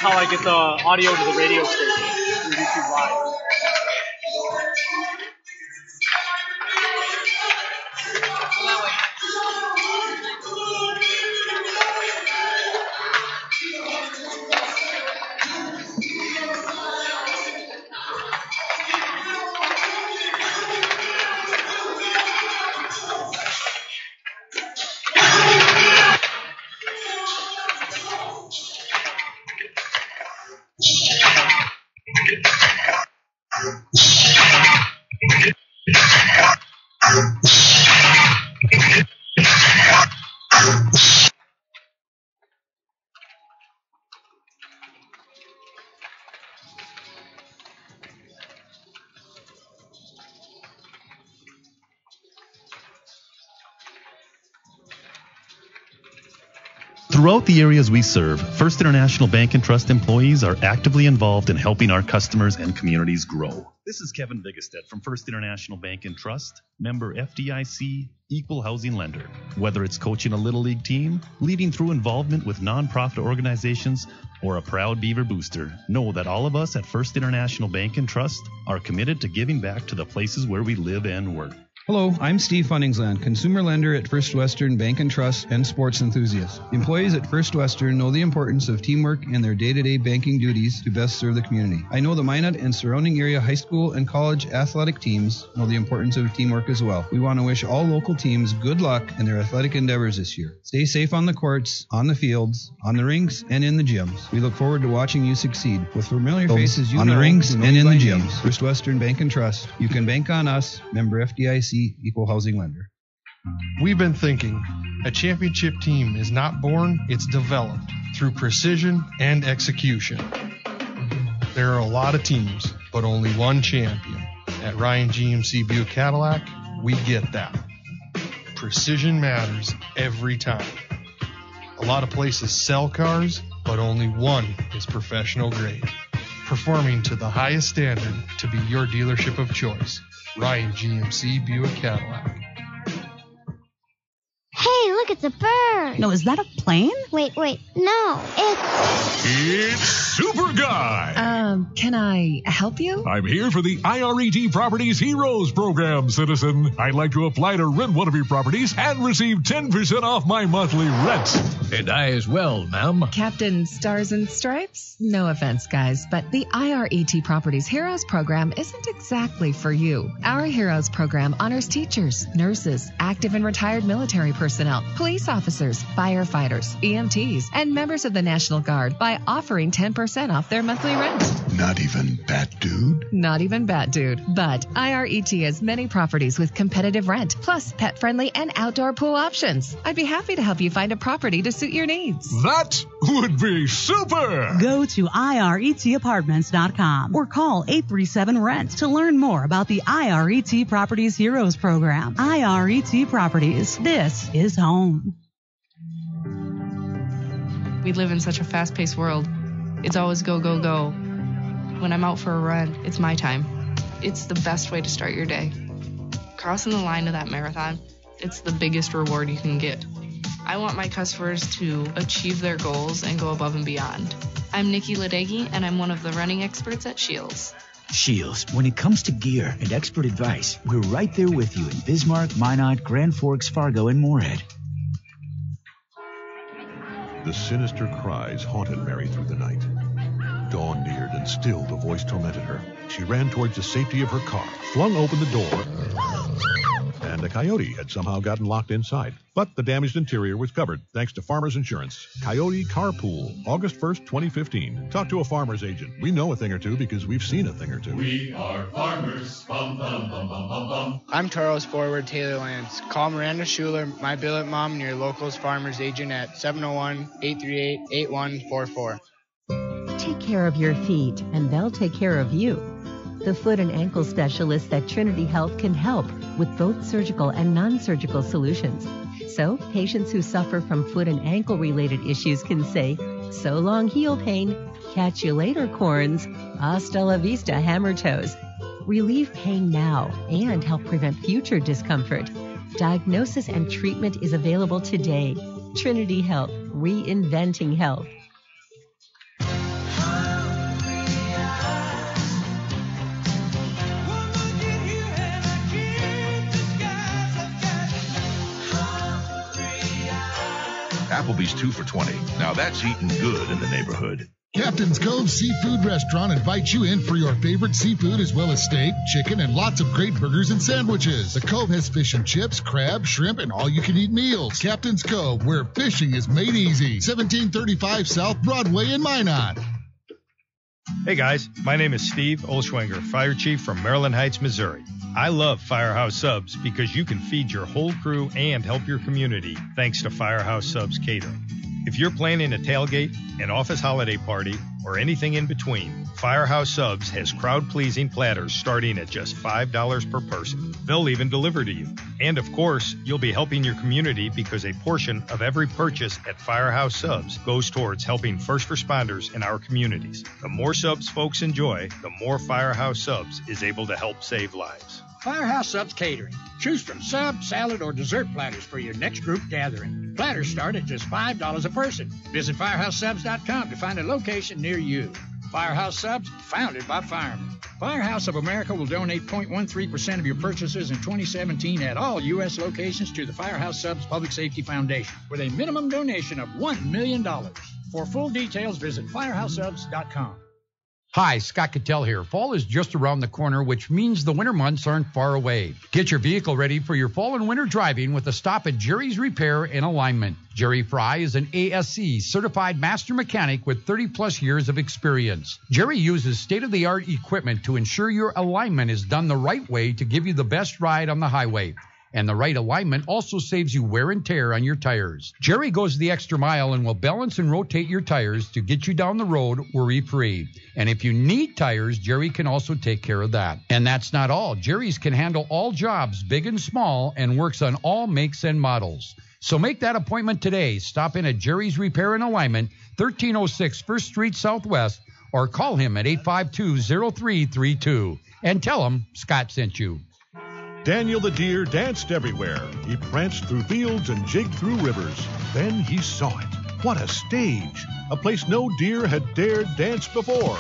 how I get the audio to the radio station through YouTube Live. Throughout the areas we serve, First International Bank and Trust employees are actively involved in helping our customers and communities grow. This is Kevin Vigestead from First International Bank and Trust, member FDIC, equal housing lender. Whether it's coaching a Little League team, leading through involvement with nonprofit organizations, or a proud Beaver booster, know that all of us at First International Bank and Trust are committed to giving back to the places where we live and work. Hello, I'm Steve Funningsland, consumer lender at First Western Bank and Trust and sports enthusiast. Employees at First Western know the importance of teamwork in their day-to-day banking duties to best serve the community. I know the Minot and surrounding area high school and college athletic teams know the importance of teamwork as well. We want to wish all local teams good luck in their athletic endeavors this year. Stay safe on the courts, on the fields, on the rinks, and in the gyms. We look forward to watching you succeed. With familiar faces you on know, the rinks and in the gyms. First Western Bank and Trust. You can bank on us, member FDIC, equal housing lender. We've been thinking, a championship team is not born, it's developed through precision and execution. There are a lot of teams, but only one champion. At Ryan GMC Buick Cadillac, we get that. Precision matters every time. A lot of places sell cars, but only one is professional grade. Performing to the highest standard to be your dealership of choice. Ryan GMC Buick Cadillac. Hey, look, it's a bird. No, is that a plane? Wait, no, It's Super Guy. Can I help you? I'm here for the IRET Properties Heroes Program, citizen. I'd like to apply to rent one of your properties and receive 10% off my monthly rent. And I as well, ma'am. Captain Stars and Stripes? No offense, guys, but the IRET Properties Heroes Program isn't exactly for you. Our Heroes Program honors teachers, nurses, active and retired military personnel, police officers, firefighters, EMTs, and members of the National Guard by offering 10% off their monthly rent. Not even Bat Dude? Not even Bat Dude. But IRET has many properties with competitive rent, plus pet-friendly and outdoor pool options. I'd be happy to help you find a property to suit your needs. That would be super! Go to iretapartments.com or call 837-RENT to learn more about the IRET Properties Heroes Program. IRET Properties. This is home. We live in such a fast-paced world. It's always go, go, go. When I'm out for a run, it's my time. It's the best way to start your day. Crossing the line of that marathon, it's the biggest reward you can get. I want my customers to achieve their goals and go above and beyond. I'm Nikki Ladegi, and I'm one of the running experts at Shields. Shields, when it comes to gear and expert advice, we're right there with you in Bismarck, Minot, Grand Forks, Fargo, and Moorhead. The sinister cries haunted Mary through the night. Dawn neared, and still the voice tormented her. She ran towards the safety of her car, flung open the door, and a coyote had somehow gotten locked inside. But the damaged interior was covered thanks to Farmers Insurance. Coyote Carpool, August 1st, 2015. Talk to a farmer's agent. We know a thing or two because we've seen a thing or two. We are farmers. Bum, bum, bum, bum, bum, bum. I'm Taurus forward Taylor Lance. Call Miranda Schuler, my billet mom, and your local's farmer's agent at 701-838-8144. Take care of your feet, and they'll take care of you. The foot and ankle specialists at Trinity Health can help with both surgical and non-surgical solutions. So, patients who suffer from foot and ankle-related issues can say, so long heel pain, catch you later corns, hasta la vista hammer toes. Relieve pain now and help prevent future discomfort. Diagnosis and treatment is available today. Trinity Health, reinventing health. Applebee's 2 for $20. Now that's eating good in the neighborhood. Captain's Cove Seafood Restaurant invites you in for your favorite seafood as well as steak, chicken, and lots of great burgers and sandwiches. The Cove has fish and chips, crab, shrimp, and all-you-can-eat meals. Captain's Cove, where fishing is made easy. 1735 South Broadway in Minot. Hey guys, my name is Steve Olschwenger, Fire Chief from Maryland Heights, Missouri. I love Firehouse Subs because you can feed your whole crew and help your community thanks to Firehouse Subs Catering. If you're planning a tailgate, an office holiday party, or anything in between, Firehouse Subs has crowd-pleasing platters starting at just $5 per person. They'll even deliver to you. And of course, you'll be helping your community because a portion of every purchase at Firehouse Subs goes towards helping first responders in our communities. The more subs folks enjoy, the more Firehouse Subs is able to help save lives. Firehouse Subs Catering. Choose from sub, salad, or dessert platters for your next group gathering. Platters start at just $5 a person. Visit firehousesubs.com to find a location near you. Firehouse Subs, founded by firemen. Firehouse of America will donate 0.13% of your purchases in 2017 at all U.S. locations to the Firehouse Subs Public Safety Foundation with a minimum donation of $1 million. For full details, visit firehousesubs.com. Hi, Scott Cattell here. Fall is just around the corner, which means the winter months aren't far away. Get your vehicle ready for your fall and winter driving with a stop at Jerry's Repair and Alignment. Jerry Fry is an ASC certified master mechanic with 30-plus years of experience. Jerry uses state-of-the-art equipment to ensure your alignment is done the right way to give you the best ride on the highway. And the right alignment also saves you wear and tear on your tires. Jerry goes the extra mile and will balance and rotate your tires to get you down the road worry-free. And if you need tires, Jerry can also take care of that. And that's not all. Jerry's can handle all jobs, big and small, and works on all makes and models. So make that appointment today. Stop in at Jerry's Repair and Alignment, 1306 First Street Southwest, or call him at 852-0332. And tell him Scott sent you. Daniel the deer danced everywhere. He pranced through fields and jigged through rivers. Then he saw it. What a stage! A place no deer had dared dance before.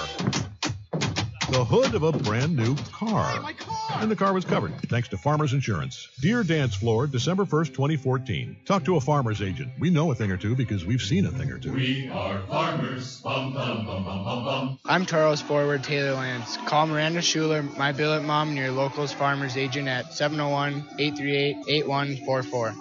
The hood of a brand new car. My car! And the car was covered, thanks to Farmers Insurance. Deer Dance Floor, December 1st, 2014. Talk to a farmer's agent. We know a thing or two because we've seen a thing or two. We are farmers. Bum, bum, bum, bum, bum, bum. I'm Taurus forward Taylor Lance. Call Miranda Schuler, my billet mom, and your locals farmers agent at 701-838-8144.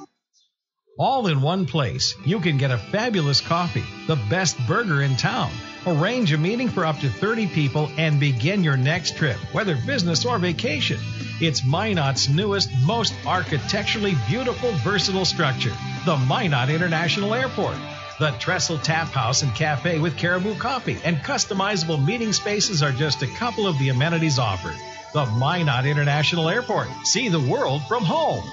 All in one place. You can get a fabulous coffee, the best burger in town. Arrange a meeting for up to 30 people and begin your next trip, whether business or vacation. It's Minot's newest, most architecturally beautiful, versatile structure, the Minot International Airport. The Trestle Tap House and Cafe with Caribou Coffee and customizable meeting spaces are just a couple of the amenities offered. The Minot International Airport. See the world from home.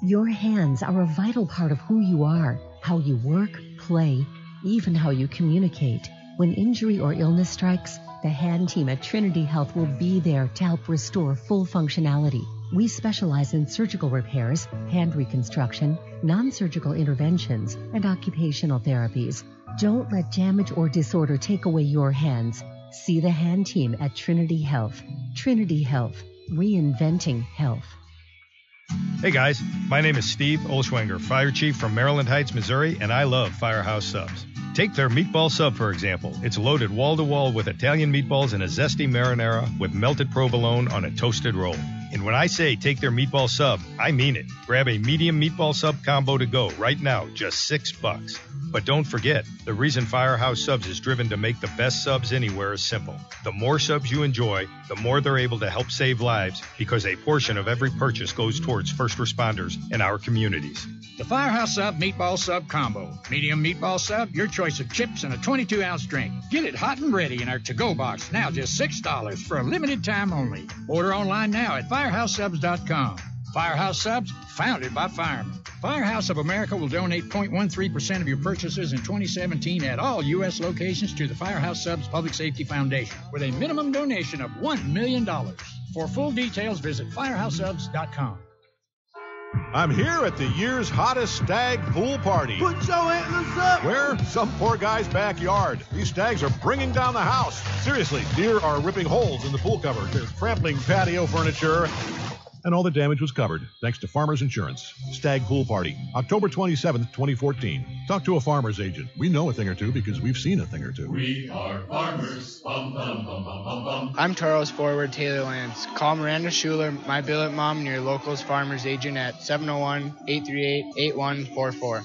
Your hands are a vital part of who you are, how you work, play, even how you communicate. When injury or illness strikes, the hand team at Trinity Health will be there to help restore full functionality. We specialize in surgical repairs, hand reconstruction, non-surgical interventions, and occupational therapies. Don't let damage or disorder take away your hands. See the hand team at Trinity Health. Trinity Health, reinventing health. Hey guys, my name is Steve Olschwenger, Fire Chief from Maryland Heights, Missouri, and I love Firehouse Subs. Take their meatball sub, for example. It's loaded wall-to-wall with Italian meatballs and a zesty marinara with melted provolone on a toasted roll. And when I say take their meatball sub, I mean it. Grab a medium meatball sub combo to go right now, just $6. But don't forget, the reason Firehouse Subs is driven to make the best subs anywhere is simple. The more subs you enjoy, the more they're able to help save lives because a portion of every purchase goes towards first responders in our communities. The Firehouse Sub Meatball Sub Combo. Medium meatball sub, your choice of chips, and a 22-ounce drink. Get it hot and ready in our to-go box, now just $6 for a limited time only. Order online now at firehousesubs.com. Firehouse Subs, founded by firemen. Firehouse of America will donate 0.13% of your purchases in 2017 at all U.S. locations to the Firehouse Subs Public Safety Foundation with a minimum donation of $1 million. For full details, visit firehousesubs.com. I'm here at the year's hottest stag pool party. Put your antlers up! Where? Some poor guy's backyard. These stags are bringing down the house. Seriously, deer are ripping holes in the pool cover. They're trampling patio furniture. and all the damage was covered thanks to Farmers Insurance. Stag Pool Party, October 27th, 2014. Talk to a farmer's agent. We know a thing or two because we've seen a thing or two. We are farmers. Bum, bum, bum, bum, bum, bum. I'm Toros forward Taylor Lance. Call Miranda Schuler, my billet mom, and your locals farmer's agent at 701-838-8144.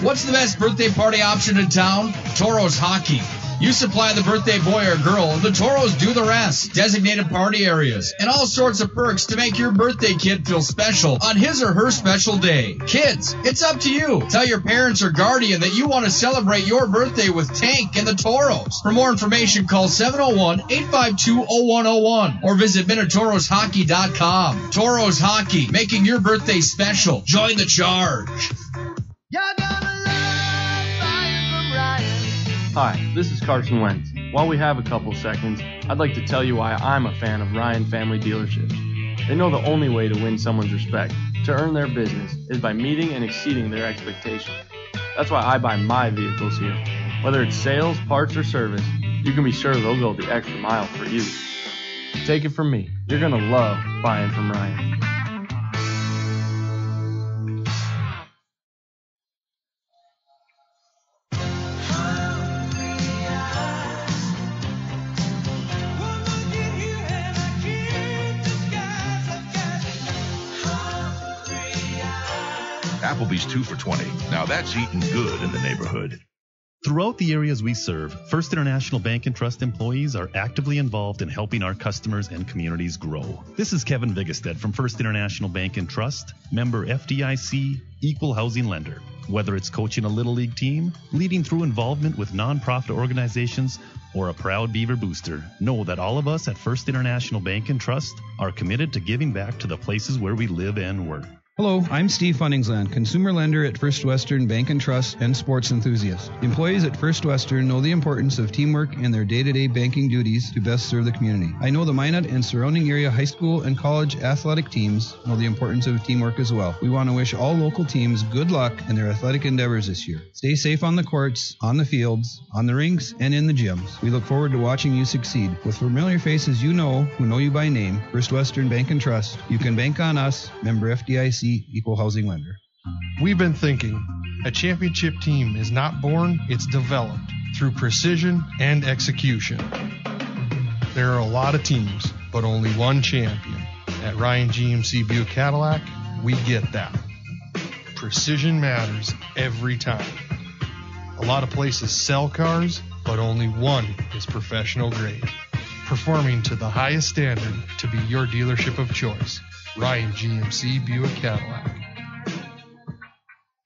What's the best birthday party option in town? Toros Hockey. You supply the birthday boy or girl, and the Toros do the rest. Designated party areas and all sorts of perks to make your birthday kid feel special on his or her special day. Kids, it's up to you. Tell your parents or guardian that you want to celebrate your birthday with Tank and the Toros. For more information, call 701-852-0101 or visit MinotaurosHockey.com. Toros Hockey, making your birthday special. Join the charge. Hi, this is Carson Wentz. While we have a couple seconds, I'd like to tell you why I'm a fan of Ryan Family Dealerships. They know the only way to win someone's respect, to earn their business, is by meeting and exceeding their expectations. That's why I buy my vehicles here. Whether it's sales, parts, or service, you can be sure they'll go the extra mile for you. Take it from me, you're going to love buying from Ryan. Applebee's 2 for $20. Now that's eating good in the neighborhood. Throughout the areas we serve, First International Bank and Trust employees are actively involved in helping our customers and communities grow. This is Kevin Vigestad from First International Bank and Trust, member FDIC, equal housing lender. Whether it's coaching a Little League team, leading through involvement with nonprofit organizations, or a proud Beaver booster, know that all of us at First International Bank and Trust are committed to giving back to the places where we live and work. Hello, I'm Steve Funningsland, consumer lender at First Western Bank and Trust and sports enthusiast. Employees at First Western know the importance of teamwork in their day-to-day banking duties to best serve the community. I know the Minot and surrounding area high school and college athletic teams know the importance of teamwork as well. We want to wish all local teams good luck in their athletic endeavors this year. Stay safe on the courts, on the fields, on the rinks, and in the gyms. We look forward to watching you succeed. With familiar faces you know, who know you by name, First Western Bank and Trust, you can bank on us, member FDIC, equal housing lender. We've been thinking, a championship team is not born, it's developed through precision and execution. There are a lot of teams, but only one champion. At Ryan GMC Buick Cadillac, we get that. Precision matters every time. A lot of places sell cars, but only one is professional grade. Performing to the highest standard to be your dealership of choice. Ryan GMC Buick Cadillac.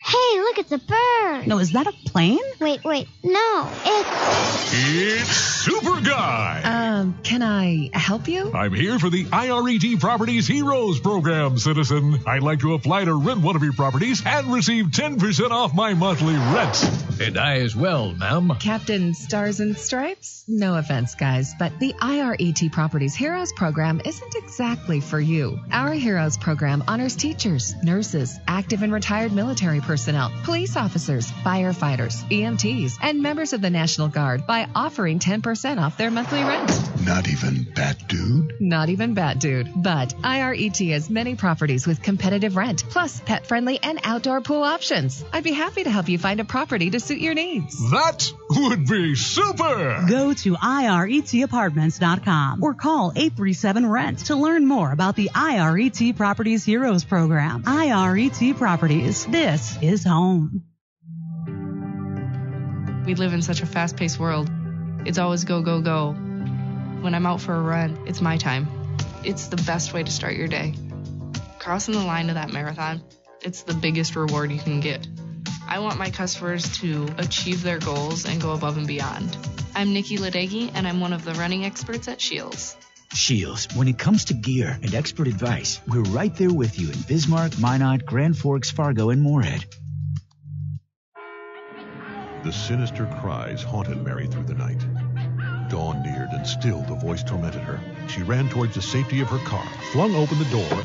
Hey, look, it's a bird. No, is that a plane? Wait, no, It's Super Guy. Can I help you? I'm here for the IRET Properties Heroes Program, citizen. I'd like to apply to rent one of your properties and receive 10% off my monthly rent. And I as well, ma'am. Captain Stars and Stripes? No offense, guys, but the IRET Properties Heroes Program isn't exactly for you. Our Heroes Program honors teachers, nurses, active and retired military personnel, police officers, firefighters, EMTs, and members of the National Guard by offering 10% off their monthly rent. Not even Bat Dude? Not even Bat Dude. But IRET has many properties with competitive rent, plus pet-friendly and outdoor pool options. I'd be happy to help you find a property to suit your needs. That would be super! Go to IRETapartments.com or call 837-RENT to learn more about the IRET Properties Heroes Program. IRET Properties. This is home. We live in such a fast-paced world. It's always go, go, go. When I'm out for a run, it's my time. It's the best way to start your day. Crossing the line of that marathon, it's the biggest reward you can get. I want my customers to achieve their goals and go above and beyond. I'm Nikki Ladegi, and I'm one of the running experts at Shields. Shields, when it comes to gear and expert advice, we're right there with you in Bismarck, Minot, Grand Forks, Fargo, and Moorhead. The sinister cries haunted Mary through the night. Dawn neared, and still the voice tormented her. She ran towards the safety of her car, flung open the door,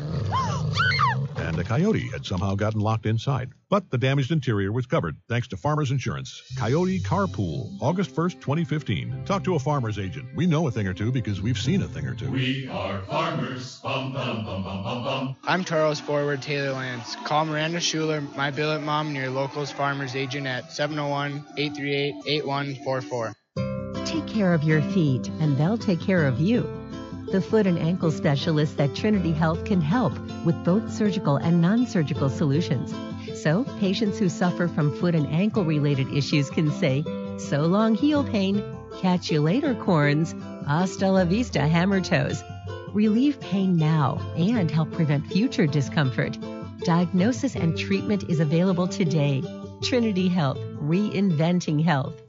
and a coyote had somehow gotten locked inside. But the damaged interior was covered thanks to Farmers Insurance. Coyote Carpool, August 1st, 2015. Talk to a farmer's agent. We know a thing or two because we've seen a thing or two. We are farmers. Bum, bum, bum, bum, bum, bum. I'm Toros forward Taylor Lance. Call Miranda Schuler, my billet mom, and your local's farmer's agent at 701-838-8144. Take care of your feet, and they'll take care of you. The foot and ankle specialists at Trinity Health can help with both surgical and non-surgical solutions. So, patients who suffer from foot and ankle-related issues can say, "So long, heel pain. Catch you later, corns. Hasta la vista, hammer toes." Relieve pain now and help prevent future discomfort. Diagnosis and treatment is available today. Trinity Health, reinventing health.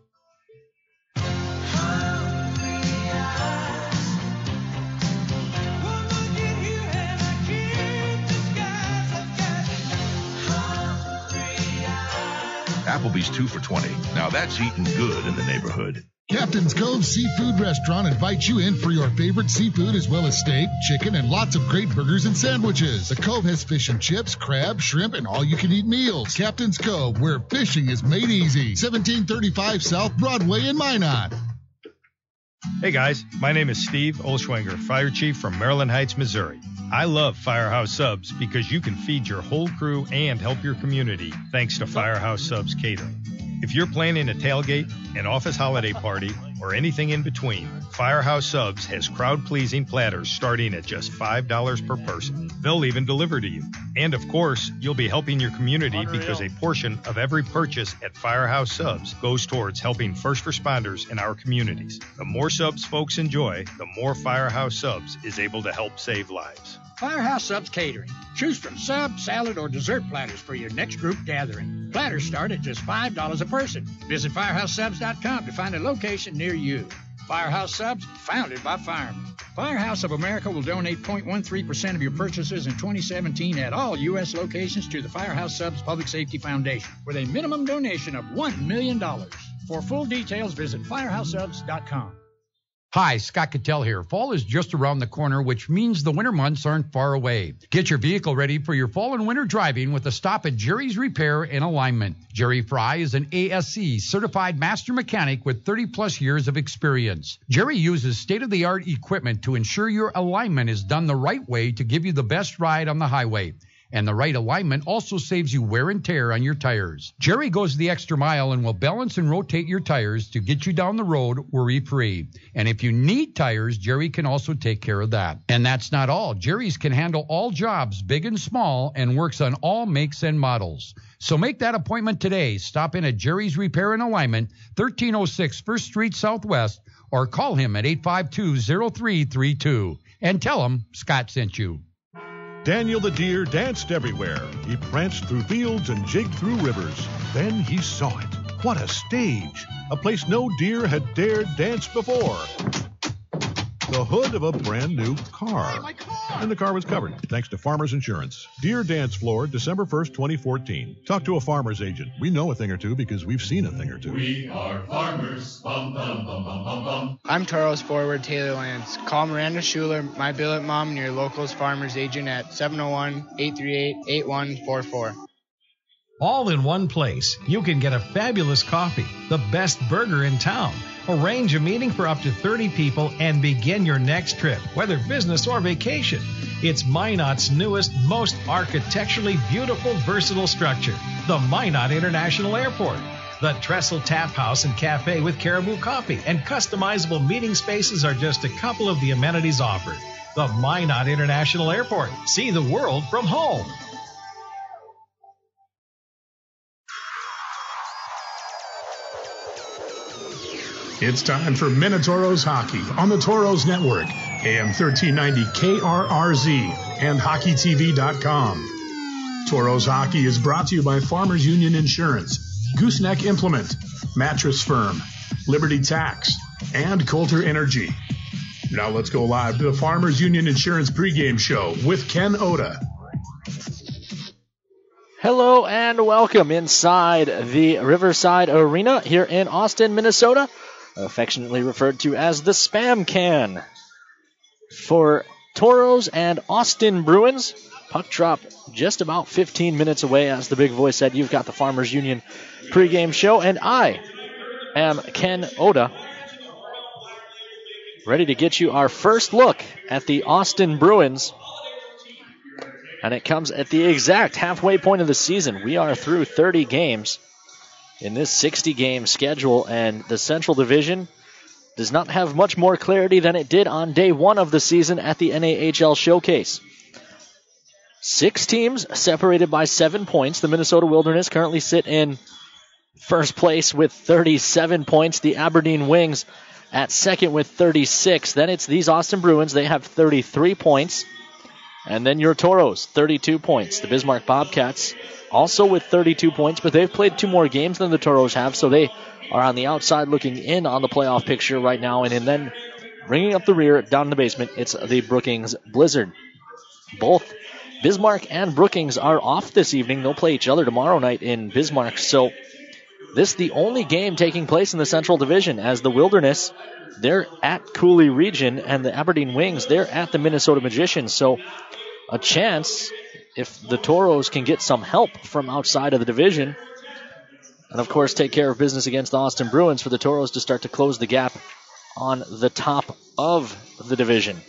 Applebee's 2 for $20. Now that's eating good in the neighborhood. Captain's Cove Seafood Restaurant invites you in for your favorite seafood as well as steak, chicken, and lots of great burgers and sandwiches. The Cove has fish and chips, crab, shrimp, and all-you-can-eat meals. Captain's Cove, where fishing is made easy. 1735 South Broadway in Minot. Hey guys, my name is Steve Olschwenger, Fire Chief from Maryland Heights, Missouri. I love Firehouse Subs because you can feed your whole crew and help your community thanks to Firehouse Subs Catering. If you're planning a tailgate, an office holiday party, or anything in between, Firehouse Subs has crowd-pleasing platters starting at just $5 per person. They'll even deliver to you. And of course, you'll be helping your community because a portion of every purchase at Firehouse Subs goes towards helping first responders in our communities. The more subs folks enjoy, the more Firehouse Subs is able to help save lives. Firehouse Subs Catering. Choose from sub, salad, or dessert platters for your next group gathering. Platters start at just $5 a person. Visit FirehouseSubs.com to find a location near you. Firehouse Subs, founded by firemen. Firehouse of America will donate 0.13% of your purchases in 2017 at all U.S. locations to the Firehouse Subs Public Safety Foundation with a minimum donation of $1 million. For full details, visit FirehouseSubs.com. Hi, Scott Cattell here. Fall is just around the corner, which means the winter months aren't far away. Get your vehicle ready for your fall and winter driving with a stop at Jerry's Repair and Alignment. Jerry Fry is an ASC certified master mechanic with 30-plus years of experience. Jerry uses state-of-the-art equipment to ensure your alignment is done the right way to give you the best ride on the highway. And the right alignment also saves you wear and tear on your tires. Jerry goes the extra mile and will balance and rotate your tires to get you down the road worry-free. And if you need tires, Jerry can also take care of that. And that's not all. Jerry's can handle all jobs, big and small, and works on all makes and models. So make that appointment today. Stop in at Jerry's Repair and Alignment, 1306 1st Street Southwest, or call him at 852-0332. And tell him Scott sent you. Daniel the deer danced everywhere. He pranced through fields and jigged through rivers. Then he saw it. What a stage! A place no deer had dared dance before. The hood of a brand new car. Hey, my car! And the car was covered, thanks to Farmers Insurance. Deer Dance Floor, December 1st, 2014. Talk to a farmer's agent. We know a thing or two because we've seen a thing or two. We are farmers. Bum, bum, bum, bum, bum, bum. I'm Toros forward Taylor Lance. Call Miranda Schuler, my billet mom, and your local's farmer's agent at 701-838-8144. All in one place, you can get a fabulous coffee, the best burger in town, arrange a meeting for up to 30 people, and begin your next trip, whether business or vacation. It's Minot's newest, most architecturally beautiful, versatile structure, the Minot International Airport. The Trestle Tap House and Cafe with Caribou Coffee and customizable meeting spaces are just a couple of the amenities offered. The Minot International Airport. See the world from home. It's time for Minotauros Hockey on the Toros Network, AM 1390 KRRZ, and HockeyTV.com. Toros Hockey is brought to you by Farmers Union Insurance, Gooseneck Implement, Mattress Firm, Liberty Tax, and Coulter Energy. Now let's go live to the Farmers Union Insurance pregame show with Ken Oda. Hello and welcome inside the Riverside Arena here in Austin, Minnesota, affectionately referred to as the Spam Can. For Toros and Austin Bruins, Puck drop just about 15 minutes away. As the big voice said, you've got the Farmers Union pregame show, and I am Ken Oda, ready to get you our first look at the Austin Bruins. And it comes at the exact halfway point of the season. We are through 30 games in this 60-game schedule, and the Central Division does not have much more clarity than it did on day one of the season at the NAHL Showcase. 6 teams separated by 7 points. The Minnesota Wilderness currently sit in first place with 37 points. The Aberdeen Wings at second with 36. Then it's these Austin Bruins. They have 33 points. And then your Toros, 32 points. The Bismarck Bobcats also with 32 points, but they've played 2 more games than the Toros have, so they are on the outside looking in on the playoff picture right now. And then bringing up the rear down in the basement, it's the Brookings Blizzard. Both Bismarck and Brookings are off this evening. They'll play each other tomorrow night in Bismarck. So this is the only game taking place in the Central Division, as the Wilderness, they're at Cooley Region, and the Aberdeen Wings, they're at the Minnesota Magicians. So a chance, if the Toros can get some help from outside of the division, and of course take care of business against the Austin Bruins, for the Toros to start to close the gap on the top of the division.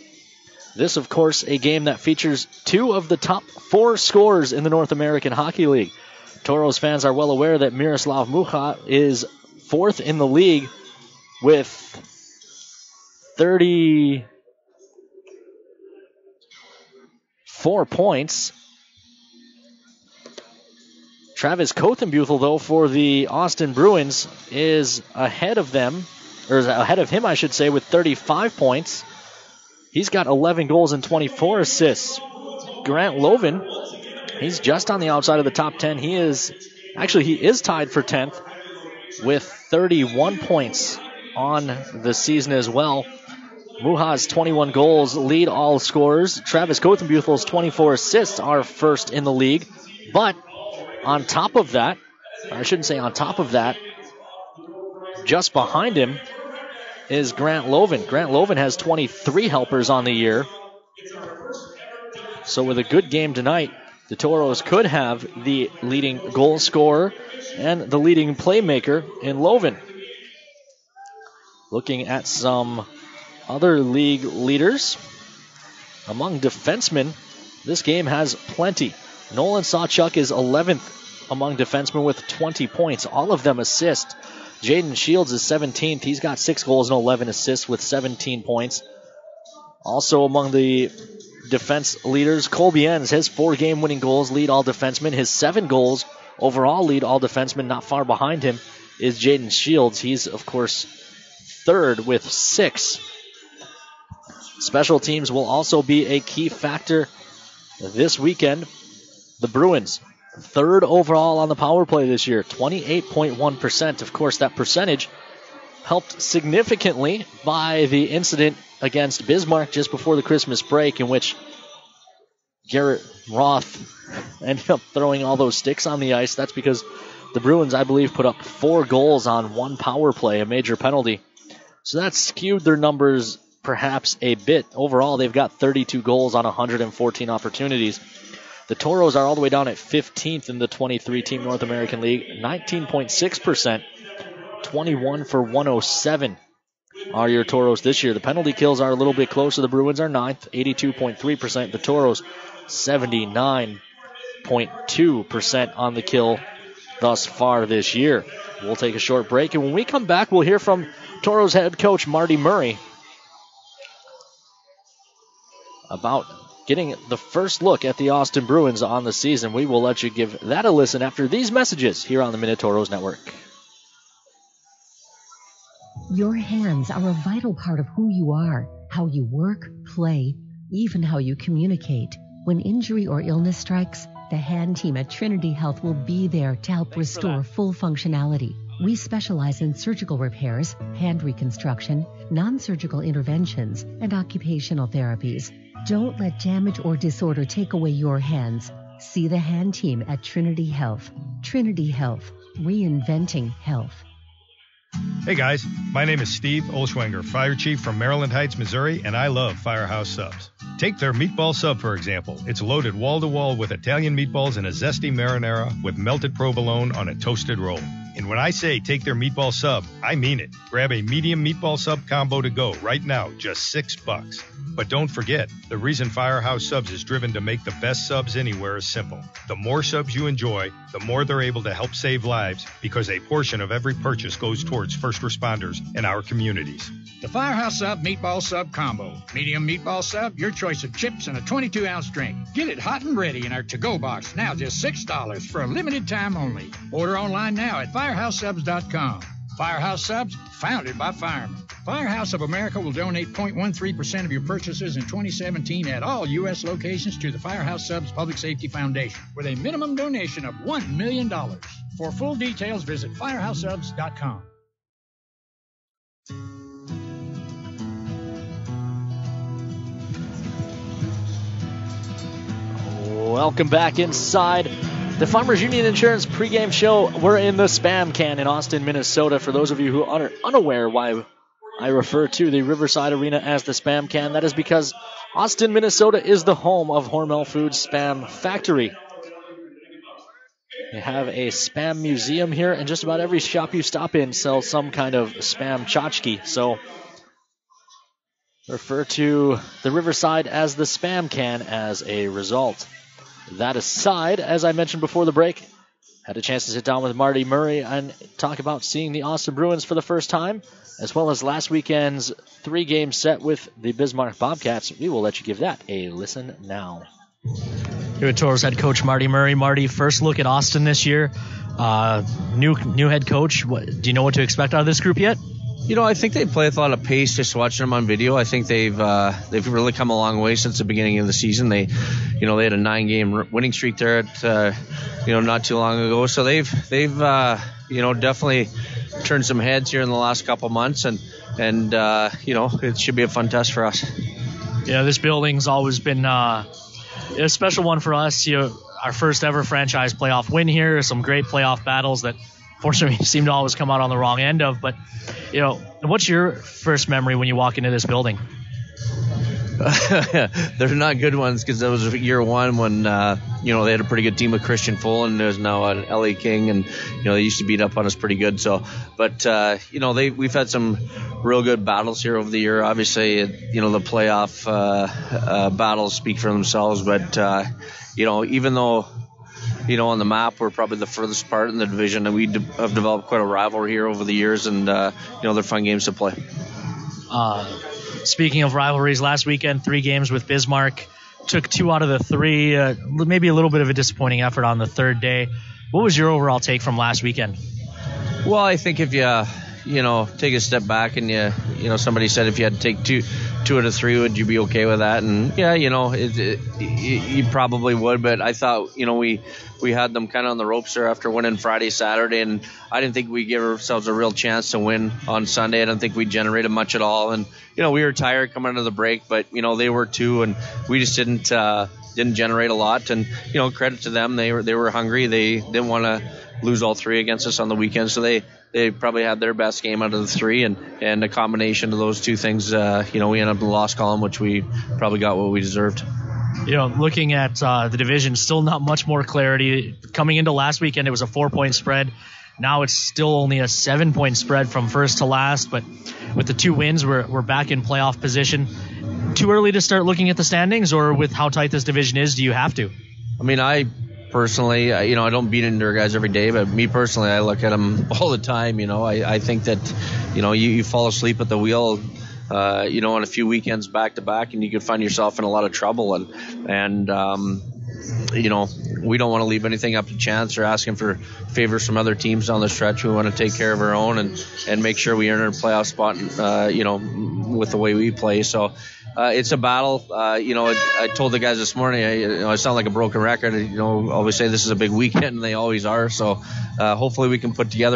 This, of course, a game that features 2 of the top 4 scorers in the North American Hockey League. Toros fans are well aware that Miroslav Mucha is 4th in the league with 34 points. Travis Kothenbuthel, though, for the Austin Bruins is ahead of them, or ahead of him, I should say, with 35 points. He's got 11 goals and 24 assists. Grant Loven, he's just on the outside of the top 10. He is tied for 10th with 31 points on the season as well. Muha's 21 goals lead all scorers. Travis Kothenbuthel's 24 assists are first in the league. But on top of that, I shouldn't say on top of that, just behind him is Grant Loven. Grant Loven has 23 helpers on the year. So with a good game tonight, the Toros could have the leading goal scorer and the leading playmaker in Loven. Looking at some other league leaders, among defensemen, this game has plenty. Nolan Sawchuk is 11th among defensemen with 20 points, all of them assists. Jaden Shields is 17th. He's got 6 goals and 11 assists with 17 points. Also among the defense leaders, Colby Enns, his 4 game-winning goals lead all defensemen. His 7 goals overall lead all defensemen. Not far behind him is Jaden Shields. He's, of course, 3rd with 6. Special teams will also be a key factor this weekend. The Bruins, 3rd overall on the power play this year, 28.1%. Of course, that percentage helped significantly by the incident against Bismarck just before the Christmas break, in which Garrett Roth ended up throwing all those sticks on the ice. That's because the Bruins, I believe, put up 4 goals on 1 power play, a major penalty. So that skewed their numbers perhaps a bit. Overall, they've got 32 goals on 114 opportunities. The Toros are all the way down at 15th in the 23-team North American League, 19.6%, 21 for 107 are your Toros this year. The penalty kills are a little bit closer. The Bruins are 9th, 82.3%. The Toros, 79.2% on the kill thus far this year. We'll take a short break, and when we come back, we'll hear from Toros head coach Marty Murray about getting the first look at the Austin Bruins on the season. We will let you give that a listen after these messages here on the Minotauros Network. Your hands are a vital part of who you are, how you work, play, even how you communicate. When injury or illness strikes, the hand team at Trinity Health will be there to help restore full functionality. We specialize in surgical repairs, hand reconstruction, non-surgical interventions, and occupational therapies. Don't let damage or disorder take away your hands. See the hand team at Trinity Health. Trinity Health, reinventing health. Hey guys, my name is Steve Olschwenger, Fire Chief from Maryland Heights, Missouri, and I love Firehouse Subs. Take their meatball sub, for example. It's loaded wall-to-wall with Italian meatballs and a zesty marinara with melted provolone on a toasted roll. And when I say take their meatball sub, I mean it. Grab a medium meatball sub combo to go right now, just $6. But don't forget, the reason Firehouse Subs is driven to make the best subs anywhere is simple. The more subs you enjoy, the more they're able to help save lives, because a portion of every purchase goes towards first responders in our communities. The Firehouse Sub Meatball Sub Combo. Medium meatball sub, your choice of chips, and a 22-ounce drink. Get it hot and ready in our to-go box, now just $6 for a limited time only. Order online now at firehousesubs.com. Firehouse Subs, founded by firemen. Firehouse of America will donate 0.13% of your purchases in 2017 at all U.S. locations to the Firehouse Subs Public Safety Foundation with a minimum donation of $1 million. For full details, visit firehousesubs.com. Welcome back inside the Farmers Union Insurance pregame show. We're in the Spam Can in Austin, Minnesota. For those of you who are unaware why I refer to the Riverside Arena as the Spam Can, that is because Austin, Minnesota is the home of Hormel Foods Spam Factory. They have a Spam museum here, and just about every shop you stop in sells some kind of Spam tchotchke. So refer to the Riverside as the Spam Can as a result. That aside, as I mentioned before the break, had a chance to sit down with Marty Murray and talk about seeing the Austin Bruins for the first time, as well as last weekend's 3-game set with the Bismarck Bobcats. We will let you give that a listen now. Here with Toros head coach Marty Murray. Marty, first look at Austin this year. New head coach. Do you know what to expect out of this group yet? You know, I think they play with a lot of pace. Just watching them on video, I think they've really come a long way since the beginning of the season. They had a 9-game winning streak there at not too long ago. So they've definitely turned some heads here in the last couple months, and it should be a fun test for us. Yeah, this building's always been a special one for us. Our first ever franchise playoff win here. Some great playoff battles that fortunately seem to always come out on the wrong end of. But, what's your first memory when you walk into this building? They're not good ones, because that was year one when, they had a pretty good team with Christian Full, and there's now an L.A. King, and, they used to beat up on us pretty good. So, but, we've had some real good battles here over the year. Obviously, the playoff battles speak for themselves, but, even though, on the map, we're probably the furthest part in the division, and we have developed quite a rivalry here over the years, and, they're fun games to play. Speaking of rivalries, last weekend, 3 games with Bismarck. Took 2 out of the 3. Maybe a little bit of a disappointing effort on the third day. What was your overall take from last weekend? Well, I think if you take a step back and somebody said if you had to take two out of 3, would you be okay with that? And yeah, you probably would, but I thought, we had them kind of on the ropes there after winning Friday, Saturday, and I didn't think we'd give ourselves a real chance to win on Sunday. I don't think we generated much at all, and we were tired coming into the break, but they were too, and we just didn't generate a lot. And credit to them, they were hungry. They didn't want to lose all 3 against us on the weekend, so they probably had their best game out of the 3, and a combination of those two things, we ended up in the loss column, which we probably got what we deserved. Looking at the division, still not much more clarity. Coming into last weekend, it was a 4-point spread. Now it's still only a 7-point spread from first to last, but with the 2 wins, we're back in playoff position. Too early to start looking at the standings, or with how tight this division is, do you have to? I mean, I personally, I don't beat into our guys every day, but me personally, I look at them all the time. I think that, you fall asleep at the wheel, on a few weekends back to back, and you could find yourself in a lot of trouble. And we don't want to leave anything up to chance or asking for favors from other teams down the stretch. We want to take care of our own and make sure we earn a playoff spot, with the way we play. So, it's a battle. I told the guys this morning, I sound like a broken record. Always say this is a big weekend, and they always are. So, hopefully we can continue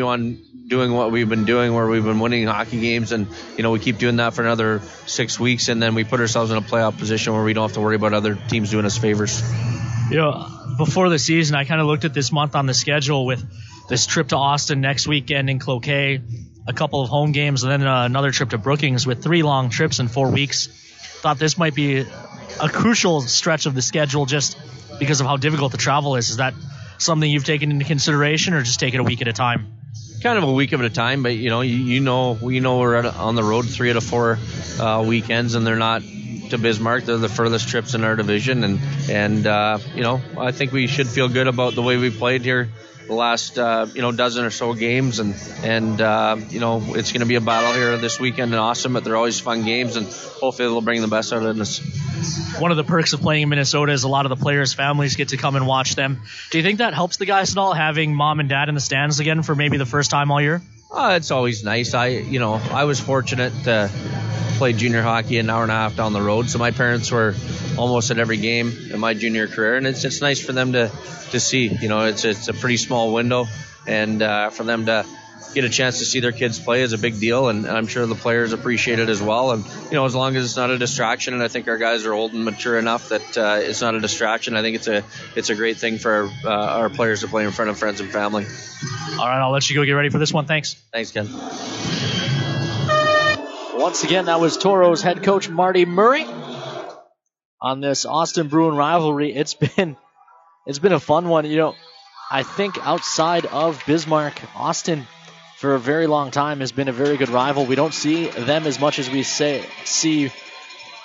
on doing what we've been doing, where we've been winning hockey games, and we keep doing that for another 6 weeks, and then we put ourselves in a playoff position where we don't have to worry about other teams doing us favors. Before the season, I kind of looked at this month on the schedule with this trip to Austin next weekend in Cloquet, a couple of home games, and then another trip to Brookings with 3 long trips in 4 weeks. Thought this might be a crucial stretch of the schedule just because of how difficult the travel is. Is that something you've taken into consideration, or just take it a week at a time? Kind of a week at a time, but we know we're on the road 3 out of 4 weekends, and they're not to Bismarck. They're the furthest trips in our division, and I think we should feel good about the way we played here the last dozen or so games, and it's going to be a battle here this weekend in Austin, but they're always fun games, and hopefully they'll bring the best out of us. One of the perks of playing in Minnesota is a lot of the players' families get to come and watch them. Do you think that helps the guys at all, having mom and dad in the stands again for maybe the first time all year? It's always nice. I was fortunate to play junior hockey an hour and a half down the road, so my parents were almost at every game in my junior career, and it's nice for them to see. It's a pretty small window, and for them to get a chance to see their kids play is a big deal, and I'm sure the players appreciate it as well. And as long as it's not a distraction, and I think our guys are old and mature enough that it's not a distraction, I think it's a great thing for our players to play in front of friends and family. All right, I'll let you go get ready for this one. Thanks. Thanks, Ken. Once again, that was Toros head coach Marty Murray on this Austin Bruin rivalry. It's been a fun one. I think outside of Bismarck, Austin for a very long time has been a very good rival. We don't see them as much as we see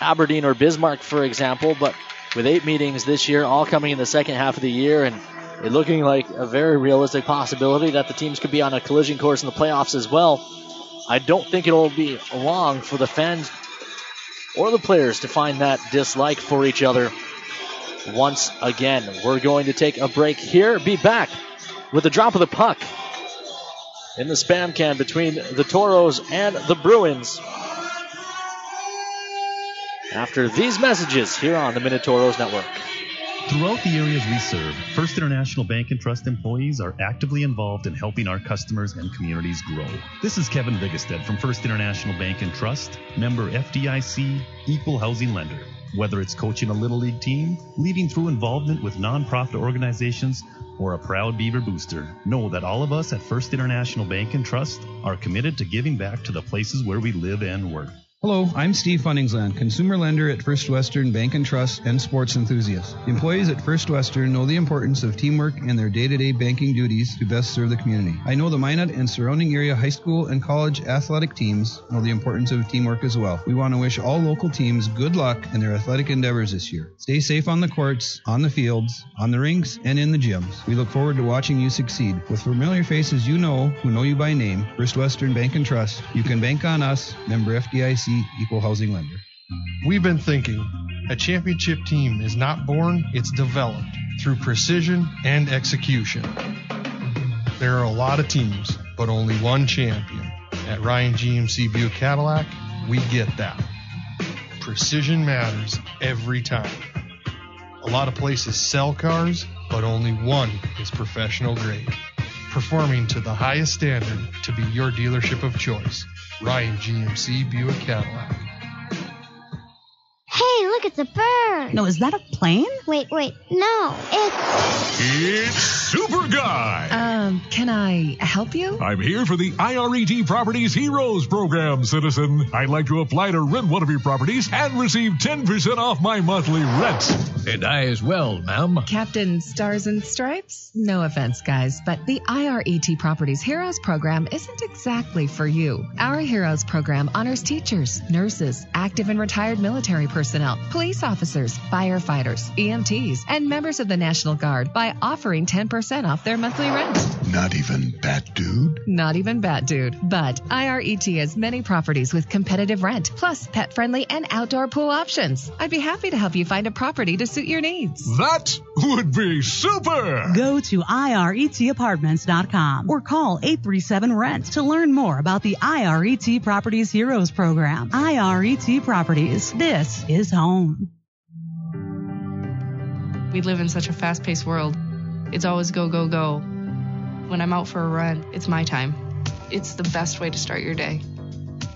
Aberdeen or Bismarck, for example, but with 8 meetings this year, all coming in the second half of the year, and it looking like a very realistic possibility that the teams could be on a collision course in the playoffs as well. I don't think it'll be long for the fans or the players to find that dislike for each other once again. We're going to take a break here, be back with the drop of the puck in the spam can between the Toros and the Bruins after these messages here on the Minotauros Network. Throughout the areas we serve, First International Bank and Trust employees are actively involved in helping our customers and communities grow. This is Kevin Vigestad from First International Bank and Trust, member FDIC, equal housing lender. Whether it's coaching a Little League team, leading through involvement with nonprofit organizations, or a proud Beaver booster, know that all of us at First International Bank and Trust are committed to giving back to the places where we live and work. Hello, I'm Steve Funningsland, consumer lender at First Western Bank and Trust and sports enthusiast. The employees at First Western know the importance of teamwork and their day-to-day banking duties to best serve the community. I know the Minot and surrounding area high school and college athletic teams know the importance of teamwork as well. We want to wish all local teams good luck in their athletic endeavors this year. Stay safe on the courts, on the fields, on the rinks, and in the gyms. We look forward to watching you succeed. With familiar faces you know, who know you by name, First Western Bank and Trust, you can bank on us, member FDIC, equal housing lender. We've been thinking, a championship team is not born, it's developed through precision and execution. There are a lot of teams, but only one champion. At Ryan GMC Buick Cadillac, we get that. Precision matters every time. A lot of places sell cars, but only one is professional grade. Performing to the highest standard to be your dealership of choice. Ryan GMC Buick Cadillac. Hey, look, it's a bird. No, is that a plane? Wait, no, It's Super Guy. Can I help you? I'm here for the IRET Properties Heroes program, citizen. I'd like to apply to rent one of your properties and receive 10% off my monthly rent. And I as well, ma'am. Captain Stars and Stripes? No offense, guys, but the IRET Properties Heroes program isn't exactly for you. Our Heroes program honors teachers, nurses, active and retired military personnel, police officers, firefighters, EMTs, and members of the National Guard by offering 10% off their monthly rent. Not even Bat Dude? Not even Bat Dude. But IRET has many properties with competitive rent, plus pet-friendly and outdoor pool options. I'd be happy to help you find a property to suit your needs. That would be super! Go to iretapartments.com or call 837-RENT to learn more about the IRET Properties Heroes program. IRET Properties. This is home. We live in such a fast-paced world. It's always go, go, go. When I'm out for a run, it's my time. It's the best way to start your day.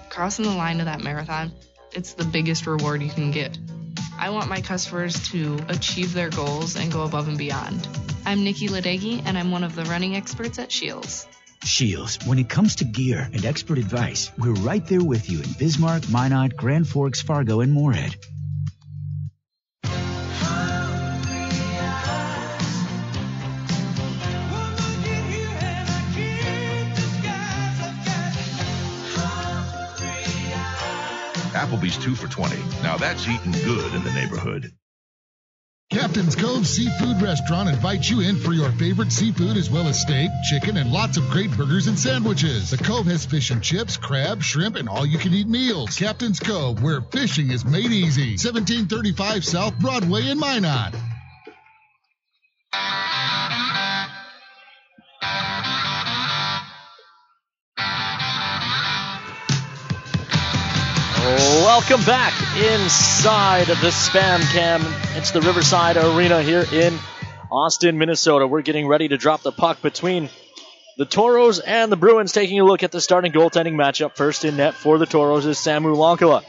Crossing the line of that marathon, it's the biggest reward you can get. I want my customers to achieve their goals and go above and beyond. I'm Nikki Ladegi, and I'm one of the running experts at Shields. Shields, when it comes to gear and expert advice, we're right there with you in Bismarck, Minot, Grand Forks, Fargo, and Moorhead. Applebee's 2 for $20. Now that's eating good in the neighborhood. Captain's Cove Seafood Restaurant invites you in for your favorite seafood as well as steak, chicken, and lots of great burgers and sandwiches. The Cove has fish and chips, crab, shrimp, and all-you-can-eat meals. Captain's Cove, where fishing is made easy. 1735 South Broadway in Minot. Welcome back inside the Spam Cam. It's the Riverside Arena here in Austin, Minnesota. We're getting ready to drop the puck between the Toros and the Bruins, taking a look at the starting goaltending matchup. First in net for the Toros is Samu Lankala.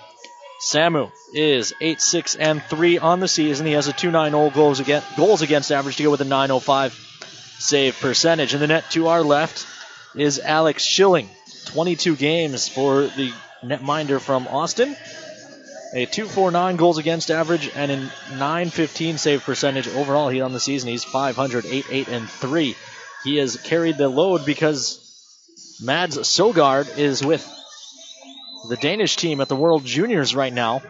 Samu is 8-6-3 on the season. He has a 2.90 goals against average to go with a 905 save percentage. In the net to our left is Alex Schilling. 22 games for the netminder from Austin. A 2.49 goals against average and a 915 save percentage overall. He on the season, he's 500, 8-3. He has carried the load because Mads Sogard is with the Danish team at the World Juniors right now.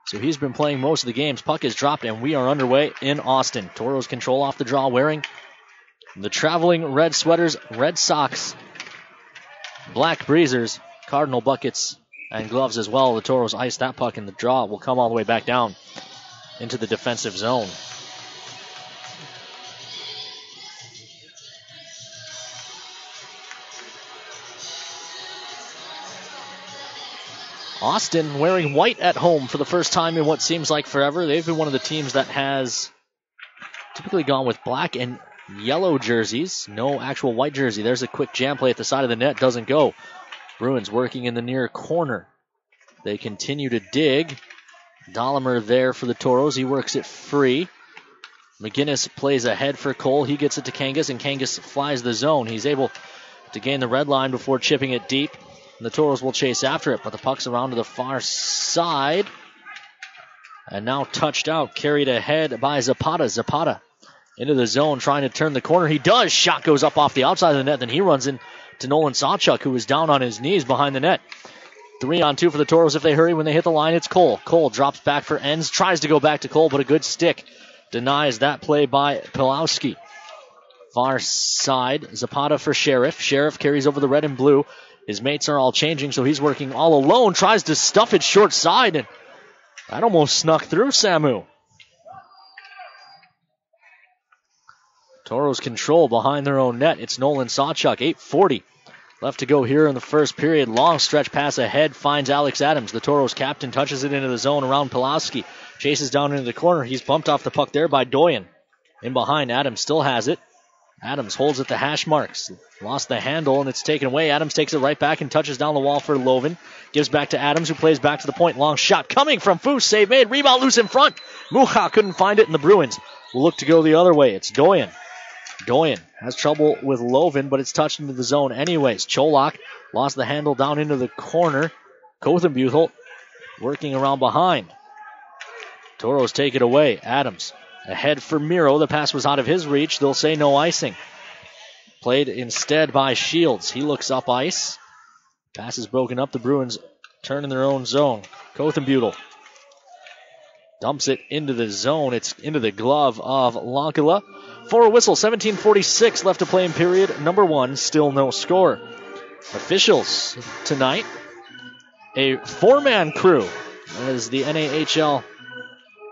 So he's been playing most of the games. Puck is dropped and we are underway in Austin. Toros control off the draw, wearing the traveling red sweaters, red socks, black breezers, Cardinal buckets, and gloves as well. The Toros ice that puck, and the draw will come all the way back down into the defensive zone. Austin wearing white at home for the first time in what seems like forever. They've been one of the teams that has typically gone with black and yellow jerseys. No actual white jersey. There's a quick jam play at the side of the net. Doesn't go. Bruins working in the near corner. They continue to dig. Dahlimer there for the Toros. He works it free. McGinnis plays ahead for Cole. He gets it to Kangas, and Kangas flies the zone. He's able to gain the red line before chipping it deep. And the Toros will chase after it, but the puck's around to the far side. And now touched out, carried ahead by Zapata. Zapata into the zone, trying to turn the corner. He does. Shot goes up off the outside of the net. Then he runs in to Nolan Sawchuk, who is down on his knees behind the net. 3-on-2 for the Toros if they hurry. When they hit the line, it's Cole. Cole drops back for Enns, tries to go back to Cole, but a good stick denies that play by Pulowski. Far side, Zapata for Sheriff. Sheriff carries over the red and blue. His mates are all changing, so he's working all alone. Tries to stuff it short side, and that almost snuck through Samu. Toros control behind their own net. It's Nolan Sawchuk, 8:40 left to go here in the first period. Long stretch pass ahead, finds Alex Adams. The Toros captain touches it into the zone around Pulowski. Chases down into the corner. He's bumped off the puck there by Doyen. In behind, Adams still has it. Adams holds at the hash marks. Lost the handle, and it's taken away. Adams takes it right back and touches down the wall for Loven. Gives back to Adams, who plays back to the point. Long shot coming from Foose. Save made. Rebound loose in front. Mucha couldn't find it, and the Bruins will look to go the other way. It's Doyen. Doyen has trouble with Loven, but it's touched into the zone anyways. Cholak lost the handle down into the corner. Kothenbuchel working around behind. Toros take it away. Adams ahead for Miro. The pass was out of his reach. They'll say no icing. Played instead by Shields. He looks up ice. Pass is broken up. The Bruins turn in their own zone. Kothenbuchel dumps it into the zone. It's into the glove of Lankala. For a whistle, 17:46 left to play in period number one. Still no score. Officials tonight, a four-man crew as the NAHL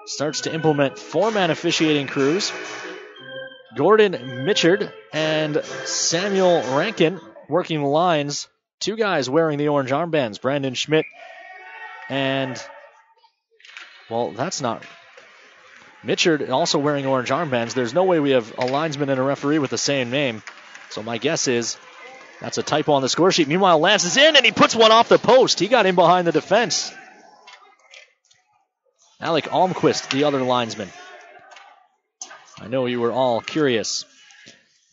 starts to implement four-man officiating crews. Gordon Mitchard and Samuel Rankin working the lines. Two guys wearing the orange armbands, Brandon Schmidt and, well, that's not... Mitchard also wearing orange armbands. There's no way we have a linesman and a referee with the same name. So my guess is that's a typo on the score sheet. Meanwhile, Lance is in, and he puts one off the post. He got in behind the defense. Alec Almquist, the other linesman. I know you were all curious.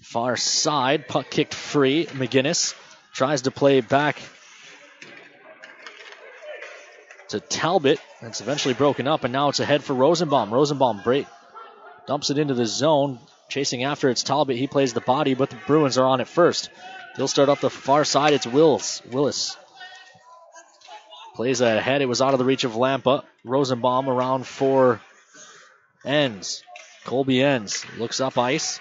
Far side, puck kicked free. McGinnis tries to play back to Talbot. It's eventually broken up, and now it's ahead for Rosenbaum. Rosenbaum dumps it into the zone. Chasing after it's Talbot. He plays the body, but the Bruins are on it first. They'll start up the far side. It's Willis. Plays ahead. It was out of the reach of Lampa. Rosenbaum around for Enns. Colby Enns looks up ice.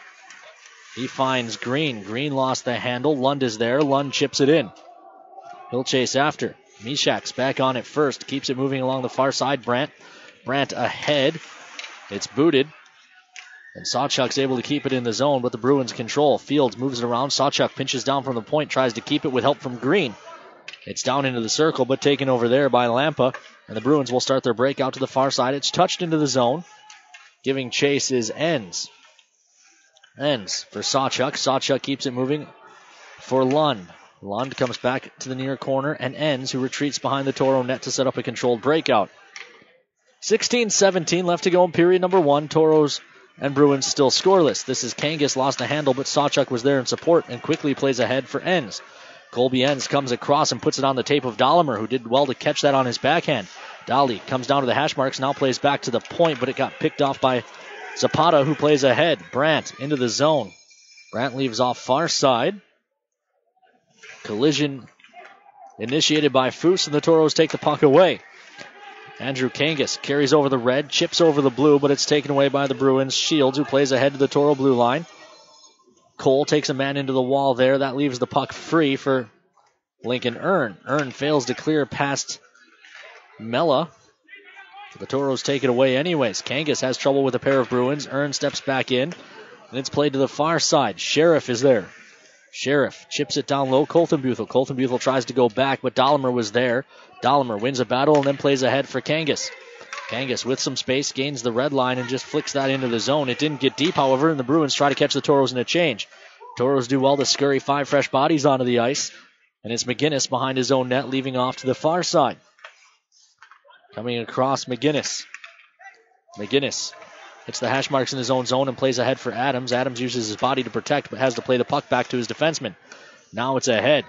He finds Green. Green lost the handle. Lund is there. Lund chips it in. He'll chase after. Mishak's back on it first. Keeps it moving along the far side. Brandt ahead. It's booted. And Sawchuk's able to keep it in the zone, but the Bruins control. Fields moves it around. Sawchuk pinches down from the point. Tries to keep it with help from Green. It's down into the circle, but taken over there by Lampa. And the Bruins will start their break out to the far side. It's touched into the zone. Giving chase is Enns. Enns for Sawchuk. Sawchuk keeps it moving for Lund. Lund comes back to the near corner, and Enns, who retreats behind the Toro net to set up a controlled breakout. 16-17 left to go in period number 1. Toros and Bruins still scoreless. This is Kangas, lost the handle, but Sawchuk was there in support and quickly plays ahead for Enns. Colby Enns comes across and puts it on the tape of Dahlimer, who did well to catch that on his backhand. Dolly comes down to the hash marks, now plays back to the point, but it got picked off by Zapata, who plays ahead. Brandt into the zone. Brandt leaves off far side. Collision initiated by Foose, and the Toros take the puck away. Andrew Kangas carries over the red, chips over the blue, but it's taken away by the Bruins. Shields, who plays ahead to the Toro blue line. Cole takes a man into the wall there. That leaves the puck free for Lincoln Earn. Earn fails to clear past Mella. So the Toros take it away anyways. Kangas has trouble with a pair of Bruins. Earn steps back in, and it's played to the far side. Sheriff is there. Sheriff chips it down low. Colton Buthel tries to go back, but Dahlimer was there. Dahlimer wins a battle and then plays ahead for Kangas. Kangas with some space gains the red line and just flicks that into the zone. It didn't get deep, however, and the Bruins try to catch the Toros in a change. Toros do well to scurry 5 fresh bodies onto the ice, and it's McGinnis behind his own net, leaving off to the far side. Coming across McGinnis. McGinnis hits the hash marks in his own zone and plays ahead for Adams. Adams uses his body to protect, but has to play the puck back to his defenseman. Now it's ahead.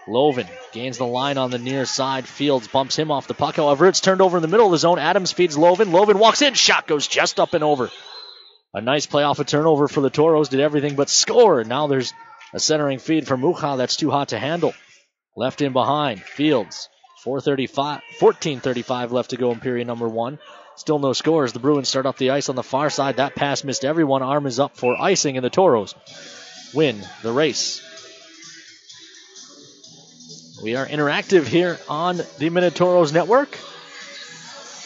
Loven gains the line on the near side. Fields bumps him off the puck. However, it's turned over in the middle of the zone. Adams feeds Loven. Loven walks in. Shot goes just up and over. A nice play off a turnover for the Toros. Did everything but score. Now there's a centering feed from Mucha that's too hot to handle. Left in behind. Fields. 14:35 left to go in period number 1. Still no scores. The Bruins start up the ice on the far side. That pass missed everyone. Arm is up for icing, and the Toros win the race. We are interactive here on the Minotauros Network.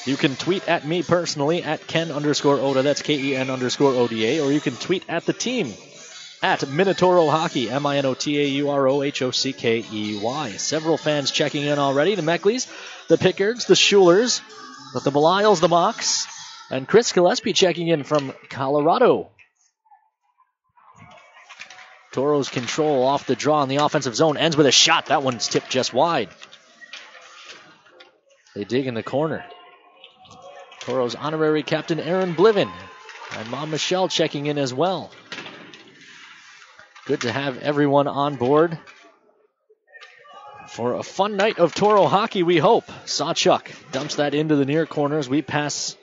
You can tweet at me personally at Ken_Oda. That's KEN_ODA. Or you can tweet at the team at Minotauros Hockey, MINOTAUROHOCKEY. Several fans checking in already. The Meckleys, the Pickards, the Schulers, but the Belisles, the Mocks, and Chris Gillespie checking in from Colorado. Toros control off the draw in the offensive zone. Ends with a shot. That one's tipped just wide. They dig in the corner. Toros honorary captain Aaron Bliven and Mom Michelle checking in as well. Good to have everyone on board for a fun night of Toro hockey, we hope. Sawchuk dumps that into the near corner as we pass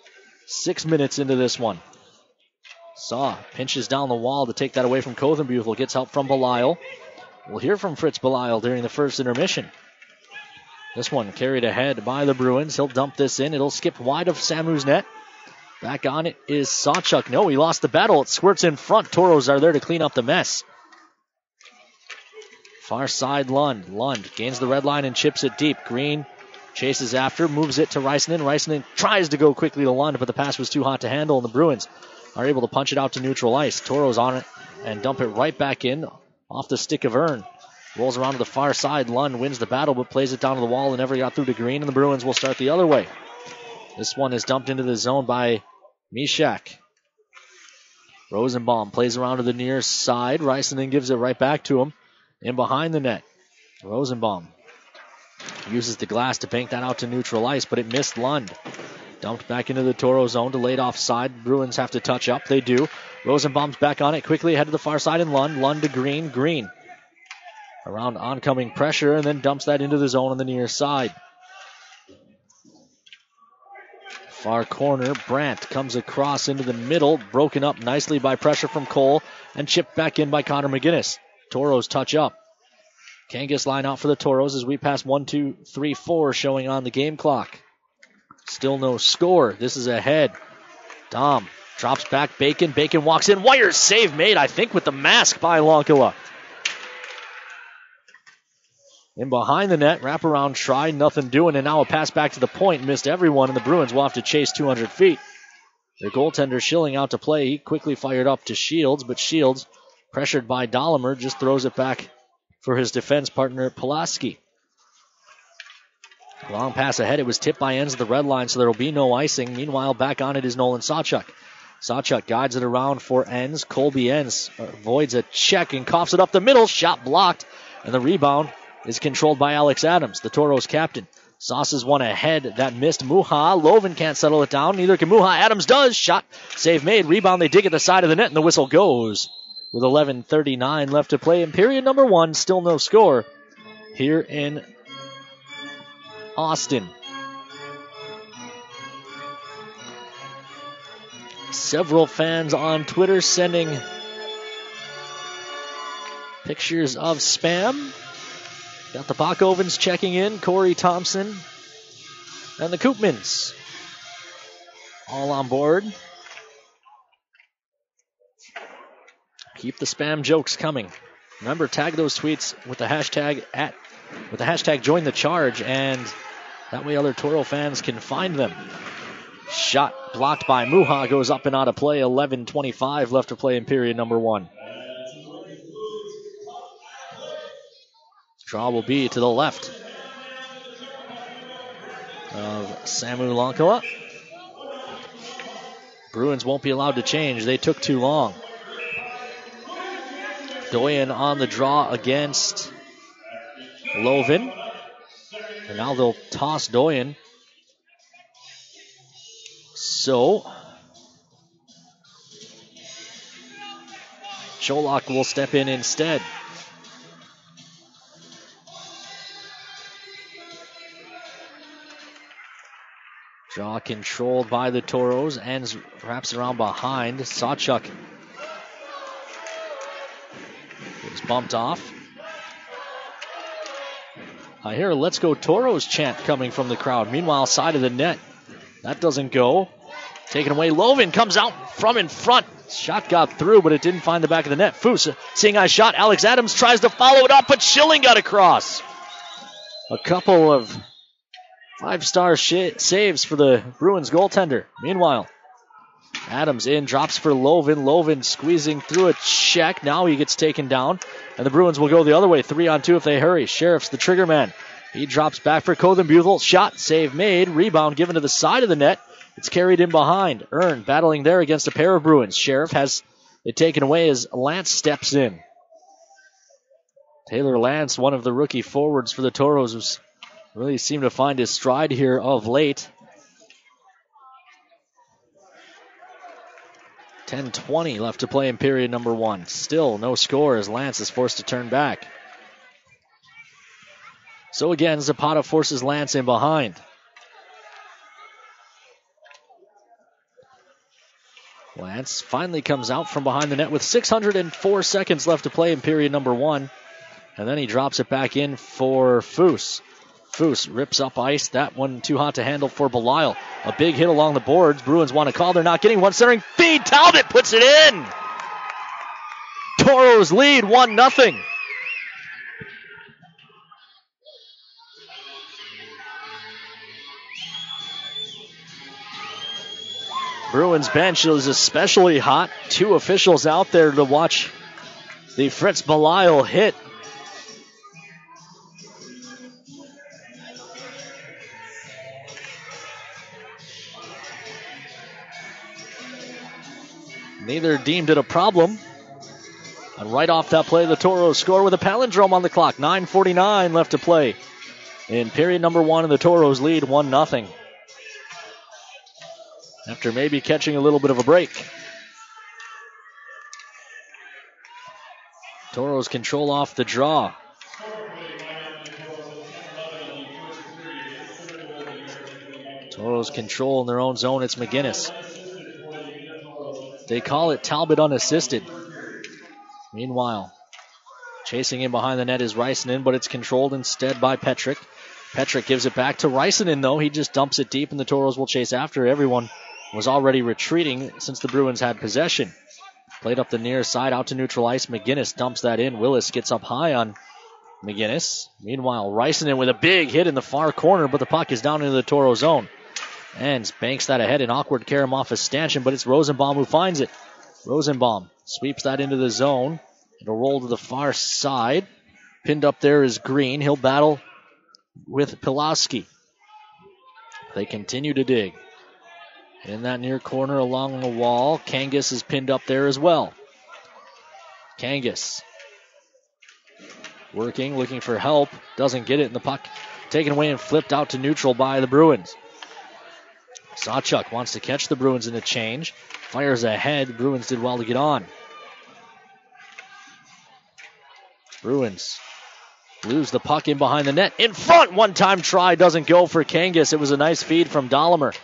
6 minutes into this one. Saw pinches down the wall to take that away from Kothenbuthel. Gets help from Belisle. We'll hear from Fritz Belisle during the first intermission. This one carried ahead by the Bruins. He'll dump this in. It'll skip wide of Samu's net. Back on it is Sawchuk. No, he lost the battle. It squirts in front. Toros are there to clean up the mess. Far side Lund. Lund gains the red line and chips it deep. Green chases after, moves it to Reisinen. Reisinen tries to go quickly to Lund, but the pass was too hot to handle, and the Bruins are able to punch it out to neutral ice. Toros on it and dump it right back in off the stick of Earn. Rolls around to the far side. Lund wins the battle, but plays it down to the wall and never got through to Green, and the Bruins will start the other way. This one is dumped into the zone by Mishak. Rosenbaum plays around to the near side. Reisenen gives it right back to him in behind the net. Rosenbaum uses the glass to bank that out to neutral ice, but it missed Lund. Dumped back into the Toro zone to laid offside. Bruins have to touch up. They do. Rosenbaum's back on it. Quickly ahead to the far side and Lund. Lund to Green. Green around oncoming pressure and then dumps that into the zone on the near side. Far corner. Brandt comes across into the middle. Broken up nicely by pressure from Cole and chipped back in by Connor McGinnis. Toros touch up. Kangas line out for the Toros as we pass 1, 2, 3, 4 showing on the game clock. Still no score. This is ahead. Dom drops back. Bacon. Bacon walks in. Wire save made, I think, with the mask by Lonkala. In behind the net. Wraparound try. Nothing doing. And now a pass back to the point. Missed everyone. And the Bruins will have to chase 200 feet. Their goaltender Schilling out to play. He quickly fired up to Shields. But Shields, pressured by Dahlemer, just throws it back for his defense partner Pulaski. Long pass ahead. It was tipped by ends of the red line, so there will be no icing. Meanwhile, back on it is Nolan Sawchuk. Sawchuk guides it around for ends. Colby ends avoids a check and coughs it up the middle. Shot blocked, and the rebound is controlled by Alex Adams, the Toros captain. Sauces one ahead. That missed Muha. Loven can't settle it down. Neither can Muha. Adams does. Shot. Save made. Rebound. They dig at the side of the net, and the whistle goes. With 11:39 left to play in period number 1. Still no score here in Austin. Several fans on Twitter sending pictures of spam. Got the Bachovens checking in, Corey Thompson, and the Koopmans all on board. Keep the spam jokes coming. Remember, tag those tweets with the hashtag join the charge, and that way other Toro fans can find them. Shot blocked by Muha, goes up and out of play. 11:25 left to play in period number 1. Draw will be to the left of Samu Lonkala. Bruins won't be allowed to change. They took too long. Doyen on the draw against Loven. And now they'll toss Doyen. So Cholak will step in instead. Draw controlled by the Toros. Ends wraps around behind. Sawchuk is bumped off. I hear a Let's Go Toros chant coming from the crowd. Meanwhile, side of the net. That doesn't go. Taken away. Loven comes out from in front. Shot got through, but it didn't find the back of the net. Foose, seeing eye shot. Alex Adams tries to follow it up, but Schilling got across. A couple of 5-star saves for the Bruins goaltender. Meanwhile, Adams in, drops for Loven. Loven squeezing through a check. Now he gets taken down, and the Bruins will go the other way. 3-on-2 if they hurry. Sheriff's the trigger man. He drops back for Kothenbuthel. Shot, save made. Rebound given to the side of the net. It's carried in behind. Earn battling there against a pair of Bruins. Sheriff has it taken away as Lance steps in. Taylor Lance, one of the rookie forwards for the Toros, who's really seemed to find his stride here of late. 10:20 left to play in period number 1. Still no score as Lance is forced to turn back. So again, Zapata forces Lance in behind. Lance finally comes out from behind the net with 604 seconds left to play in period number 1. And then he drops it back in for Foose. Foose rips up ice. That one too hot to handle for Belisle. A big hit along the boards. Bruins want to call. They're not getting one. Centering feed. Talbot puts it in. Toros lead 1-0. Bruins bench is especially hot. 2 officials out there to watch the Fritz Belisle hit. Neither deemed it a problem. And right off that play, the Toros score with a palindrome on the clock. 9:49 left to play in period number 1, and the Toros lead 1-0. after maybe catching a little bit of a break. Toros control off the draw. Toros control in their own zone. It's McGinnis. They call it Talbot unassisted. Meanwhile, chasing in behind the net is Rysanen, but it's controlled instead by Petrick. Petrick gives it back to Rysanen, though. He just dumps it deep, and the Toros will chase after. Everyone was already retreating since the Bruins had possession. Played up the near side out to neutral ice. McGinnis dumps that in. Willis gets up high on McGinnis. Meanwhile, Rysanen with a big hit in the far corner, but the puck is down into the Toro zone. And banks that ahead. An awkward carom off a stanchion, but it's Rosenbaum who finds it. Rosenbaum sweeps that into the zone. It'll roll to the far side. Pinned up there is Green. He'll battle with Pulaski. They continue to dig. In that near corner along the wall, Kangas is pinned up there as well. Kangas working, looking for help. Doesn't get it, and the puck taken away and flipped out to neutral by the Bruins. Sawchuk wants to catch the Bruins in a change. Fires ahead. The Bruins did well to get on. Bruins lose the puck in behind the net. In front, one-time try doesn't go for Kangas. It was a nice feed from Dahlimer.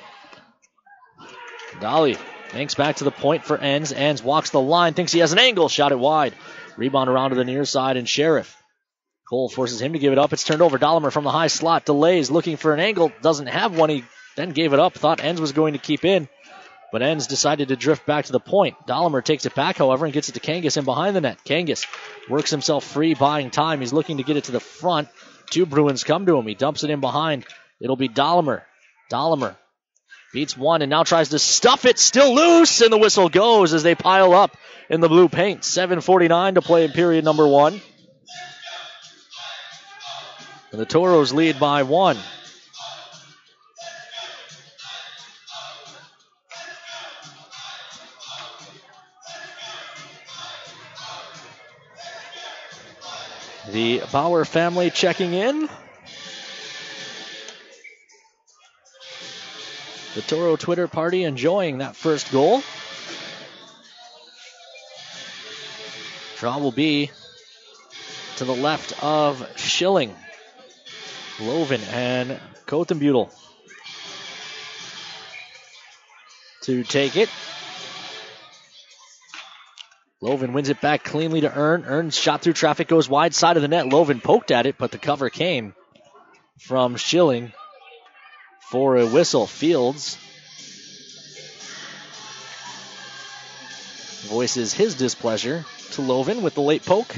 Dolly banks back to the point for Enns. Enns walks the line, thinks he has an angle, shot it wide. Rebound around to the near side, and Sheriff. Cole forces him to give it up. It's turned over. Dahlimer from the high slot delays, looking for an angle. Doesn't have one. He then gave it up. Thought Enns was going to keep in, but Enns decided to drift back to the point. Dahlimer takes it back, however, and gets it to Kangas in behind the net. Kangas works himself free, buying time. He's looking to get it to the front. Two Bruins come to him. He dumps it in behind. It'll be Dahlimer. Dahlimer beats one and now tries to stuff it. Still loose, and the whistle goes as they pile up in the blue paint. 7:49 to play in period number one. And the Toros lead by one. The Bauer family checking in. The Toro Twitter party enjoying that first goal. Draw will be to the left of Schilling, Lovin, and Kothenbutel to take it. Lovin wins it back cleanly to Earn. Earn's shot through traffic goes wide side of the net. Lovin poked at it, but the cover came from Schilling for a whistle. Fields voices his displeasure to Lovin with the late poke.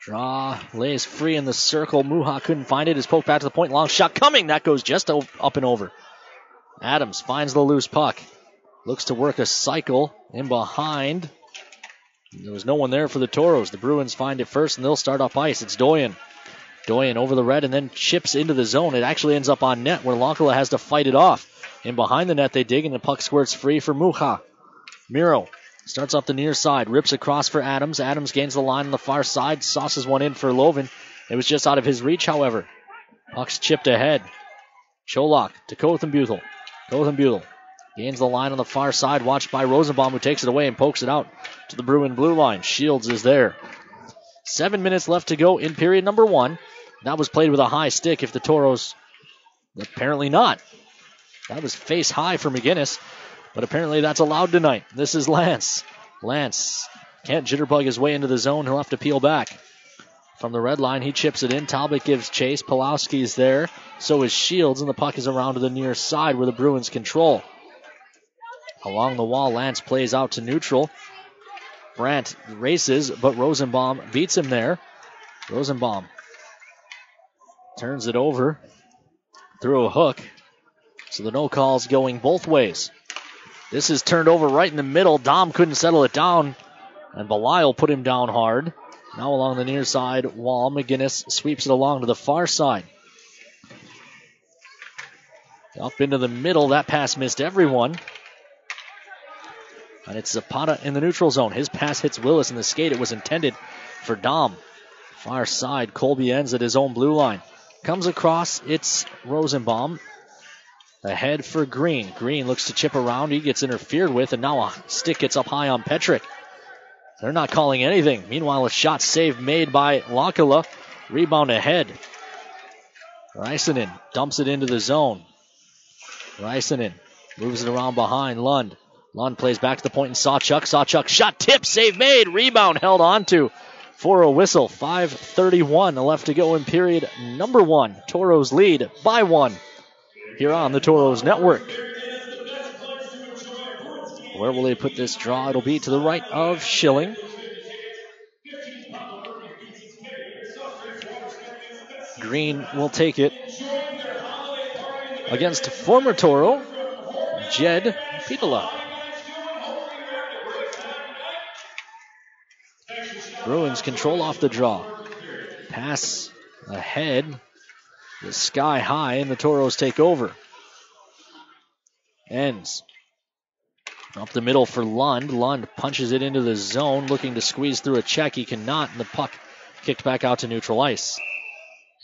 Draw lays free in the circle. Muha couldn't find it. His poke back to the point. Long shot coming. That goes just up and over. Adams finds the loose puck. Looks to work a cycle in behind. There was no one there for the Toros. The Bruins find it first, and they'll start up ice. It's Doyen. Doyen over the red and then chips into the zone. It actually ends up on net where Lonkala has to fight it off. In behind the net they dig, and the puck squirts free for Muha. Miro starts up the near side, rips across for Adams. Adams gains the line on the far side, sauces one in for Lovin. It was just out of his reach, however. Puck's chipped ahead. Cholak to Kothenbutel. Kothenbutel gains the line on the far side, watched by Rosenbaum, who takes it away and pokes it out to the Bruin blue line. Shields is there. 7 minutes left to go in period number one. That was played with a high stick if the Toros... Apparently not. That was face high for McGinnis. But apparently that's allowed tonight. This is Lance. Lance can't jitterbug his way into the zone. He'll have to peel back. From the red line, he chips it in. Talbot gives chase. Pulowski's there. So is Shields, and the puck is around to the near side where the Bruins control. Along the wall, Lance plays out to neutral. Brandt races, but Rosenbaum beats him there. Rosenbaum turns it over through a hook. So the no call's going both ways. This is turned over right in the middle. Dom couldn't settle it down, and Belial put him down hard. Now along the near side wall, McGinnis sweeps it along to the far side. Up into the middle, that pass missed everyone. And it's Zapata in the neutral zone. His pass hits Willis in the skate. It was intended for Dom. Far side, Colby ends at his own blue line. Comes across, it's Rosenbaum. Ahead for Green. Green looks to chip around. He gets interfered with, and now a stick gets up high on Petrick. They're not calling anything. Meanwhile, a shot save made by Lankala. Rebound ahead. Rysanen dumps it into the zone. Rysanen moves it around behind Lund. Lund plays back to the point and Sawchuk. Sawchuk shot, tip, save made. Rebound held on to for a whistle. 5:31 left to go in period number 1. Toros lead by 1 here on the Toros Network. Where will they put this draw? It'll be to the right of Schilling. Green will take it against former Toro, Jed Pitola. Bruins control off the draw. Pass ahead is sky high, and the Toros take over. Ends. Up the middle for Lund. Lund punches it into the zone, looking to squeeze through a check. He cannot, and the puck kicked back out to neutral ice.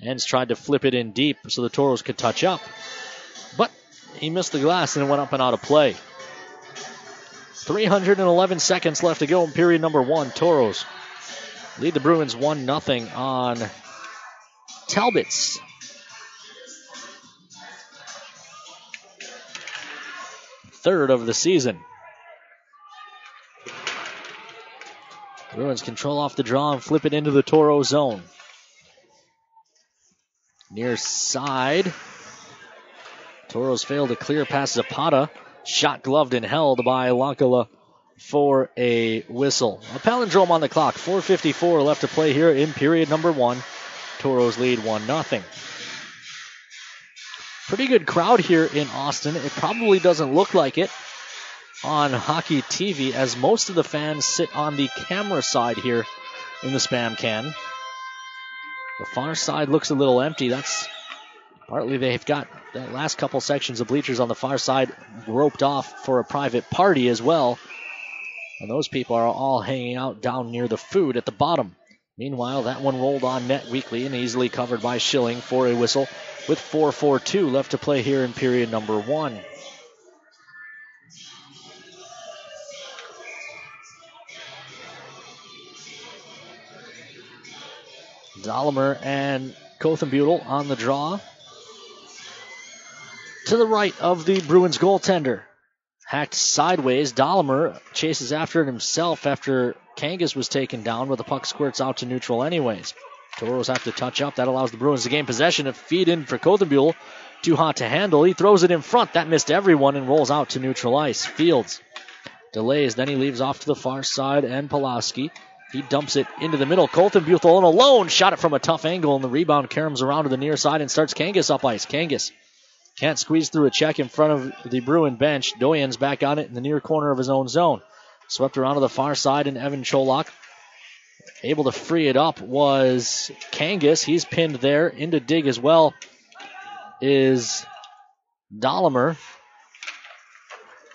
Ends tried to flip it in deep so the Toros could touch up. But he missed the glass and it went up and out of play. 311 seconds left to go in period number 1. Toros lead the Bruins 1-0 on Talbot's. Third of the season. Bruins control off the draw and flip it into the Toro zone. Near side. Toros failed to clear past Zapata. Shot gloved and held by Lankala for a whistle. A palindrome on the clock. 4:54 left to play here in period number 1. Toros lead 1-0. Pretty good crowd here in Austin. It probably doesn't look like it on hockey TV, as most of the fans sit on the camera side here in the Spam Can. The far side looks a little empty. That's partly they've got the last couple sections of bleachers on the far side roped off for a private party as well. And those people are all hanging out down near the food at the bottom. Meanwhile, that one rolled on net weakly and easily covered by Schilling for a whistle with 4:42 left to play here in period number 1. Dahlemer and Kothenbutel on the draw. To the right of the Bruins goaltender. Hacked sideways. Dahlemer chases after it himself after Kangas was taken down, but the puck squirts out to neutral anyways. Toros have to touch up. That allows the Bruins to gain possession and feed in for Kothenbutel. Too hot to handle. He throws it in front. That missed everyone and rolls out to neutral ice. Fields delays. Then he leaves off to the far side, and Pulaski. He dumps it into the middle. Kothenbutel on alone. Shot it from a tough angle, and the rebound caroms around to the near side and starts Kangas up ice. Kangas can't squeeze through a check in front of the Bruin bench. Doyen's back on it in the near corner of his own zone. Swept around to the far side, and Evan Cholak able to free it up was Kangas. He's pinned there. Into dig as well is Dahlemer.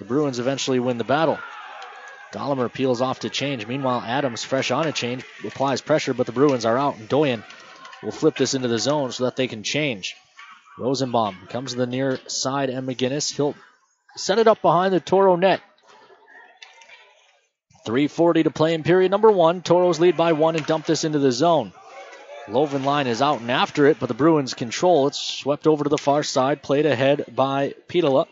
The Bruins eventually win the battle. Dahlemer peels off to change. Meanwhile, Adams, fresh on a change, applies pressure, but the Bruins are out, and Doyen will flip this into the zone so that they can change. Rosenbaum comes to the near side, and McGinnis. He'll set it up behind the Toro net. 3:40 to play in period number 1. Toros lead by 1 and dump this into the zone. Lovenline is out and after it, but the Bruins control. It's swept over to the far side, played ahead by Pitola.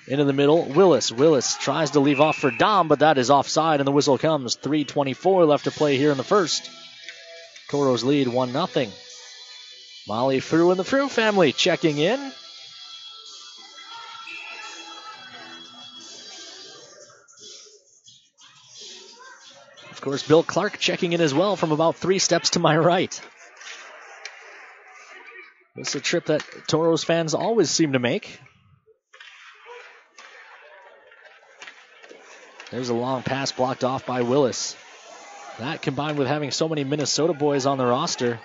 Into the middle, Willis. Willis tries to leave off for Dom, but that is offside, and the whistle comes. 3:24 left to play here in the first. Toros lead 1-0. Molly Frew and the Frew family checking in. Of course, Bill Clark checking in as well from about 3 steps to my right. This is a trip that Toros fans always seem to make. There's a long pass blocked off by Willis. That combined with having so many Minnesota boys on the roster,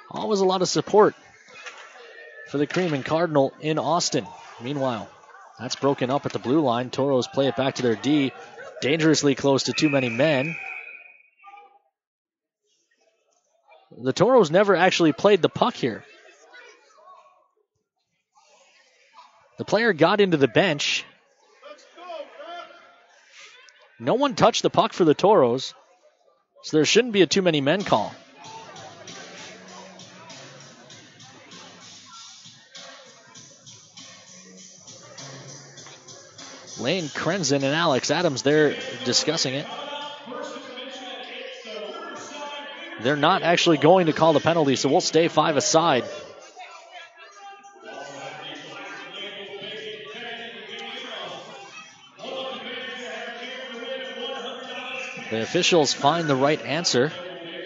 always a lot of support for the Cream and Cardinal in Austin. Meanwhile, that's broken up at the blue line. Toros play it back to their D. dangerously close to too many men. The Toros never actually played the puck here. The player got into the bench. No one touched the puck for the Toros, so there shouldn't be a too many men call. Lane Krenzen and Alex Adams, they're discussing it. They're not actually going to call the penalty, so we'll stay 5 aside. The officials find the right answer.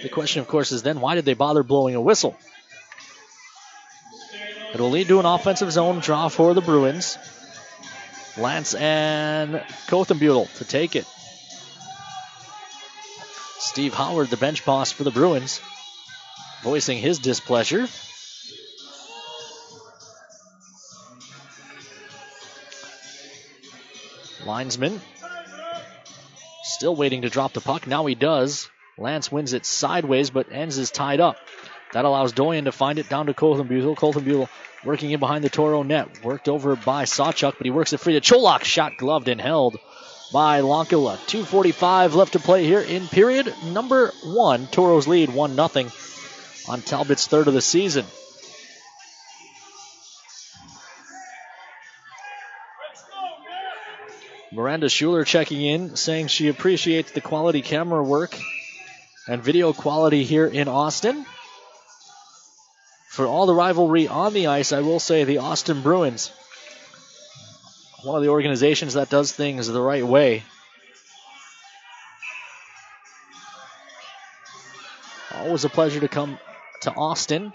The question, of course, is then why did they bother blowing a whistle? It will lead to an offensive zone draw for the Bruins. Lance and Kothenbutel to take it. Steve Howard, the bench boss for the Bruins, voicing his displeasure. Linesman still waiting to drop the puck. Now he does. Lance wins it sideways, but ends is tied up. That allows Doyen to find it down to Kothenbutel. Kothenbutel working in behind the Toro net. Worked over by Sawchuk, but he works it free to Cholak. Shot gloved and held by Lonkala. 2:45 left to play here in period number 1. Toros lead 1-0 on Talbot's third of the season. Miranda Schuler checking in, saying she appreciates the quality camera work and video quality here in Austin. For all the rivalry on the ice, I will say the Austin Bruins, one of the organizations that does things the right way. Always a pleasure to come to Austin.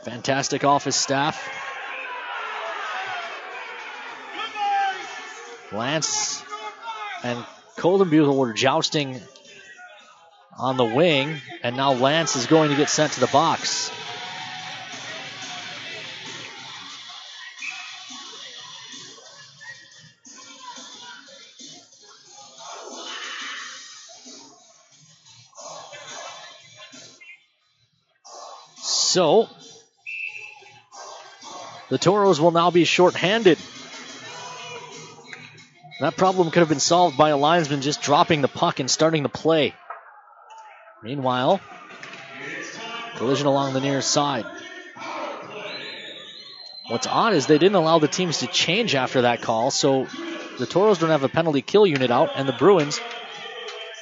Fantastic office staff. Lance and Kothenbutel were jousting on the wing, and now Lance is going to get sent to the box. So, the Toros will now be shorthanded. That problem could have been solved by a linesman just dropping the puck and starting the play. Meanwhile, collision along the near side. What's odd is they didn't allow the teams to change after that call, so the Toros don't have a penalty kill unit out, and the Bruins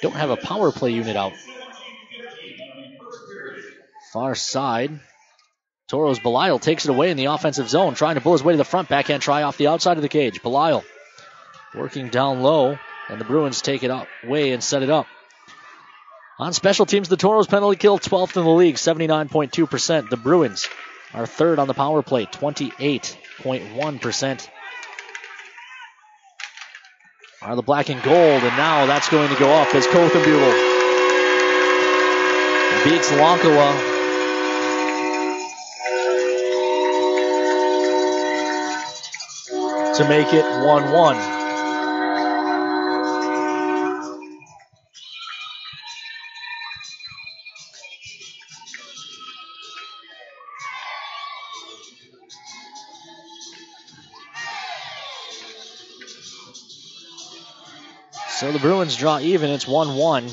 don't have a power play unit out. Far side. Toros Belisle takes it away in the offensive zone, trying to pull his way to the front. Backhand try off the outside of the cage. Belisle working down low, and the Bruins take it away and set it up. On special teams, the Toros penalty kill 12th in the league, 79.2%. The Bruins are third on the power play, 28.1%. Are the black and gold, and now that's going to go up as Kothenbutel beats Lonkala. To make it 1-1. So the Bruins draw even. It's 1-1.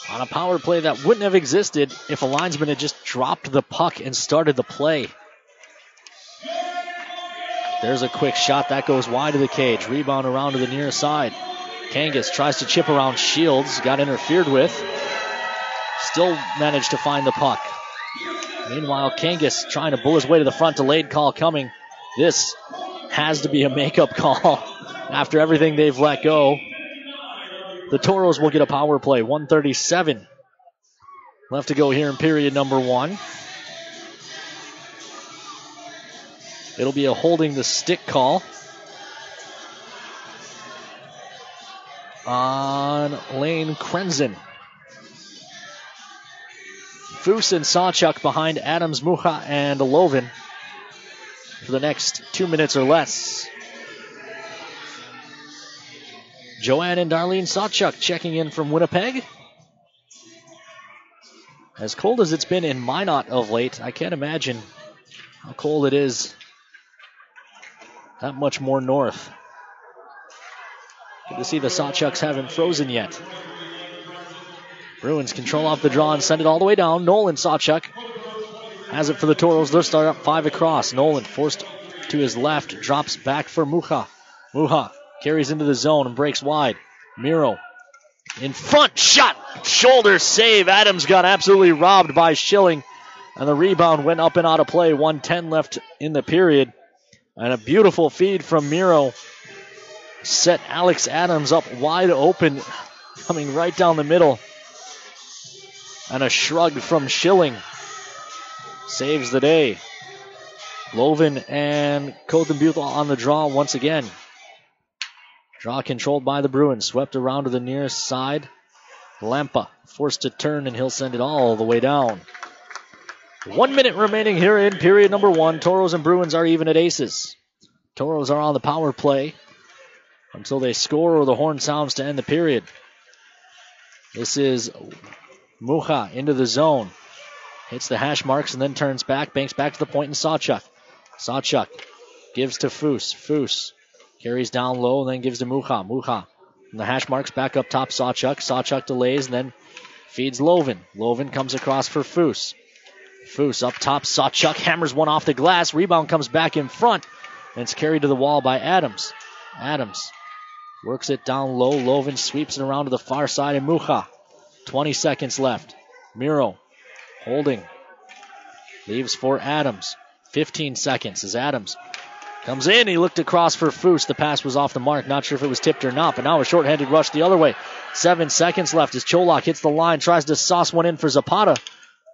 On a power play that wouldn't have existed if a linesman had just dropped the puck and started the play. There's a quick shot. That goes wide of the cage. Rebound around to the near side. Kangas tries to chip around Shields. Got interfered with. Still managed to find the puck. Meanwhile, Kangas trying to bull his way to the front. Delayed call coming. This has to be a makeup call after everything they've let go. The Toros will get a power play. 1:37 left to go here in period number 1. It'll be a holding the stick call on Lane Krenzen. Foose and Sawchuk behind Adams, Mucha, and Lovin for the next 2 minutes or less. Joanne and Darlene Sawchuk checking in from Winnipeg. As cold as it's been in Minot of late, I can't imagine how cold it is that much more north. Good to see the Sawchucks haven't frozen yet. Bruins control off the draw and send it all the way down. Nolan Sawchuk has it for the Toros. They'll start up 5 across. Nolan forced to his left, drops back for Mucha. Mucha carries into the zone and breaks wide. Miro in front, shot, shoulder save. Adams got absolutely robbed by Schilling, and the rebound went up and out of play. 1:10 left in the period. And a beautiful feed from Miro set Alex Adams up wide open, coming right down the middle. And a shrug from Schilling saves the day. Lovin and Cothenbuthel on the draw once again. Draw controlled by the Bruins. Swept around to the nearest side. Lampa forced to turn, and he'll send it all the way down. 1 minute remaining here in period number 1. Toros and Bruins are even at aces. Toros are on the power play until they score or the horn sounds to end the period. This is Mucha into the zone. Hits the hash marks and then turns back. Banks back to the point in Sawchuk. Sawchuk gives to Foose. Foose carries down low and then gives to Mucha. Mucha from the hash marks back up top Sawchuk. Sawchuk delays and then feeds Lovin. Lovin comes across for Foose. Foose up top. Sawchuk hammers one off the glass. Rebound comes back in front. And it's carried to the wall by Adams. Adams works it down low. Lovin sweeps it around to the far side and Mucha. 20 seconds left. Miro holding. Leaves for Adams. 15 seconds as Adams comes in. He looked across for Foose. The pass was off the mark. Not sure if it was tipped or not, but now a shorthanded rush the other way. 7 seconds left as Cholak hits the line. Tries to sauce one in for Zapata.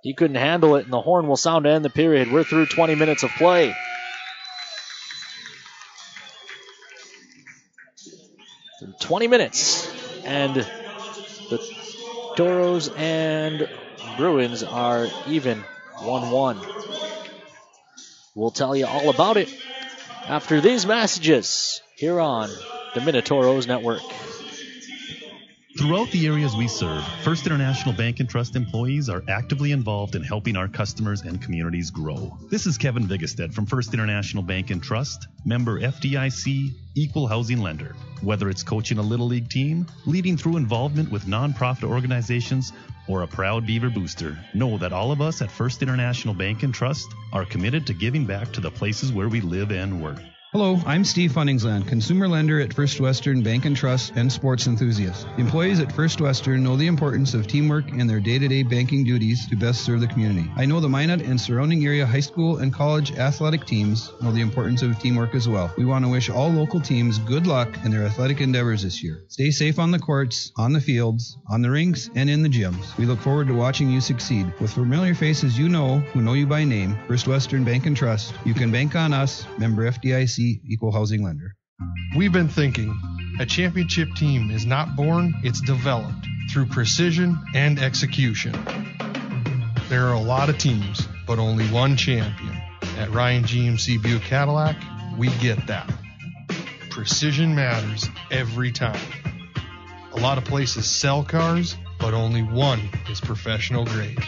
He couldn't handle it, and the horn will sound to end the period. We're through 20 minutes of play. So 20 minutes, and the Toros and Bruins are even 1-1. We'll tell you all about it after these messages here on the Minotauros Network. Throughout the areas we serve, First International Bank and Trust employees are actively involved in helping our customers and communities grow. This is Kevin Vigestad from First International Bank and Trust, member FDIC, equal housing lender. Whether it's coaching a Little League team, leading through involvement with nonprofit organizations, or a proud Beaver booster, know that all of us at First International Bank and Trust are committed to giving back to the places where we live and work. Hello, I'm Steve Funningsland, consumer lender at First Western Bank and Trust and sports enthusiast. Employees at First Western know the importance of teamwork in their day-to-day banking duties to best serve the community. I know the Minot and surrounding area high school and college athletic teams know the importance of teamwork as well. We want to wish all local teams good luck in their athletic endeavors this year. Stay safe on the courts, on the fields, on the rinks, and in the gyms. We look forward to watching you succeed. With familiar faces you know, who know you by name, First Western Bank and Trust, you can bank on us, member FDIC, equal housing lender. We've been thinking, a championship team is not born, it's developed through precision and execution. There are a lot of teams, but only one champion. At Ryan GMC Buick Cadillac, we get that. Precision matters every time. A lot of places sell cars, but only one is professional grade.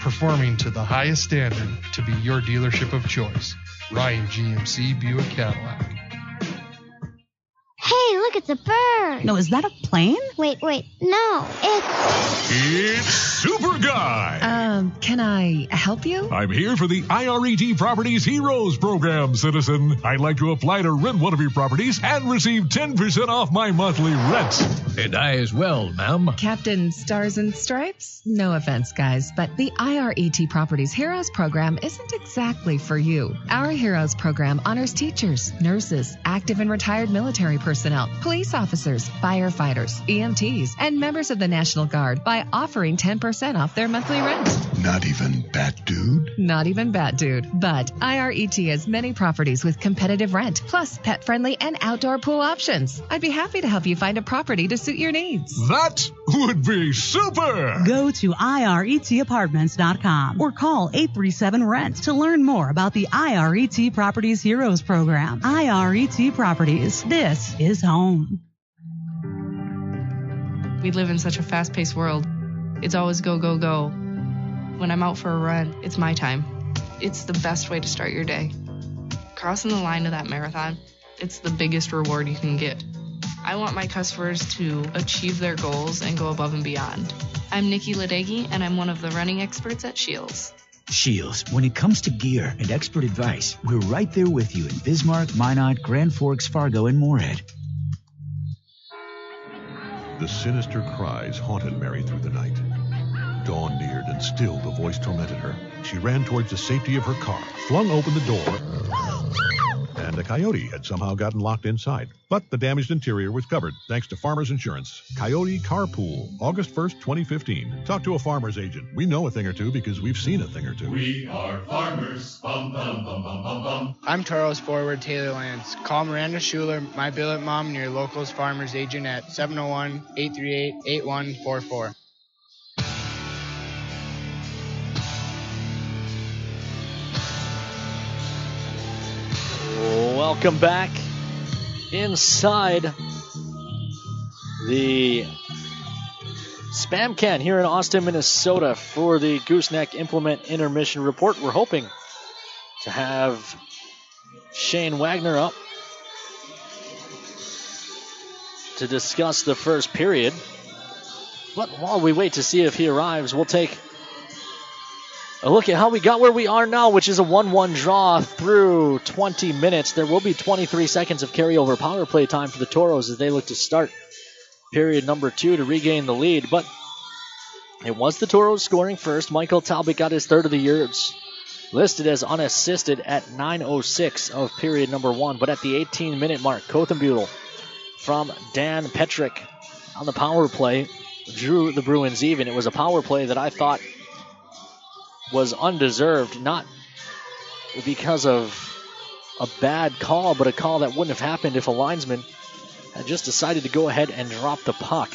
Performing to the highest standard to be your dealership of choice. Ryan GMC Buick Cadillac. Hey, look, it's a bird. No, is that a plane? Wait, no, It's Super Guy. Can I help you? I'm here for the IRET Properties Heroes Program, citizen. I'd like to apply to rent one of your properties and receive 10% off my monthly rent. And I as well, ma'am. Captain Stars and Stripes? No offense, guys, but the IRET Properties Heroes Program isn't exactly for you. Our Heroes Program honors teachers, nurses, active and retired military personnel, police officers, firefighters, EMTs, and members of the National Guard by offering 10% off their monthly rent. Not even Bat Dude? Not even Bat Dude. But IRET has many properties with competitive rent, plus pet-friendly and outdoor pool options. I'd be happy to help you find a property to suit your needs. That would be super! Go to iretapartments.com or call 837-RENT to learn more about the IRET Properties Heroes Program. IRET Properties. This is home. We live in such a fast-paced world. It's always go, go, go. When I'm out for a run, it's my time. It's the best way to start your day. Crossing the line of that marathon, it's the biggest reward you can get. I want my customers to achieve their goals and go above and beyond. I'm Nikki Ladegi, and I'm one of the running experts at Shields. Shields, when it comes to gear and expert advice, we're right there with you in Bismarck, Minot, Grand Forks, Fargo, and Moorhead. The sinister cries haunted Mary through the night. Dawn neared, and still the voice tormented her. She ran towards the safety of her car, flung open the door, and a coyote had somehow gotten locked inside. But the damaged interior was covered, thanks to Farmers Insurance. Coyote Carpool, August 1st, 2015. Talk to a farmer's agent. We know a thing or two because we've seen a thing or two. We are farmers. Bum, bum, bum, bum, bum, bum. I'm Toros forward Taylor Lance. Call Miranda Schuler, my billet mom, and your local's farmer's agent at 701-838-8144. Welcome back inside the Spam Can here in Austin, Minnesota for the Gooseneck Implement Intermission Report. We're hoping to have Shane Wagner up to discuss the first period. But while we wait to see if he arrives, we'll take a look at how we got where we are now, which is a 1-1 draw through 20 minutes. There will be 23 seconds of carryover power play time for the Toros as they look to start period number 2 to regain the lead. But it was the Toros scoring first. Michael Talbot got his third of the year. It's listed as unassisted at 9:06 of period number 1. But at the 18-minute mark, Cothenbutel from Dan Petrick on the power play drew the Bruins even. It was a power play that I thought was undeserved, not because of a bad call, but a call that wouldn't have happened if a linesman had just decided to go ahead and drop the puck.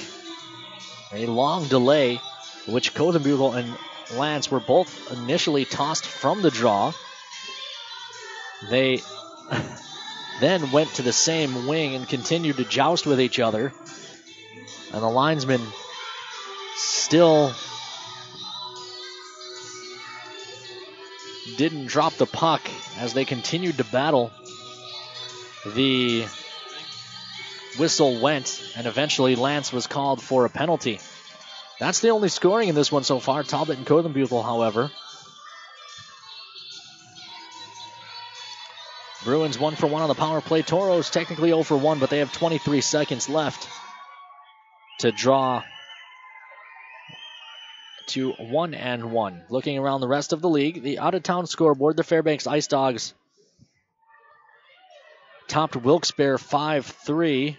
A long delay, which Cothenbutel and Lance were both initially tossed from the draw. They then went to the same wing and continued to joust with each other. And the linesman still didn't drop the puck as they continued to battle. The whistle went, and eventually Lance was called for a penalty. That's the only scoring in this one so far. Talbot and Cothenbutel, however. Bruins 1 for 1 on the power play. Toros technically 0 for 1, but they have 23 seconds left to draw to 1-1. Looking around the rest of the league, the out-of-town scoreboard, the Fairbanks Ice Dogs topped Wilkes-Barre 5-3.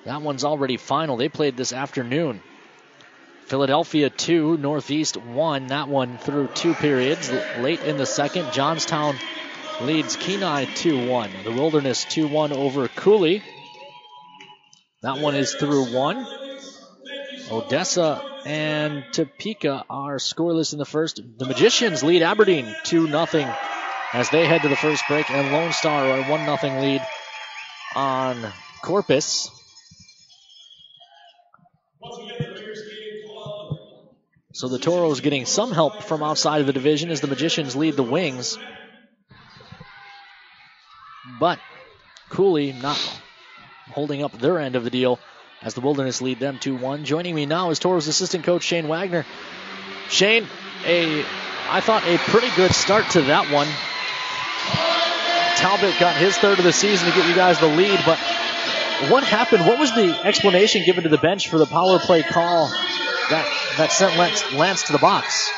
That one's already final. They played this afternoon. Philadelphia 2, Northeast 1. That one through 2 periods. Late in the second, Johnstown leads Kenai 2-1. The Wilderness 2-1 over Cooley. That one is through 1. Odessa and Topeka are scoreless in the first. The Magicians lead Aberdeen 2-0 as they head to the first break, and Lone Star a 1-0 lead on Corpus. So the Toros getting some help from outside of the division as the Magicians lead the Wings. But Cooley not holding up their end of the deal as the Wilderness lead them 2-1. Joining me now is Toros assistant coach Shane Wagner. Shane, I thought a pretty good start to that one. Talbot got his third of the season to get you guys the lead, but what happened? What was the explanation given to the bench for the power play call that sent Lance to the box?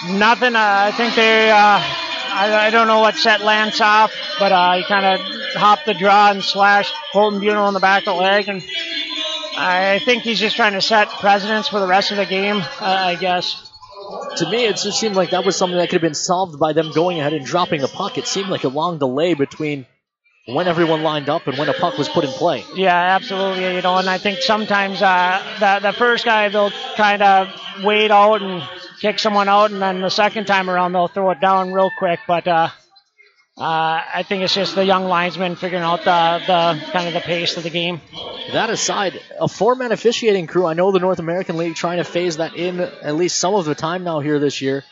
Nothing. I think they, I don't know what set Lance off, but he kind of hopped the draw and slashed Cothenbutel in the back of the leg, and I think he's just trying to set precedents for the rest of the game, I guess. To me, it just seemed like that was something that could have been solved by them going ahead and dropping a puck. It seemed like a long delay between when everyone lined up and when a puck was put in play. Yeah, absolutely. And I think sometimes the first guy, they'll kind of wait out and kick someone out, and then the second time around, they'll throw it down real quick. But I think it's just the young linesmen figuring out the kind of the pace of the game. That aside, a 4-man officiating crew, I know the North American League trying to phase that in at least some of the time now here this year.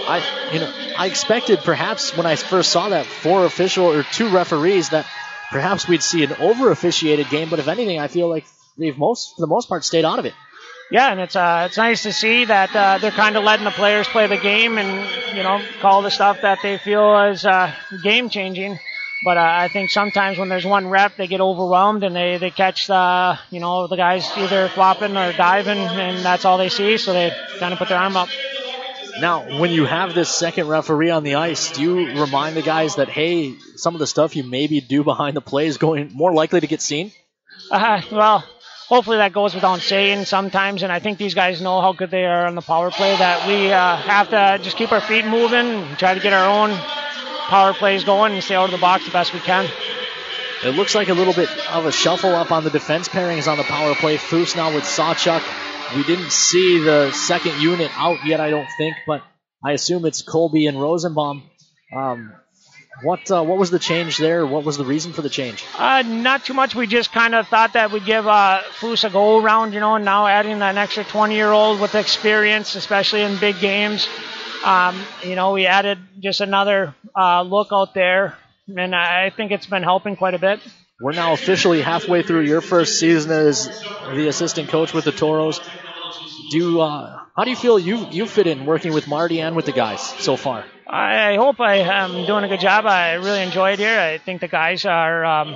I expected perhaps when I first saw that 2 referees that perhaps we'd see an over-officiated game, but if anything, I feel like they've for the most part stayed out of it. Yeah, and it's nice to see that they're kind of letting the players play the game and, call the stuff that they feel is game-changing. But I think sometimes when there's one rep, they get overwhelmed and they catch the guys either flopping or diving, and that's all they see, so they kind of put their arm up. Now, when you have this second referee on the ice, do you remind the guys that, hey, some of the stuff you maybe do behind the play is going more likely to get seen? Well, hopefully that goes without saying sometimes, and I think these guys know how good they are on the power play, that we have to just keep our feet moving and try to get our own power plays going and stay out of the box the best we can. It looks like a little bit of a shuffle up on the defense pairings on the power play. Foose now with Sawchuk. We didn't see the second unit out yet, I don't think, but I assume it's Colby and Rosenbaum. What was the change there? What was the reason for the change? Not too much. We just kind of thought that we'd give Foose a go around, and now adding an extra 20-year-old with experience, especially in big games. We added just another look out there, and I think it's been helping quite a bit. We're now officially halfway through your first season as the assistant coach with the Toros. How do you feel you fit in working with Marty and with the guys so far? I hope I am doing a good job. I really enjoy it here. I think the guys are,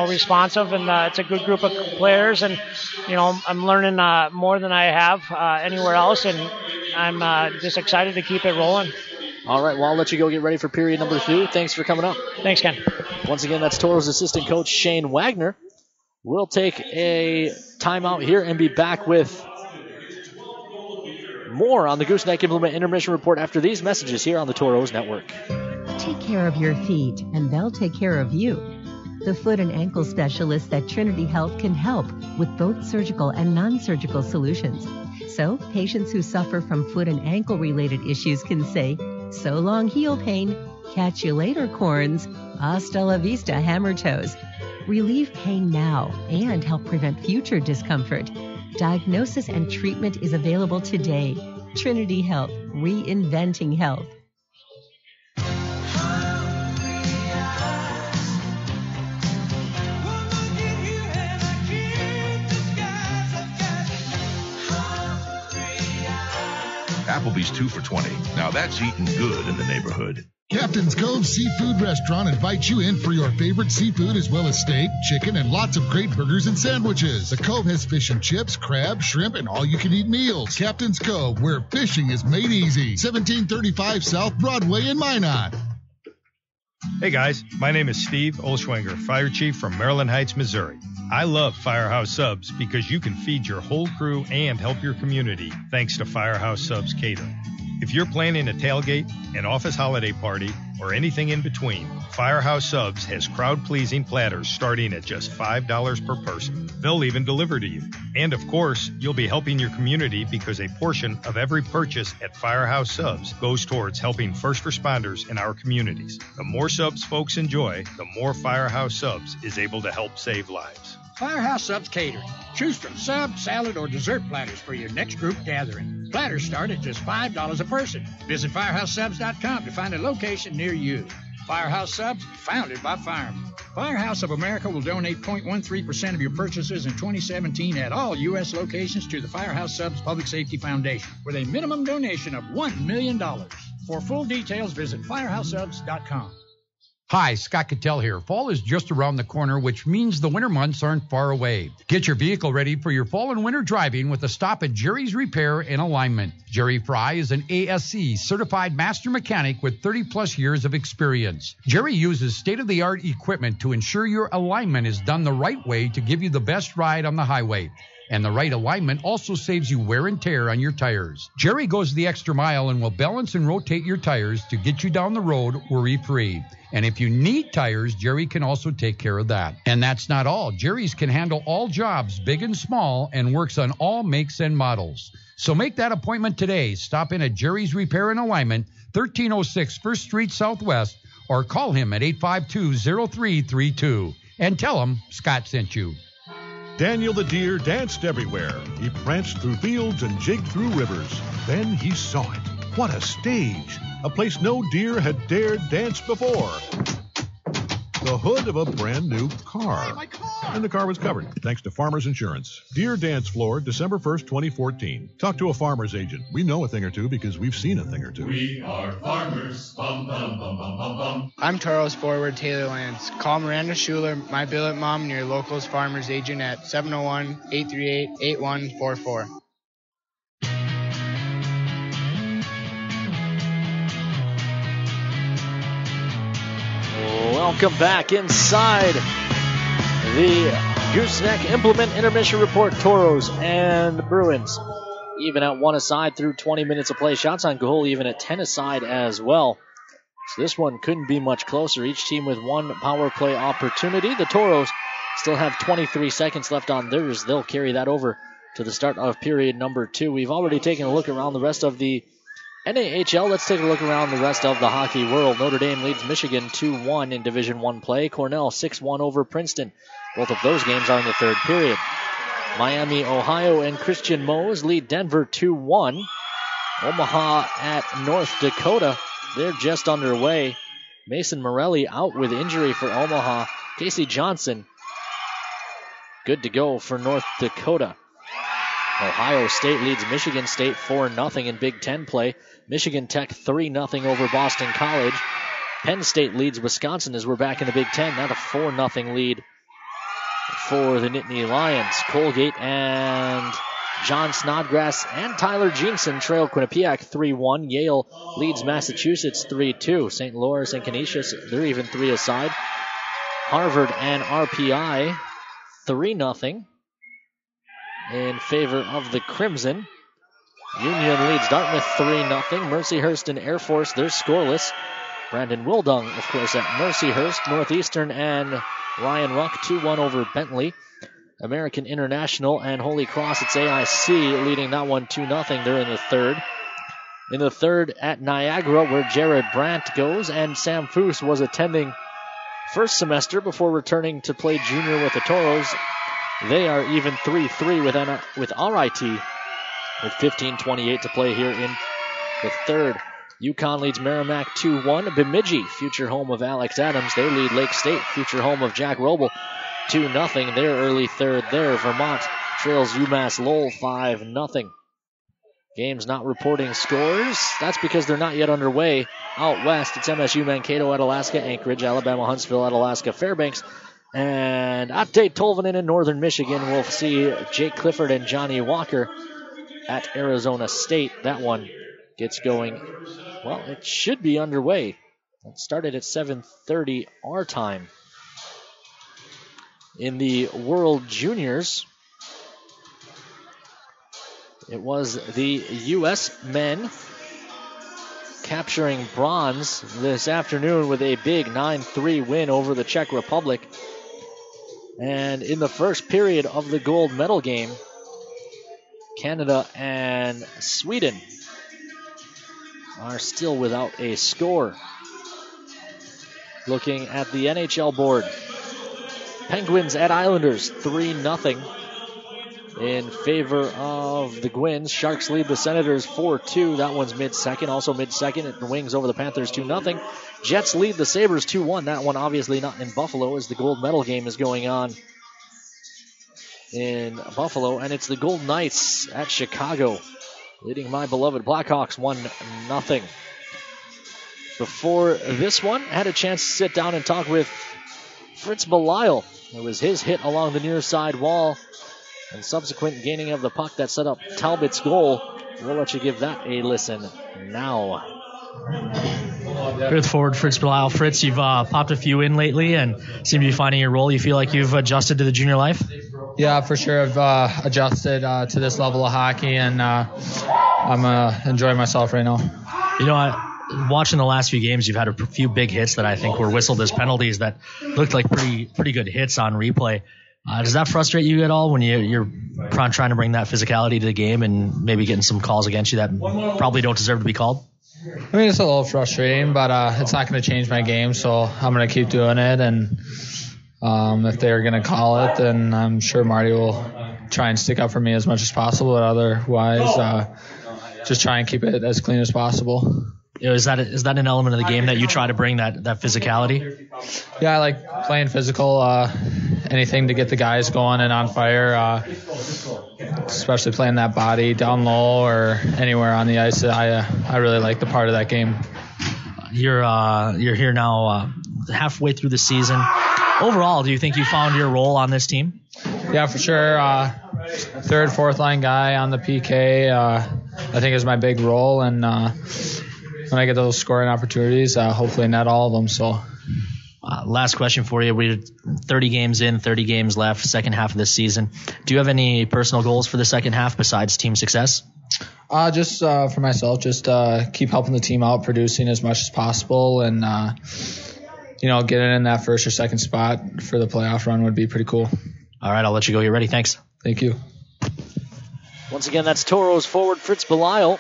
responsive, and it's a good group of players. And, I'm learning more than I have anywhere else, and I'm just excited to keep it rolling. All right, well, I'll let you go get ready for period number 2. Thanks for coming up. Thanks, Ken. Once again, that's Toros assistant coach Shane Wagner. We'll take a timeout here and be back with more on the Gooseneck Implement Intermission Report after these messages here on the Toros Network. Take care of your feet, and they'll take care of you. The foot and ankle specialists at Trinity Health can help with both surgical and non-surgical solutions. So, patients who suffer from foot and ankle-related issues can say, "So long, heel pain. Catch you later, corns. Hasta la vista, hammer toes." Relieve pain now and help prevent future discomfort. Diagnosis and treatment is available today. Trinity Health, reinventing health. Applebee's 2 for $20. Now that's eating good in the neighborhood. Captain's Cove Seafood Restaurant invites you in for your favorite seafood as well as steak, chicken, and lots of great burgers and sandwiches. The Cove has fish and chips, crab, shrimp, and all-you-can-eat meals. Captain's Cove, where fishing is made easy. 1735 South Broadway in Minot. Hey guys, my name is Steve Olschwenger, Fire Chief from Maryland Heights, Missouri. I love Firehouse Subs because you can feed your whole crew and help your community thanks to Firehouse Subs Catering. If you're planning a tailgate, an office holiday party, or anything in between, Firehouse Subs has crowd-pleasing platters starting at just $5 per person. They'll even deliver to you. And of course, you'll be helping your community because a portion of every purchase at Firehouse Subs goes towards helping first responders in our communities. The more subs folks enjoy, the more Firehouse Subs is able to help save lives. Firehouse Subs Catering. Choose from sub, salad, or dessert platters for your next group gathering. Platters start at just $5 a person. Visit FirehouseSubs.com to find a location near you. Firehouse Subs, founded by firemen. Firehouse of America will donate 0.13% of your purchases in 2017 at all U.S. locations to the Firehouse Subs Public Safety Foundation with a minimum donation of $1 million. For full details, visit FirehouseSubs.com. Hi, Scott Cattell here. Fall is just around the corner, which means the winter months aren't far away. Get your vehicle ready for your fall and winter driving with a stop at Jerry's Repair and Alignment. Jerry Fry is an ASC certified master mechanic with 30-plus years of experience. Jerry uses state-of-the-art equipment to ensure your alignment is done the right way to give you the best ride on the highway. And the right alignment also saves you wear and tear on your tires. Jerry goes the extra mile and will balance and rotate your tires to get you down the road worry-free. And if you need tires, Jerry can also take care of that. And that's not all. Jerry's can handle all jobs, big and small, and works on all makes and models. So make that appointment today. Stop in at Jerry's Repair and Alignment, 1306 1st Street Southwest, or call him at 852-0332. And tell him Scott sent you. Daniel the deer danced everywhere. He pranced through fields and jigged through rivers. Then he saw it. What a stage! A place no deer had dared dance before. The hood of a brand new car. My car! And the car was covered, thanks to Farmers Insurance. Deer Dance Floor, December 1st, 2014. Talk to a farmer's agent. We know a thing or two because we've seen a thing or two. We are farmers. Bum, bum, bum, bum, bum, bum. I'm Toros forward Taylor Lance. Call Miranda Schuler, my billet mom, and your locals farmers agent at 701-838-8144. Welcome back inside the Gooseneck Implement Intermission Report. Toros and the Bruins even at 1 aside through 20 minutes of play. Shots on goal even at 10 aside as well. So this one couldn't be much closer. Each team with one power play opportunity. The Toros still have 23 seconds left on theirs. They'll carry that over to the start of period number 2. We've already taken a look around the rest of the NAHL. Let's take a look around the rest of the hockey world. Notre Dame leads Michigan 2-1 in Division I play. Cornell 6-1 over Princeton. Both of those games are in the third period. Miami, Ohio, and Christian Mose lead Denver 2-1. Omaha at North Dakota. They're just underway. Mason Morelli out with injury for Omaha. Casey Johnson good to go for North Dakota. Ohio State leads Michigan State 4-0 in Big Ten play. Michigan Tech 3-0 over Boston College. Penn State leads Wisconsin as we're back in the Big Ten. Now a 4-0 lead for the Nittany Lions. Colgate and John Snodgrass and Tyler Jeanson trail Quinnipiac 3-1. Yale leads Massachusetts 3-2. St. Louis and Canisius, they're even 3 aside. Harvard and RPI 3-0 in favor of the Crimson. Union leads Dartmouth 3-0. Mercyhurst and Air Force, they're scoreless. Brandon Wildung, of course, at Mercyhurst. Northeastern and Ryan Ruck 2-1 over Bentley. American International and Holy Cross, it's AIC leading that one 2-0. They're in the third. In the third at Niagara, where Jared Brandt goes, and Sam Foose was attending first semester before returning to play junior with the Toros. They are even 3-3 with RIT with 15:28 to play here in the third. UConn leads Merrimack 2-1. Bemidji, future home of Alex Adams, they lead Lake State, future home of Jack Roble, 2-0. Their early third there. Vermont trails UMass Lowell 5-0. Games not reporting scores. That's because they're not yet underway. Out west, it's MSU Mankato at Alaska, Anchorage, Alabama Huntsville at Alaska, Fairbanks. And at Date Tolvanen in northern Michigan, we'll see Jake Clifford and Johnny Walker at Arizona State. That one gets going, well, it should be underway. It started at 7:30 our time. In the World Juniors, it was the U.S. men capturing bronze this afternoon with a big 9-3 win over the Czech Republic. And in the first period of the gold medal game, Canada and Sweden are still without a score. Looking at the NHL board, Penguins at Islanders 3-0 in favor of the Gwins. Sharks lead the Senators 4-2. That one's mid-second. Also mid-second, the Wings over the Panthers 2-0. Jets lead the Sabres 2-1. That one obviously not in Buffalo as the gold medal game is going on in Buffalo. And it's the Golden Knights at Chicago leading my beloved Blackhawks 1-0. before this one, had a chance to sit down and talk with Fritz Belisle. It was his hit along the near side wall and subsequent gaining of the puck that set up Talbot's goal. We'll let you give that a listen now. With forward Fritz Belisle. Fritz, you've popped a few in lately and seem to be finding your role. You feel like you've adjusted to the junior life? Yeah, for sure. I've adjusted to this level of hockey, and I'm enjoying myself right now. You know, watching the last few games, you've had a few big hits that I think were whistled as penalties that looked like pretty good hits on replay. Does that frustrate you at all when you're trying to bring that physicality to the game and maybe getting some calls against you that probably don't deserve to be called? I mean, it's a little frustrating, but it's not going to change my game, so I'm going to keep doing it. And if they're going to call it, then I'm sure Marty will try and stick up for me as much as possible. But otherwise, just try and keep it as clean as possible. Is that an element of the game that you try to bring, that physicality? Yeah, I like playing physical. Anything to get the guys going and on fire, especially playing that body down low or anywhere on the ice. I really like the part of that game. You're here now halfway through the season. Overall, do you think you found your role on this team? Yeah, for sure. Third, fourth line guy on the PK, I think is my big role. And when I get those scoring opportunities, hopefully net all of them. So. Last question for you. We're 30 games in, 30 games left, second half of this season. Do you have any personal goals for the second half besides team success? Just for myself, just keep helping the team out, producing as much as possible, and getting in that first or second spot for the playoff run would be pretty cool. All right, I'll let you go. You're ready. Thanks. Thank you. Once again, that's Toros forward Fritz Belisle.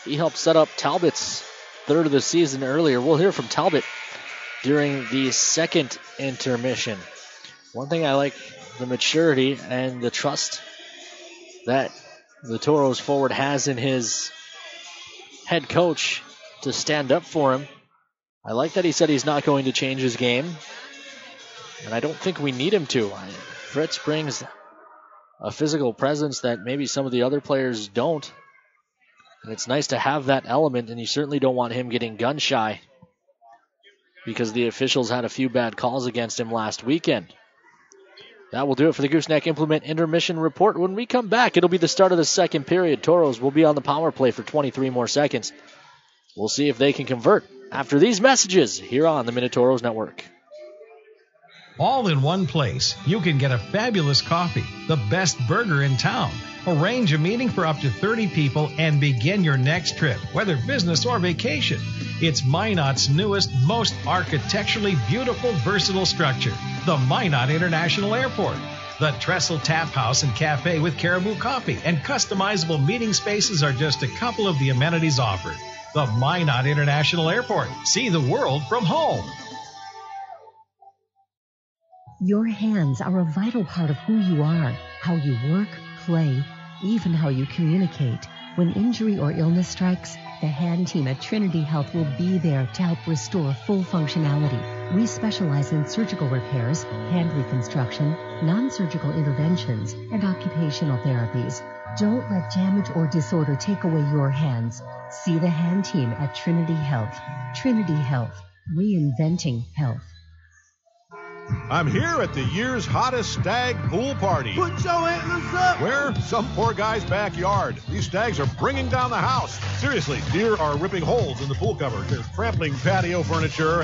He helped set up Talbot's third of the season earlier. We'll hear from Talbot during the second intermission. One thing I like, the maturity and the trust that the Toros forward has in his head coach to stand up for him. I like that he said he's not going to change his game, and I don't think we need him to. Fritz brings a physical presence that maybe some of the other players don't, and it's nice to have that element, and you certainly don't want him getting gun shy, because the officials had a few bad calls against him last weekend. That will do it for the Gooseneck Implement Intermission Report. When we come back, it'll be the start of the second period. Toros will be on the power play for 23 more seconds. We'll see if they can convert after these messages here on the Minotauros Network. All in one place, you can get a fabulous coffee, the best burger in town. Arrange a meeting for up to 30 people and begin your next trip, whether business or vacation. It's Minot's newest, most architecturally beautiful, versatile structure, the Minot International Airport. The Trestle Tap House and Cafe with Caribou Coffee and customizable meeting spaces are just a couple of the amenities offered. The Minot International Airport. See the world from home. Your hands are a vital part of who you are, how you work, play, even how you communicate. When injury or illness strikes, the hand team at Trinity Health will be there to help restore full functionality. We specialize in surgical repairs, hand reconstruction, non-surgical interventions, and occupational therapies. Don't let damage or disorder take away your hands. See the hand team at Trinity Health. Trinity Health, reinventing health. I'm here at the year's hottest stag pool party. Put your antlers up! Where? Some poor guy's backyard. These stags are bringing down the house. Seriously, deer are ripping holes in the pool cover. They're trampling patio furniture.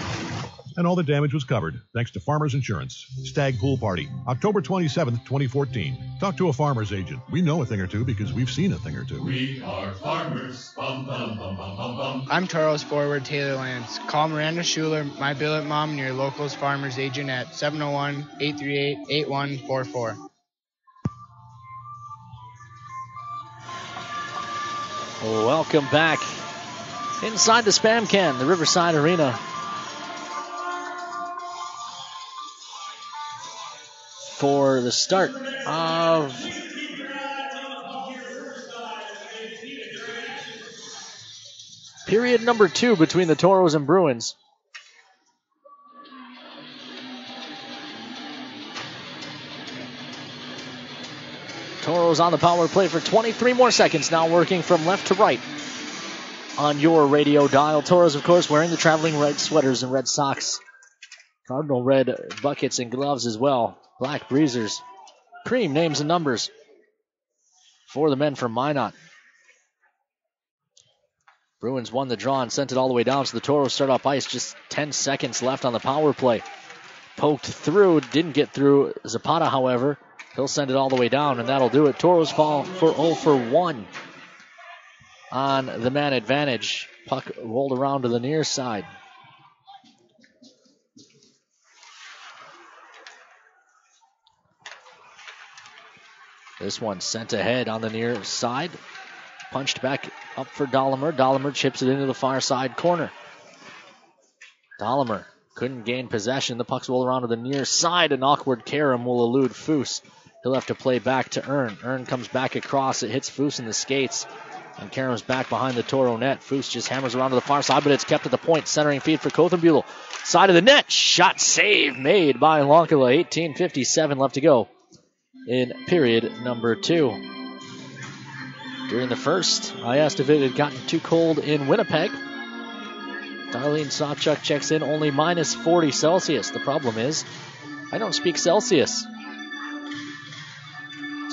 And all the damage was covered, thanks to Farmers Insurance. Stag Pool Party, October 27th, 2014. Talk to a farmer's agent. We know a thing or two because we've seen a thing or two. We are farmers. Bum, bum, bum, bum, bum, bum. I'm Toros forward Taylor Lance. Call Miranda Schuler, my billet mom, and your local's farmer's agent at 701-838-8144. Welcome back inside the Spam Can, the Riverside Arena. For the start of period number 2 between the Toros and Bruins. Toros on the power play for 23 more seconds, now working from left to right. on your radio dial. Toros, of course, wearing the traveling red sweaters and red socks. Cardinal red buckets and gloves as well. Black breezers. Cream names and numbers for the men from Minot. Bruins won the draw and sent it all the way down, so the Toros start off ice. Just 10 seconds left on the power play. Poked through, didn't get through Zapata, however. He'll send it all the way down, and that'll do it. Toros fall for 0 for 1 on the man advantage. Puck rolled around to the near side. This one sent ahead on the near side. Punched back up for Dahlimer. Dahlimer chips it into the far side corner. Dahlimer couldn't gain possession. The puck's rolled around to the near side. An awkward carom will elude Foose. He'll have to play back to Earn. Earn comes back across. It hits Foose in the skates. And Karem's back behind the Toro net. Foose just hammers around to the far side, but it's kept at the point. Centering feed for Kothenbuhl. Side of the net. Shot save made by Lonkala. 18:57 left to go in period number 2. During the first, I asked if it had gotten too cold in Winnipeg. Darlene Sawchuk checks in, only minus 40 Celsius. The problem is, I don't speak Celsius.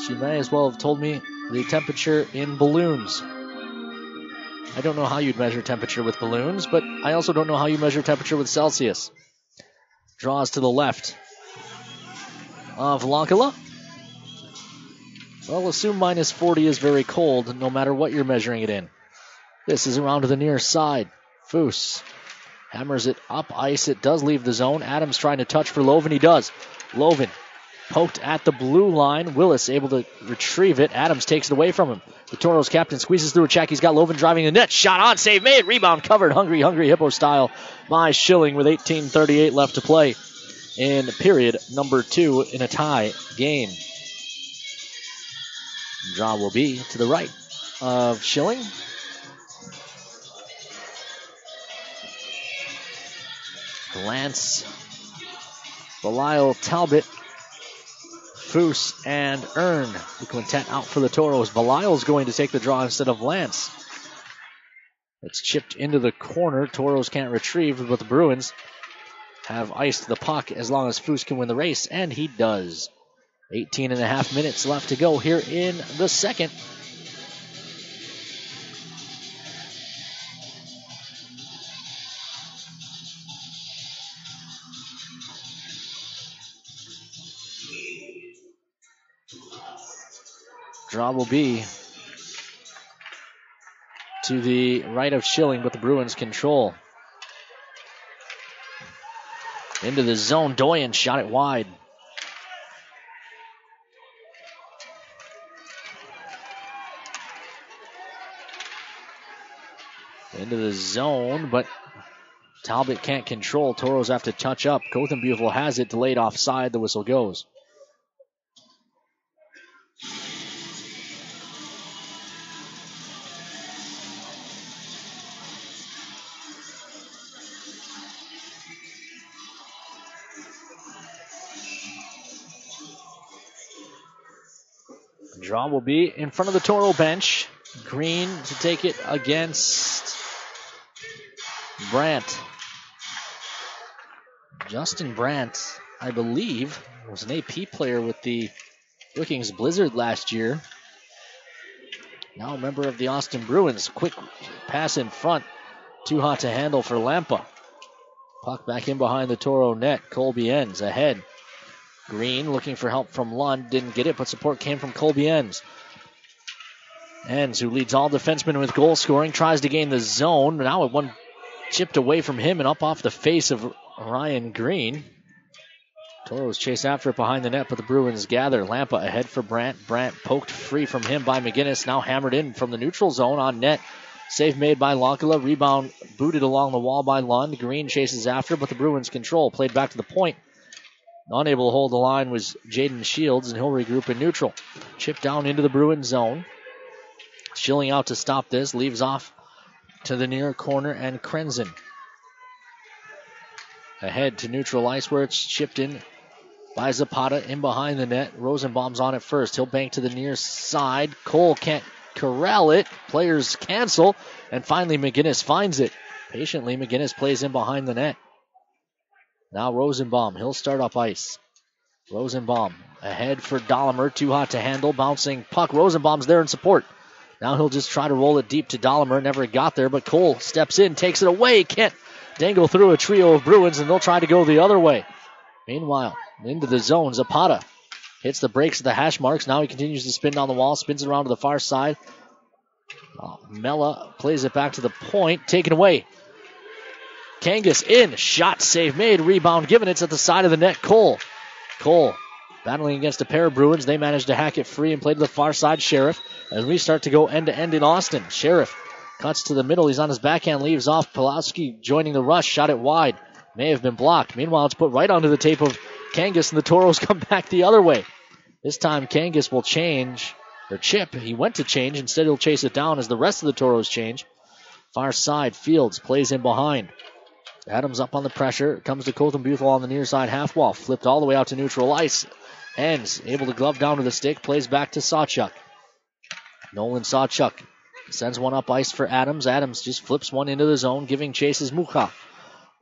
She may as well have told me the temperature in balloons. I don't know how you'd measure temperature with balloons, but I also don't know how you measure temperature with Celsius. Draws to the left of Lonkala. Well, assume minus 40 is very cold, no matter what you're measuring it in. This is around to the near side. Foose hammers it up ice. It does leave the zone. Adams trying to touch for Loven. He does. Loven poked at the blue line. Willis able to retrieve it. Adams takes it away from him. The Toros captain squeezes through a check. He's got Loven driving the net. Shot on. Save made. Rebound covered. Hungry Hippo style by Schilling with 18:38 left to play in period number 2 in a tie game. Draw will be to the right of Schilling. Lance, Belial, Talbot, Foose, and Earn. The quintet out for the Toros. Belial's going to take the draw instead of Lance. It's chipped into the corner. Toros can't retrieve, but the Bruins have iced the puck as long as Foose can win the race, and he does. 18.5 minutes left to go here in the second. Draw will be to the right of Schilling, but the Bruins control. Into the zone. Doyen shot it wide. Into the zone, but Talbot can't control. Toros have to touch up. Kothenbuhl has it, delayed offside. The whistle goes. Draw will be in front of the Toro bench. Green to take it against Brandt. Justin Brandt, I believe, was an AP player with the Brookings Blizzard last year. Now a member of the Austin Bruins. Quick pass in front. Too hot to handle for Lampa. Puck back in behind the Toro net. Colby Enns ahead. Green looking for help from Lund. Didn't get it, but support came from Colby Enns. Enns, who leads all defensemen with goal scoring, tries to gain the zone. Now one chipped away from him and up off the face of Ryan Green. Toros chase after it behind the net, but the Bruins gather. Lampa ahead for Brandt. Brandt poked free from him by McGinnis. Now hammered in from the neutral zone on net. Save made by Lonkala. Rebound booted along the wall by Lund. Green chases after, but the Bruins control. Played back to the point. Unable to hold the line was Jaden Shields, and he'll regroup in neutral. Chip down into the Bruins zone. Schilling out to stop this. Leaves off to the near corner, and Krenzen ahead to neutral ice where it's chipped in by Zapata in behind the net. Rosenbaum's on it first. He'll bank to the near side. Cole can't corral it. Players cancel, and finally McGinnis finds it. Patiently, McGinnis plays in behind the net. Now Rosenbaum, he'll start up ice. Rosenbaum ahead for Dahlimer, too hot to handle, bouncing puck. Rosenbaum's there in support. Now he'll just try to roll it deep to Dahlimer. Never got there, but Cole steps in, takes it away. Can't dangle through a trio of Bruins, and they'll try to go the other way. Meanwhile, into the zone, Zapata hits the brakes at the hash marks. Now he continues to spin down the wall, spins it around to the far side. Mella plays it back to the point, taken away. Kangas in, shot, save made, rebound given. It's at the side of the net. Cole battling against a pair of Bruins. They manage to hack it free and play to the far side. Sheriff, as we start to go end to end in Austin. Sheriff cuts to the middle. He's on his backhand, leaves off. Pulowski joining the rush, shot it wide. May have been blocked. Meanwhile, it's put right onto the tape of Kangas, and the Toros come back the other way. This time, Kangas will change, or chip. He went to change. Instead, he'll chase it down as the rest of the Toros change. Far side, Fields plays in behind. Adams up on the pressure. Comes to Colton Buthel on the near side half wall. Flipped all the way out to neutral ice. Ends, able to glove down to the stick. Plays back to Sawchuk. Nolan Sawchuk sends one up ice for Adams. Adams just flips one into the zone, giving chases Mucha.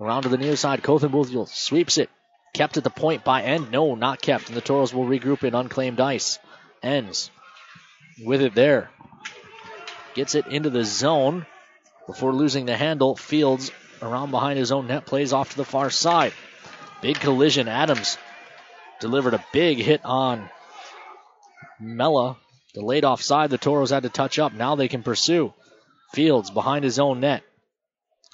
Around to the near side. Colton Buthel sweeps it. Kept at the point by End. No, not kept. And the Toros will regroup in unclaimed ice. Ends with it there. Gets it into the zone before losing the handle. Fields around behind his own net, plays off to the far side. Big collision. Adams delivered a big hit on Mella. Delayed offside. The Toros had to touch up. Now they can pursue. Fields behind his own net.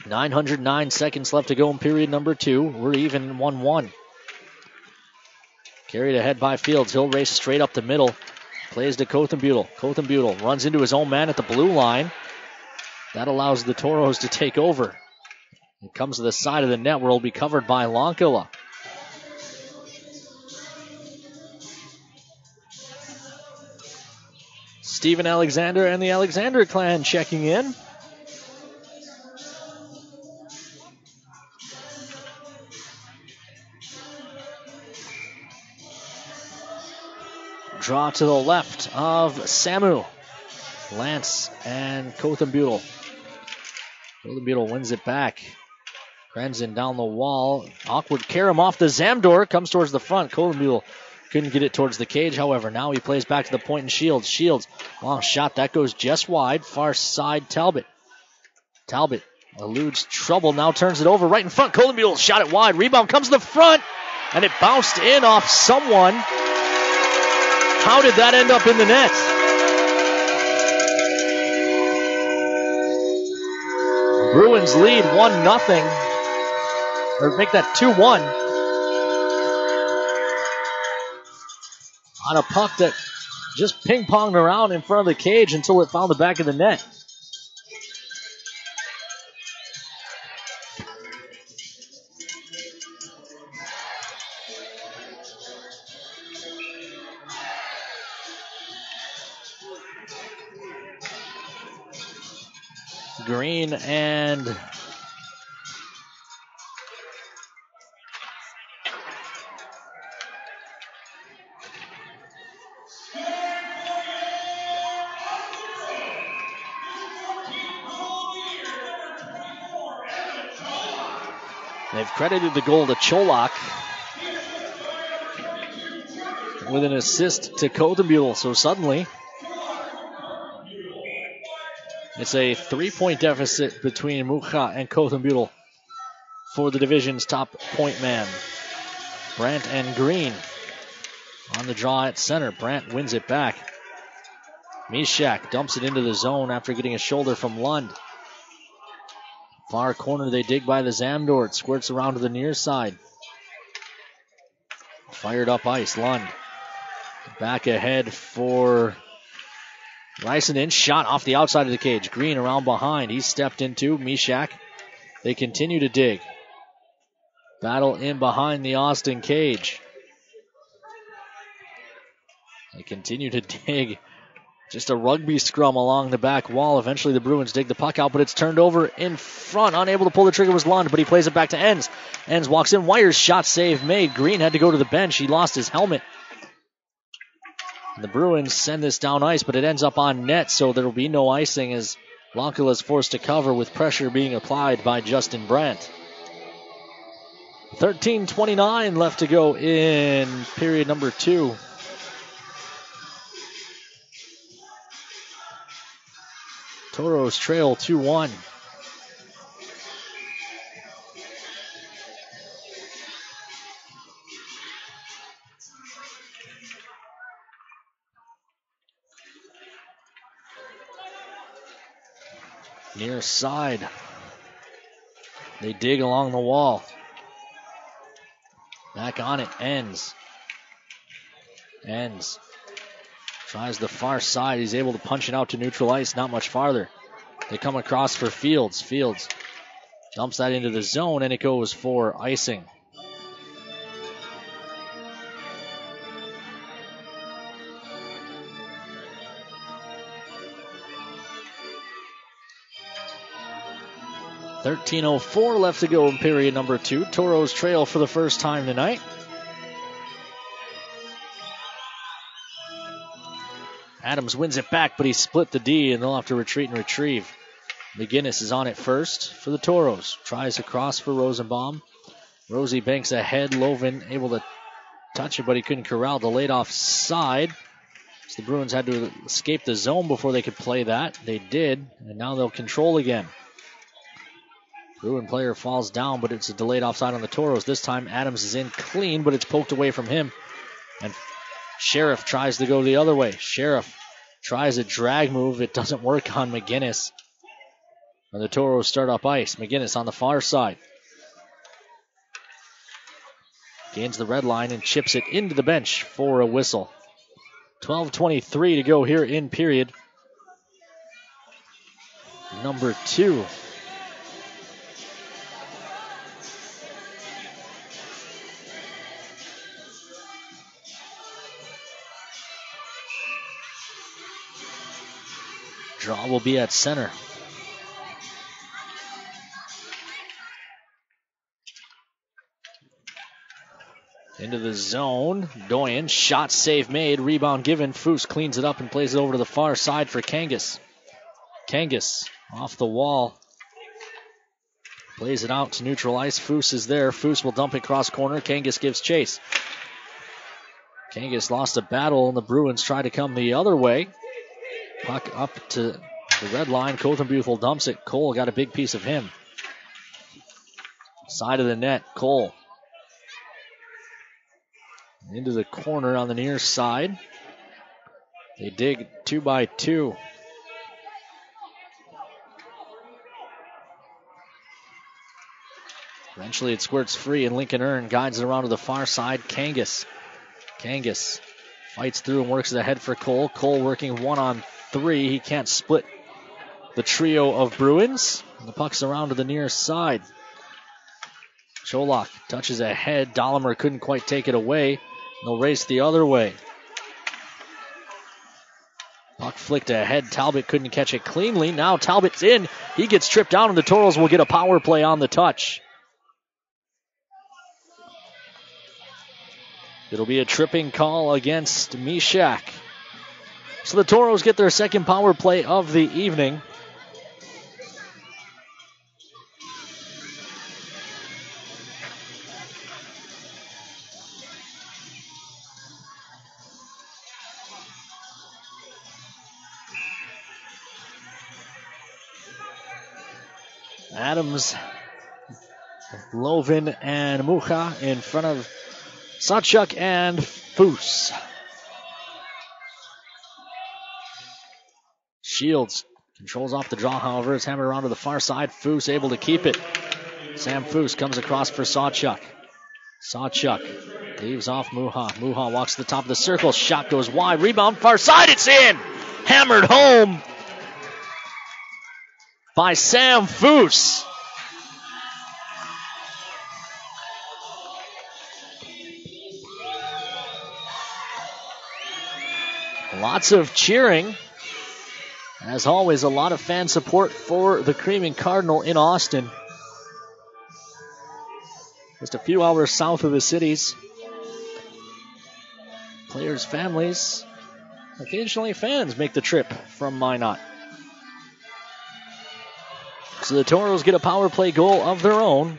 909 seconds left to go in period number 2. We're even 1-1. Carried ahead by Fields. He'll race straight up the middle. Plays to Kothenbutel. Kothenbutel runs into his own man at the blue line. That allows the Toros to take over. It comes to the side of the net where it'll be covered by Lonkala. Steven Alexander and the Alexander clan checking in. Draw to the left of Samu. Lance and Kothenbutel. Kothenbutel wins it back. Krenzen down the wall. Awkward carom off the Zamdor. Comes towards the front. Kothenbutel couldn't get it towards the cage, however. Now he plays back to the point and Shields. Shields, long shot. That goes just wide. Far side, Talbot. Talbot eludes trouble. Now turns it over right in front. Kothenbutel shot it wide. Rebound comes to the front. And it bounced in off someone. How did that end up in the net? Bruins lead 1-0. Or make that 2-1. On a puck that just ping-ponged around in front of the cage until it found the back of the net. Green and they've credited the goal to Cholak with an assist to Kothenbutel. So suddenly it's a 3-point deficit between Mucha and Kothenbutel for the division's top point man. Brandt and Green on the draw at center. Brandt wins it back. Mishak dumps it into the zone after getting a shoulder from Lund. Far corner they dig by the Zamdor. It squirts around to the near side. Fired up ice. Lund back ahead for Rysonen. Shot off the outside of the cage. Green around behind. He's stepped into Mishak. They continue to dig. Battle in behind the Austin cage. They continue to dig. Just a rugby scrum along the back wall. Eventually the Bruins dig the puck out, but it's turned over in front. Unable to pull the trigger was Lund, but he plays it back to Enns. Enns walks in. Wires shot save made. Green had to go to the bench. He lost his helmet. And the Bruins send this down ice, but it ends up on net, so there will be no icing as Lankila is forced to cover with pressure being applied by Justin Brandt. 13:29 left to go in period number 2. Toros trail 2-1. Near side. They dig along the wall. Back on it. Ends. Tries the far side. He's able to punch it out to neutral ice. Not much farther. They come across for Fields. Fields dumps that into the zone, and it goes for icing. .13:04 left to go in period number 2. Toros trail for the first time tonight. Adams wins it back, but he split the D, and they'll have to retreat and retrieve. McGinnis is on it first for the Toros. Tries across for Rosenbaum. Rosie banks ahead. Loven able to touch it, but he couldn't corral the laid off side. So the Bruins had to escape the zone before they could play that. They did, and now they'll control again. Bruin player falls down, but it's a delayed offside on the Toros. This time Adams is in clean, but it's poked away from him. And Sheriff tries to go the other way. Sheriff tries a drag move. It doesn't work on McGinnis. And the Toros start up ice. McGinnis on the far side. Gains the red line and chips it into the bench for a whistle. 12:23 to go here in period number 2. Draw will be at center. Into the zone. Doyen, shot save made, rebound given. Foose cleans it up and plays it over to the far side for Kangas. Kangas off the wall. Plays it out to neutral ice. Foose is there. Foose will dump it cross corner. Kangas gives chase. Kangas lost a battle and the Bruins try to come the other way. Puck up to the red line. Kothenbuthel dumps it. Cole got a big piece of him. Side of the net. Cole. Into the corner on the near side. They dig 2x2. Eventually it squirts free and Lincoln Earn guides it around to the far side. Kangas fights through and works it ahead for Cole. Cole working 1-on-3. He can't split the trio of Bruins. And the puck's around to the near side. Cholak touches ahead. Dahlimer couldn't quite take it away. They'll race the other way. Puck flicked ahead. Talbot couldn't catch it cleanly. Now Talbot's in. He gets tripped down, and the Toros will get a power play on the touch. It'll be a tripping call against Mishak. So the Toros get their second power play of the evening. Adams, Loven, and Mucha in front of Sachuk and Foose. Shields controls off the draw, however. It's hammered around to the far side. Foose able to keep it. Sam Foose comes across for Sawchuk. Sawchuk leaves off Muha. Muha walks to the top of the circle. Shot goes wide. Rebound far side. It's in. Hammered home by Sam Foose. Lots of cheering. As always, a lot of fan support for the Creaming Cardinal in Austin. Just a few hours south of the cities. Players' families occasionally fans make the trip from Minot. So the Toros get a power play goal of their own.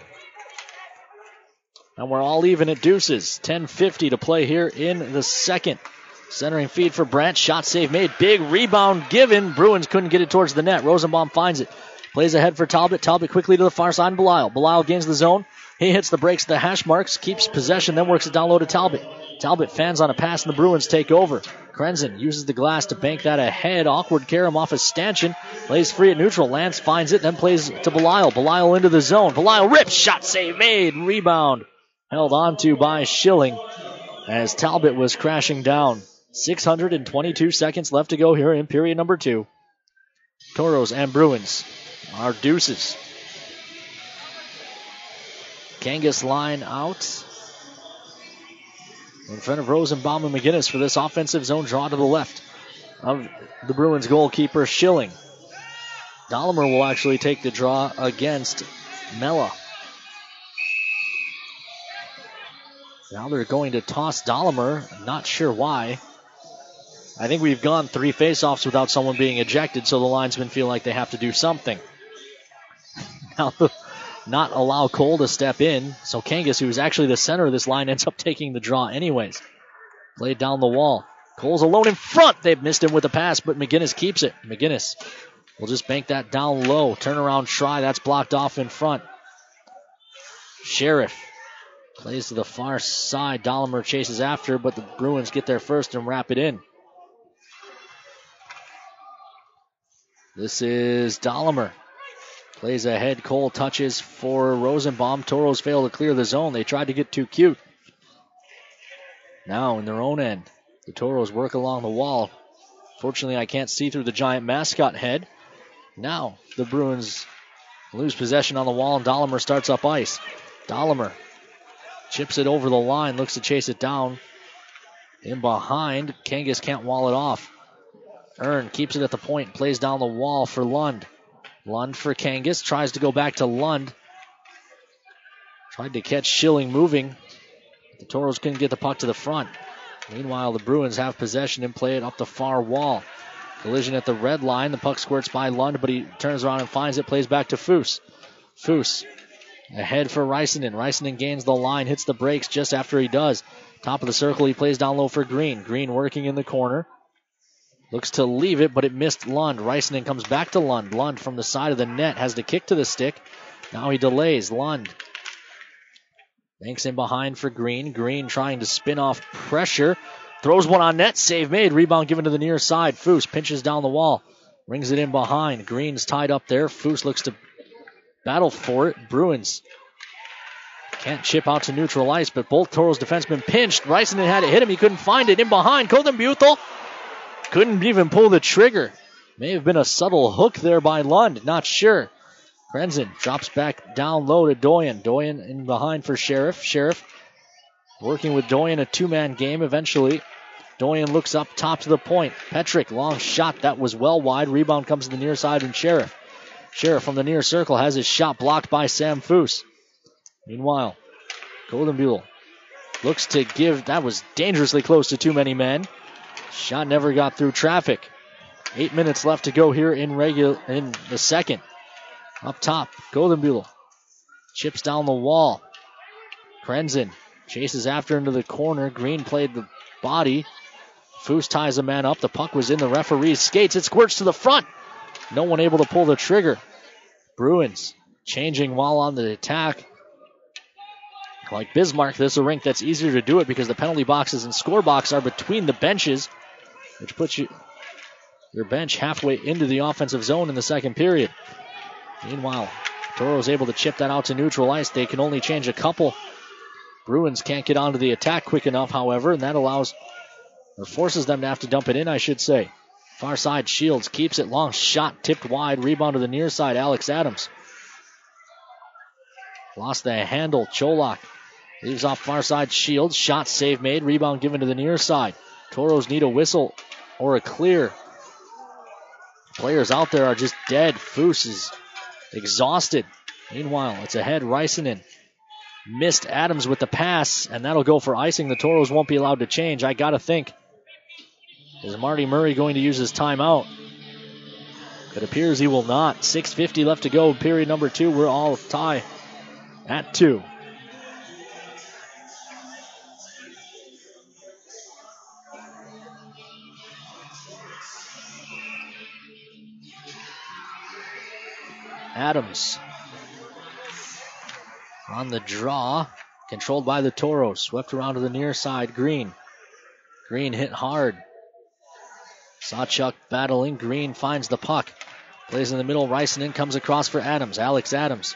And we're all even at deuces. 10:50 to play here in the second. Centering feed for Brandt. Shot save made. Big rebound given. Bruins couldn't get it towards the net. Rosenbaum finds it. Plays ahead for Talbot. Talbot quickly to the far side. Belisle. Belisle gains the zone. He hits the brakes, the hash marks, keeps possession, then works it down low to Talbot. Talbot fans on a pass, and the Bruins take over. Krenzen uses the glass to bank that ahead. Awkward carom off his stanchion. Plays free at neutral. Lance finds it, then plays to Belisle. Belisle into the zone. Belisle rips. Shot save made. Rebound held onto by Schilling as Talbot was crashing down. 622 seconds left to go here in period number 2. Toros and Bruins are deuces. Kangas line out in front of Rosenbaum and McGinnis for this offensive zone draw to the left of the Bruins goalkeeper Schilling. Dahlemer will actually take the draw against Mella. Now they're going to toss Dahlemer. Not sure why. I think we've gone 3 faceoffs without someone being ejected, so the linesmen feel like they have to do something. Now not allow Cole to step in. So Kangas, who's actually the center of this line, ends up taking the draw anyways. Played down the wall. Cole's alone in front. They've missed him with the pass, but McGinnis keeps it. McGinnis will just bank that down low. Turnaround try. That's blocked off in front. Sheriff plays to the far side. Dahlemer chases after, but the Bruins get there first and wrap it in. This is Dahlemer. Plays ahead. Cole touches for Rosenbaum. Toros fail to clear the zone. They tried to get too cute. Now in their own end, the Toros work along the wall. Fortunately, I can't see through the giant mascot head. Now the Bruins lose possession on the wall, and Dahlemer starts up ice. Dahlemer chips it over the line, looks to chase it down. In behind, Kangas can't wall it off. Earn keeps it at the point, plays down the wall for Lund. Lund for Kangas, tries to go back to Lund. Tried to catch Schilling moving. The Toros couldn't get the puck to the front. Meanwhile, the Bruins have possession and play it up the far wall. Collision at the red line. The puck squirts by Lund, but he turns around and finds it, plays back to Foose. Foose ahead for Reisanen. Reisanen gains the line, hits the brakes just after he does. Top of the circle, he plays down low for Green. Green working in the corner. Looks to leave it, but it missed Lund. Reisanen comes back to Lund. Lund from the side of the net has the kick to the stick. Now he delays. Lund banks in behind for Green. Green trying to spin off pressure. Throws one on net. Save made. Rebound given to the near side. Foose pinches down the wall. Rings it in behind. Green's tied up there. Foose looks to battle for it. Bruins can't chip out to neutral ice, but both Toros defensemen pinched. Reisanen had it hit him. He couldn't find it. In behind. Koldenbuthel couldn't even pull the trigger. May have been a subtle hook there by Lund. Not sure. Krenzen drops back down low to Doyen. Doyen in behind for Sheriff. Sheriff working with Doyen, a 2-man game eventually. Doyen looks up top to the point. Petrick, long shot. That was well wide. Rebound comes to the near side and Sheriff. Sheriff from the near circle has his shot blocked by Sam Foose. Meanwhile, Goldenbuhl looks to give. That was dangerously close to too many men. Shot never got through traffic. 8 minutes left to go here in the second. Up top, Goldenbuhl chips down the wall. Krenzen chases after into the corner. Green played the body. Foose ties a man up. The puck was in the referee's skates. It squirts to the front. No one able to pull the trigger. Bruins changing while on the attack. Like Bismarck, this is a rink that's easier to do it because the penalty boxes and score box are between the benches, which puts your bench halfway into the offensive zone in the second period. Meanwhile, Toros able to chip that out to neutral ice. They can only change a couple. Bruins can't get onto the attack quick enough, however, and that forces them to have to dump it in, I should say. Far side, Shields keeps it. Long shot, tipped wide. Rebound to the near side, Alex Adams. Lost the handle, Cholak. Leaves off far side, Shields. Shot save made. Rebound given to the near side. Toros need a whistle or a clear. Players out there are just dead. Foose is exhausted. Meanwhile, it's ahead. Reisanen missed Adams with the pass, and that'll go for icing. The Toros won't be allowed to change. I got to think Is Marty Murray going to use his timeout? It appears he will not. 6:50 left to go, period number 2. We're all tie at 2. Adams on the draw, controlled by the Toros. Swept around to the near side. Green hit hard. Sawchuk battling. Green finds the puck. Plays in the middle. Rysonen comes across for Adams. Alex Adams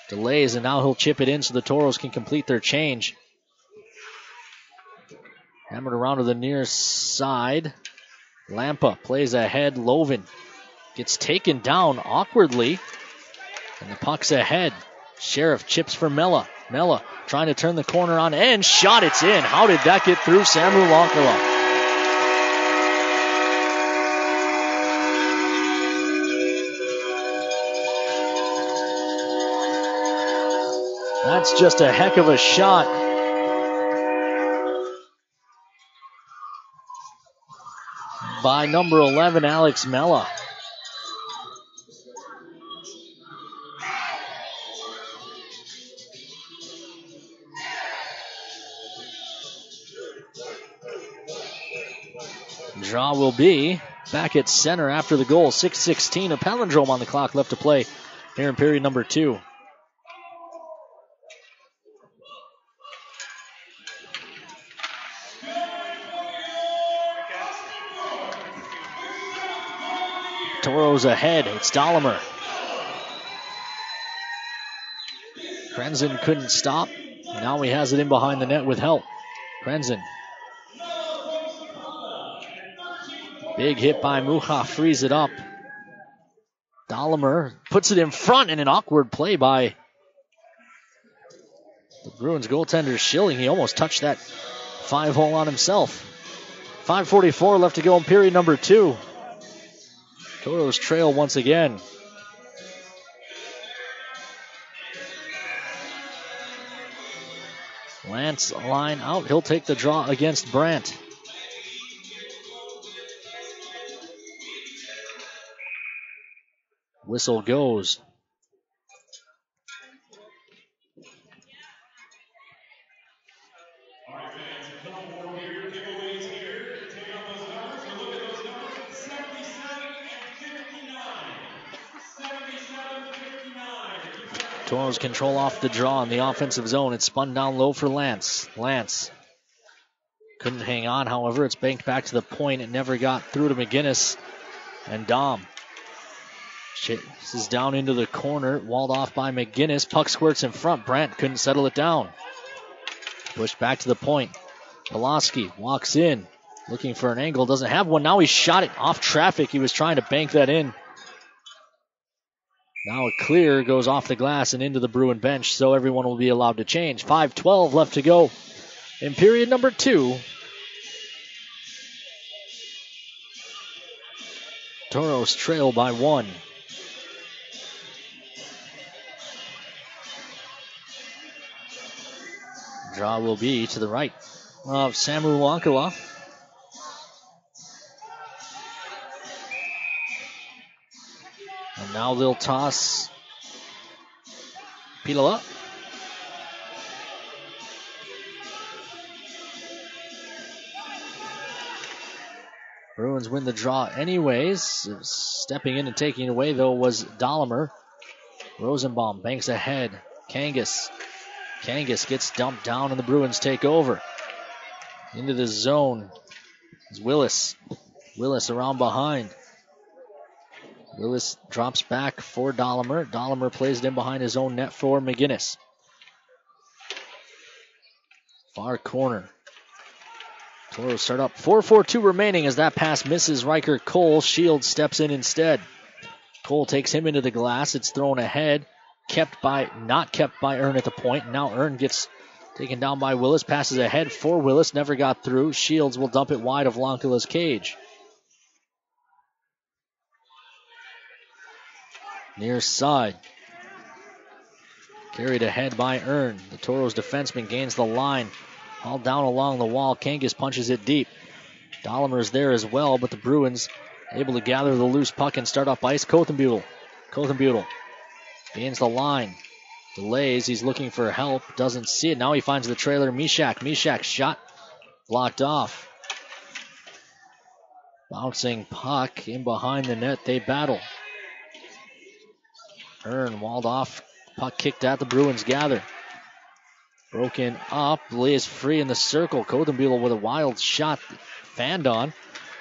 delays, and now he'll chip it in so the Toros can complete their change. Hammered around to the near side. Lampa plays ahead. Lovin gets taken down awkwardly, and the puck's ahead. Sheriff chips for Mella. Mella trying to turn the corner on end. Shot, it's in. How did that get through Samu Lankala? That's just a heck of a shot. By number 11, Alex Mella. Draw will be back at center after the goal. 6:16, a palindrome on the clock left to play here in period number 2. Toros ahead. It's Dahlemer. Krenzen couldn't stop. Now he has it in behind the net with help. Krenzen. Big hit by Mucha, frees it up. Dahlemer puts it in front, and an awkward play by the Bruins goaltender Schilling. He almost touched that 5-hole on himself. 5:44 left to go in period number 2. Toros trail once again. Lance line out. He'll take the draw against Brandt. Whistle goes. Toros control off the draw in the offensive zone. It's spun down low for Lance. Lance couldn't hang on, however. It's banked back to the point. It never got through to McGinnis. And Dom. This is down into the corner. Walled off by McGinnis. Puck squirts in front. Brandt couldn't settle it down. Pushed back to the point. Pulaski walks in. Looking for an angle. Doesn't have one. Now he shot it off traffic. He was trying to bank that in. Now a clear goes off the glass and into the Bruin bench, so everyone will be allowed to change. 5:12 left to go in period number 2. Toros trail by 1. Draw will be to the right of Samu Lankala. And now they'll toss Pila. Bruins win the draw anyways. Stepping in and taking it away, though, was Dahlemer. Rosenbaum banks ahead. Kangas gets dumped down, and the Bruins take over. Into the zone is Willis. Willis around behind. Willis drops back for Dahlemer. Dahlemer plays it in behind his own net for McGinnis. Far corner. Toros start up. 4:42 remaining as that pass misses Riker Cole. Shields steps in instead. Cole takes him into the glass. It's thrown ahead. Not kept by Earn at the point. Now Earn gets taken down by Willis. Passes ahead for Willis. Never got through. Shields will dump it wide of Lankala's cage. Near side. Carried ahead by Earn. The Toros defenseman gains the line. All down along the wall. Kangas punches it deep. Dahlimer's there as well, but the Bruins able to gather the loose puck and start off ice. Kothenbutel gains the line. Delays. He's looking for help. Doesn't see it. Now he finds the trailer. Mishak shot blocked off. Bouncing puck in behind the net. They battle. Earn walled off. Puck kicked at the Bruins gather. Broken up. Lays free in the circle. Kothenbutel with a wild shot. Fanned on.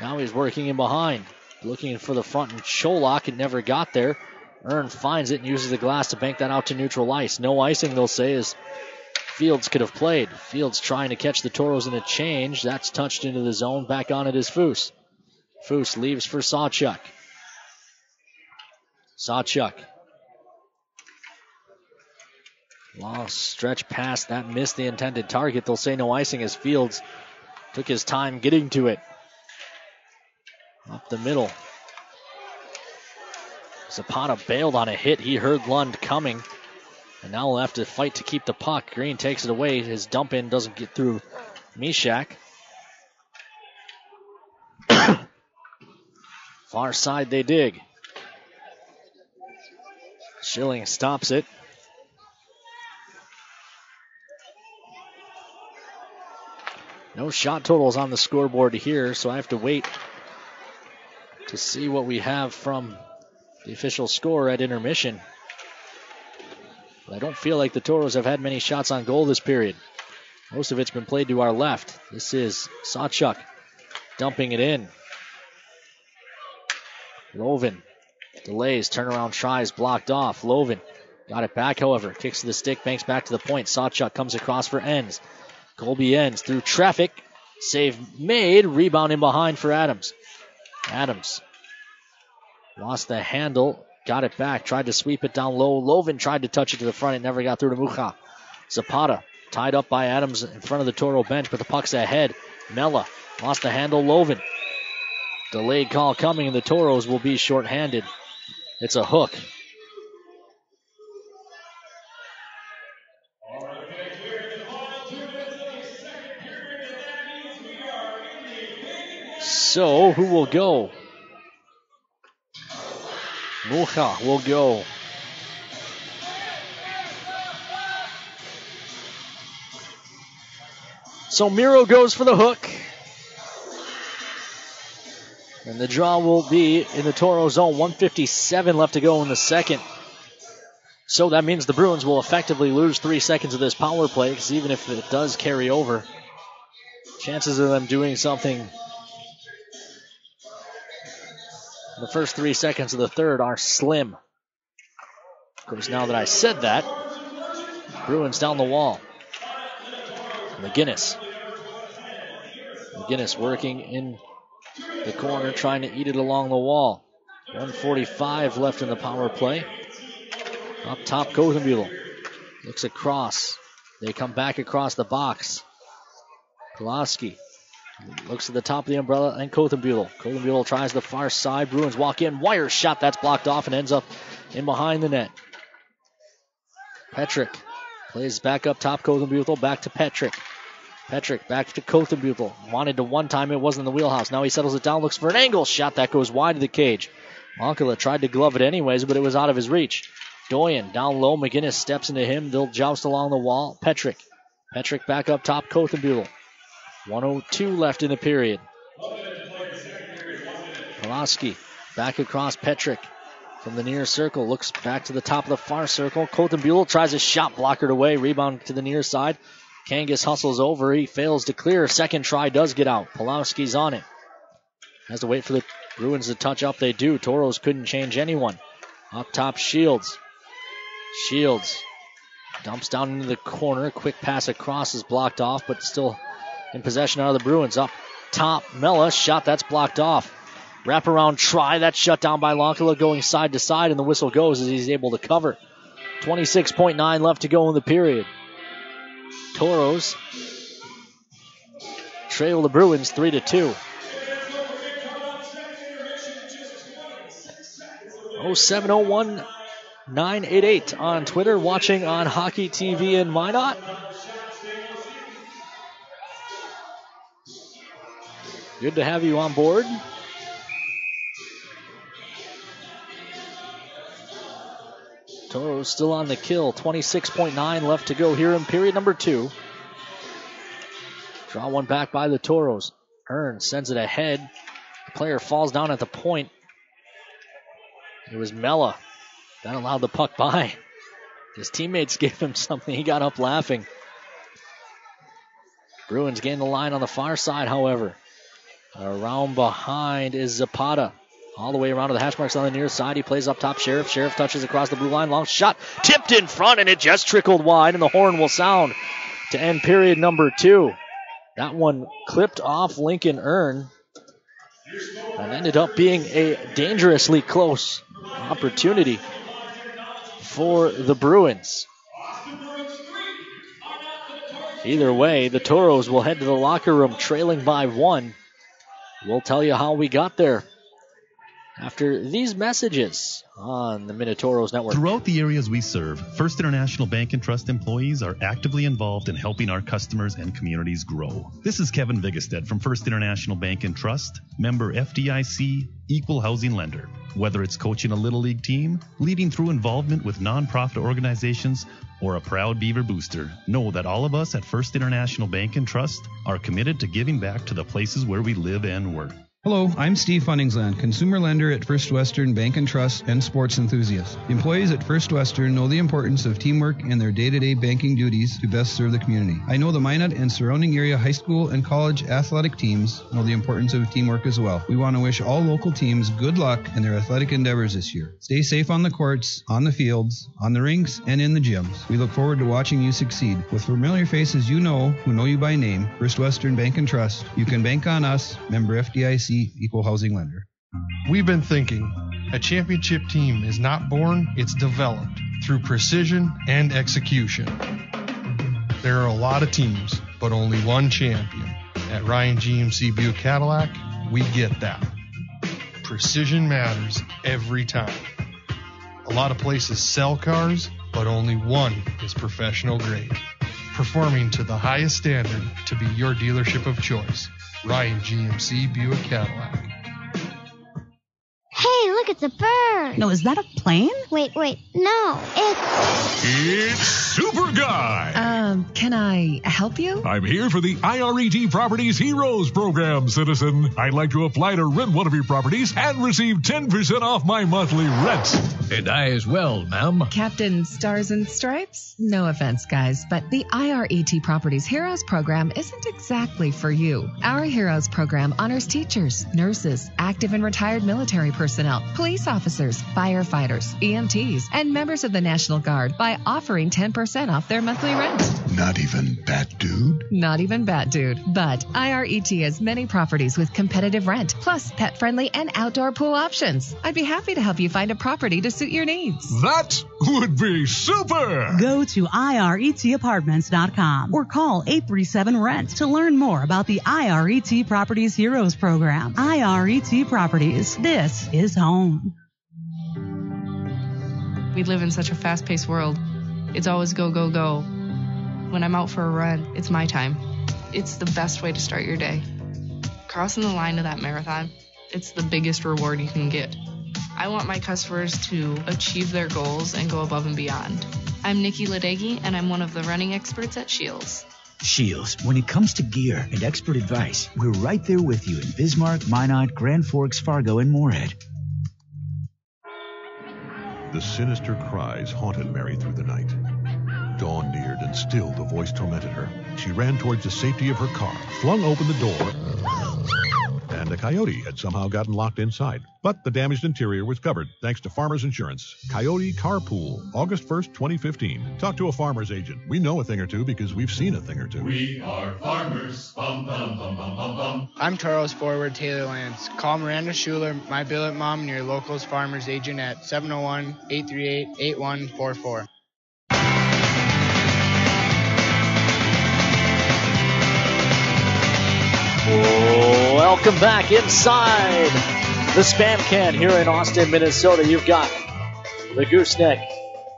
Now he's working in behind. Looking for the front and Cholak. It never got there. Earn finds it and uses the glass to bank that out to neutral ice. No icing, they'll say, as Fields could have played. Fields trying to catch the Toros in a change. That's touched into the zone. Back on it is Foose. Foose leaves for Sawchuk. Long stretch pass. That missed the intended target. They'll say no icing as Fields took his time getting to it. Up the middle. Zapata bailed on a hit. He heard Lund coming. And now we'll have to fight to keep the puck. Green takes it away. His dump in doesn't get through Mishak. Far side they dig. Schilling stops it. No shot totals on the scoreboard here, so I have to wait to see what we have from the official score at intermission. But I don't feel like the Toros have had many shots on goal this period. Most of it's been played to our left. This is Sawchuk dumping it in. Lovin delays, turnaround tries, blocked off. Lovin got it back, however. Kicks to the stick, banks back to the point. Sawchuk comes across for Enns. Colby Enns through traffic. Save made. Rebound in behind for Adams. Adams lost the handle. Got it back. Tried to sweep it down low. Lovin tried to touch it to the front. It never got through to Mucha. Zapata tied up by Adams in front of the Toro bench, but the puck's ahead. Mella lost the handle. Lovin. Delayed call coming, and the Toros will be shorthanded. It's a hook. So, who will go? Mucha will go. So Miro goes for the hook. And the draw will be in the Toro zone. 1:57 left to go in the second. So that means the Bruins will effectively lose 3 seconds of this power play, because even if it does carry over, chances of them doing something in the first 3 seconds of the third are slim. Of course, now that I said that, Bruins down the wall. McGinnis working in the corner, trying to eat it along the wall. 1:45 left in the power play. Up top, Kothenbutel looks across. They come back across the box. Pulaski looks at the top of the umbrella, and Kothenbutel. Kothenbutel tries the far side. Bruins walk in. Wire shot. That's blocked off and ends up in behind the net. Petrick plays back up top. Kothenbutel back to Petrick. Petrick back to Kothenbutel. Wanted to one time, it wasn't in the wheelhouse. Now he settles it down, looks for an angle shot that goes wide of the cage. Monkala tried to glove it anyways, but it was out of his reach. Doyen down low. McGinnis steps into him. They'll joust along the wall. Petrick back up top. Kothenbutel. 1:02 left in the period. Pulaski back across Petrick from the near circle. Looks back to the top of the far circle. Kothenbutel tries a shot, blockered away. Rebound to the near side. Kangas hustles over. He fails to clear. Second try does get out. Pulowski's on it. Has to wait for the Bruins to touch up. They do. Toros couldn't change anyone. Up top, Shields. Shields dumps down into the corner. Quick pass across is blocked off, but still in possession out of the Bruins. Up top, Mella. Shot that's blocked off. Wraparound try. That's shut down by Lonkala going side to side, and the whistle goes as he's able to cover. 26.9 left to go in the period. Toros trail the Bruins 3-2. 0701988 on Twitter, watching on Hockey TV in Minot. Good to have you on board. Toros still on the kill. 26.9 left to go here in period number 2. Draw one back by the Toros. Earn sends it ahead. The player falls down at the point. It was Mella that allowed the puck by. His teammates gave him something. He got up laughing. Bruins gain the line on the far side, however. Around behind is Zapata. All the way around to the hash marks on the near side. He plays up top. Sheriff. Sheriff touches across the blue line. Long shot. Tipped in front, and it just trickled wide, and the horn will sound to end period number 2. That one clipped off Lincoln Earn and ended up being a dangerously close opportunity for the Bruins. Either way, the Toros will head to the locker room trailing by 1. We'll tell you how we got there after these messages on the Minotauros Network. Throughout the areas we serve, First International Bank and Trust employees are actively involved in helping our customers and communities grow. This is Kevin Vigestead from First International Bank and Trust, member FDIC, equal housing lender. Whether it's coaching a Little League team, leading through involvement with nonprofit organizations, or a proud Beaver booster, know that all of us at First International Bank and Trust are committed to giving back to the places where we live and work. Hello, I'm Steve Funningsland, consumer lender at First Western Bank and Trust and sports enthusiast. Employees at First Western know the importance of teamwork in their day-to-day banking duties to best serve the community. I know the Minot and surrounding area high school and college athletic teams know the importance of teamwork as well. We want to wish all local teams good luck in their athletic endeavors this year. Stay safe on the courts, on the fields, on the rinks, and in the gyms. We look forward to watching you succeed. With familiar faces you know, who know you by name, First Western Bank and Trust, you can bank on us, member FDIC, equal housing lender. We've been thinking, a championship team is not born, it's developed through precision and execution. There are a lot of teams, but only one champion. At Ryan GMC Buick Cadillac, we get that. Precision matters every time. A lot of places sell cars, but only one is professional grade. Performing to the highest standard to be your dealership of choice. Ryan GMC Buick Cadillac. Hey, look, it's a bird. No, is that a plane? Wait, no, It's Super Guy. Can I help you? I'm here for the IRET Properties Heroes program, citizen. I'd like to apply to rent one of your properties and receive 10% off my monthly rent. And I as well, ma'am. Captain Stars and Stripes? No offense, guys, but the IRET Properties Heroes program isn't exactly for you. Our Heroes program honors teachers, nurses, active and retired military personnel, police officers, firefighters, EMTs, and members of the National Guard by offering 10% off their monthly rent. Not even Bat Dude? Not even Bat Dude. But IRET has many properties with competitive rent, plus pet-friendly and outdoor pool options. I'd be happy to help you find a property to suit your needs. That would be super! Go to iretapartments.com or call 837-RENT to learn more about the IRET Properties Heroes program. IRET Properties. This is home. We live in such a fast-paced world. It's always go, go, go. When I'm out for a run, it's my time. It's the best way to start your day. Crossing the line of that marathon, it's the biggest reward you can get. I want my customers to achieve their goals and go above and beyond. I'm Nikki Ladegi, and I'm one of the running experts at Shields. Shields, when it comes to gear and expert advice, we're right there with you in Bismarck, Minot, Grand Forks, Fargo, and Moorhead. The sinister cries haunted Mary through the night. Dawn neared, and still the voice tormented her. She ran towards the safety of her car, flung open the door, and a coyote had somehow gotten locked inside. But the damaged interior was covered, thanks to Farmers Insurance. Coyote Carpool, August 1st, 2015. Talk to a Farmers agent. We know a thing or two because we've seen a thing or two. We are farmers. Bum, bum, bum, bum, bum, bum. I'm Taros forward Taylor Lance. Call Miranda Schuler, my billet mom, and your locals Farmers agent at 701-838-8144. Welcome back inside the Spam Can here in Austin, Minnesota. You've got the Gooseneck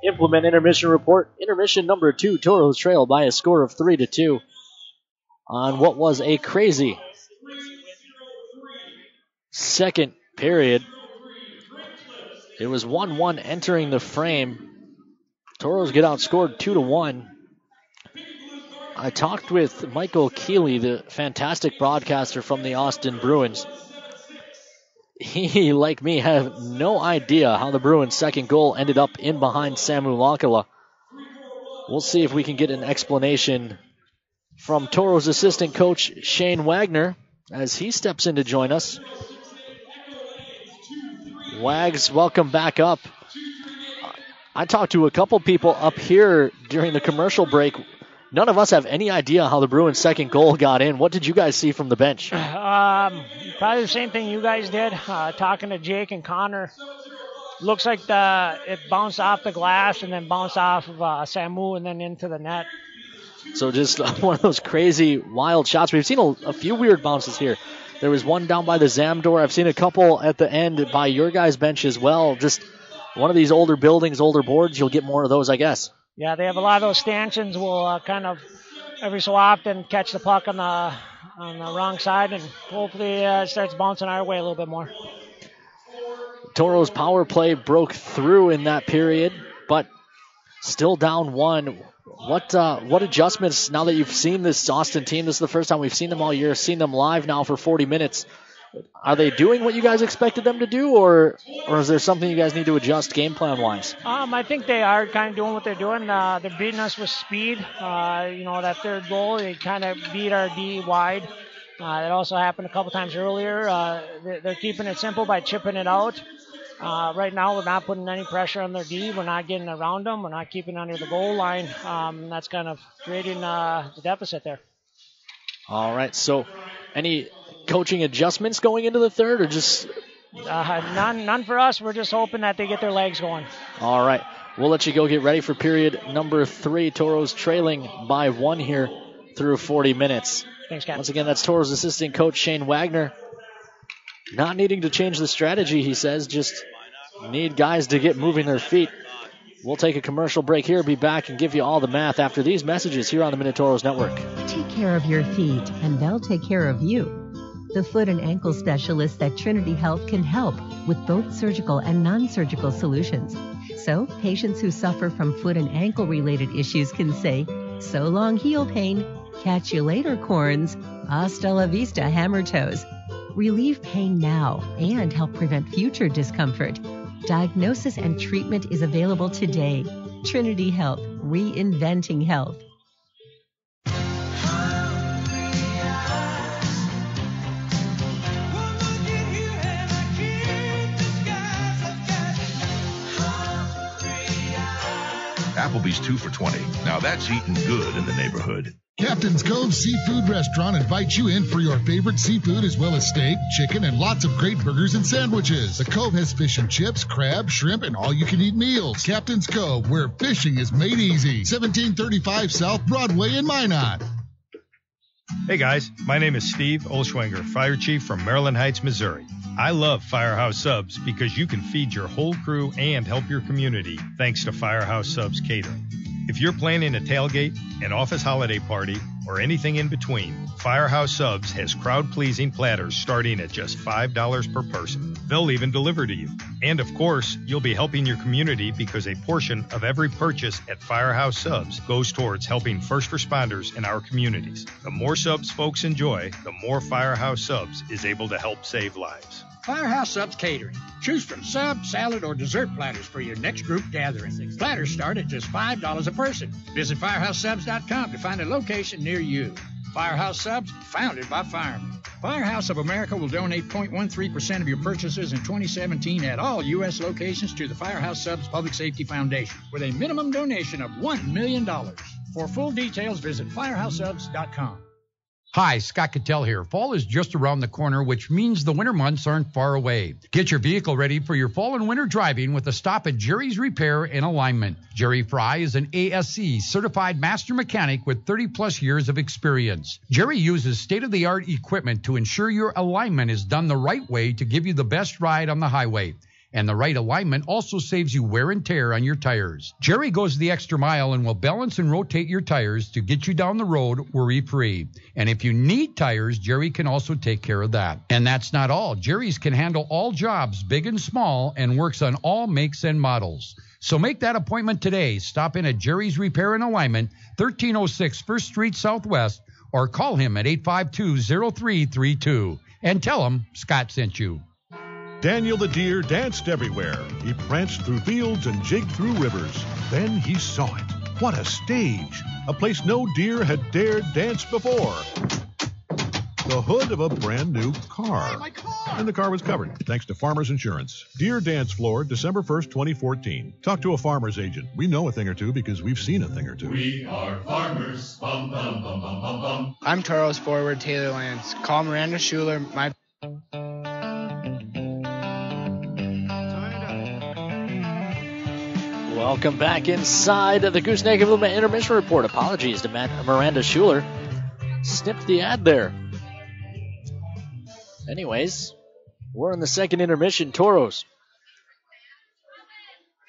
Implement Intermission Report. Intermission number 2, Toros trail by a score of 3-2 on what was a crazy second period. It was 1-1 entering the frame. Toros get outscored 2-1. I talked with Michael Keeley, the fantastic broadcaster from the Austin Bruins. He, like me, had no idea how the Bruins' second goal ended up in behind Samu Lankala. We'll see if we can get an explanation from Toros assistant coach Shane Wagner as he steps in to join us. Wags, welcome back up. I talked to a couple people up here during the commercial break. None of us have any idea how the Bruins' second goal got in. What did you guys see from the bench? Probably the same thing you guys did. Talking to Jake and Connor. Looks like it bounced off the glass and then bounced off of Samu and then into the net. So just one of those crazy, wild shots. We've seen a few weird bounces here. There was one down by the Zam door. I've seen a couple at the end by your guys' bench as well. Just one of these older buildings, older boards, you'll get more of those, I guess. Yeah, they have a lot of those stanchions. Will kind of every so often catch the puck on the wrong side, and hopefully it starts bouncing our way a little bit more. Toros' power play broke through in that period, but still down one. What adjustments now that you've seen this Austin team? This is the first time we've seen them all year, seen them live now for 40 minutes. Are they doing what you guys expected them to do, or is there something you guys need to adjust game plan-wise? I think they are kind of doing what they're doing. They're beating us with speed. That third goal, they kind of beat our D wide. That also happened a couple times earlier. They're keeping it simple by chipping it out. Right now, we're not putting any pressure on their D. We're not getting around them. We're not keeping under the goal line. That's kind of creating the deficit there. All right, so any coaching adjustments going into the third, or just none for us? We're just hoping that they get their legs going. All right, we'll let you go get ready for period number 3. Toros trailing by 1 here through 40 minutes. Thanks, Captain. Once again, that's Toros assistant coach Shane Wagner. Not needing to change the strategy, he says, just need guys to get moving their feet. We'll take a commercial break here, be back and give you all the math after these messages here on the Minotauros Network. Take care of your feet, and they'll take care of you. The foot and ankle specialists at Trinity Health can help with both surgical and non-surgical solutions. So patients who suffer from foot and ankle related issues can say, so long heel pain, catch you later corns, hasta la vista hammer toes. Relieve pain now and help prevent future discomfort. Diagnosis and treatment is available today. Trinity Health, reinventing health. Applebee's 2 for $20. Now that's eating good in the neighborhood. Captain's Cove Seafood Restaurant invites you in for your favorite seafood as well as steak, chicken, and lots of great burgers and sandwiches. The Cove has fish and chips, crab, shrimp, and all-you-can-eat meals. Captain's Cove, where fishing is made easy. 1735 South Broadway in Minot. Hey guys, my name is Steve Olschwenger, Fire Chief from Maryland Heights, Missouri. I love Firehouse Subs because you can feed your whole crew and help your community thanks to Firehouse Subs Catering. If you're planning a tailgate, an office holiday party, or anything in between, Firehouse Subs has crowd-pleasing platters starting at just $5 per person. They'll even deliver to you. And of course, you'll be helping your community because a portion of every purchase at Firehouse Subs goes towards helping first responders in our communities. The more subs folks enjoy, the more Firehouse Subs is able to help save lives. Firehouse Subs Catering. Choose from sub, salad, or dessert platters for your next group gathering. Platters start at just $5 a person. Visit FirehouseSubs.com to find a location near you. Firehouse Subs, founded by firemen. Firehouse of America will donate 0.13% of your purchases in 2017 at all U.S. locations to the Firehouse Subs Public Safety Foundation with a minimum donation of $1 million. For full details, visit FirehouseSubs.com. Hi, Scott Cattell here. Fall is just around the corner, which means the winter months aren't far away. Get your vehicle ready for your fall and winter driving with a stop at Jerry's Repair and Alignment. Jerry Fry is an ASC certified master mechanic with 30-plus years of experience. Jerry uses state-of-the-art equipment to ensure your alignment is done the right way to give you the best ride on the highway. And the right alignment also saves you wear and tear on your tires. Jerry goes the extra mile and will balance and rotate your tires to get you down the road worry-free. And if you need tires, Jerry can also take care of that. And that's not all. Jerry's can handle all jobs, big and small, and works on all makes and models. So make that appointment today. Stop in at Jerry's Repair and Alignment, 1306 1st Street Southwest, or call him at 852-0332 and tell him Scott sent you. Daniel the deer danced everywhere. He pranced through fields and jigged through rivers. Then he saw it. What a stage! A place no deer had dared dance before. The hood of a brand new car. My car! And the car was covered, thanks to Farmers Insurance. Deer Dance Floor, December 1st, 2014. Talk to a farmer's agent. We know a thing or two because we've seen a thing or two. We are farmers. Bum, bum, bum, bum, bum, bum. I'm Toros forward Taylor Lance. Call Miranda Schuler. Welcome back inside the Gooseneck Implement Intermission Report. Apologies to Miranda Schuler. Snipped the ad there. Anyways, we're in the second intermission. Toros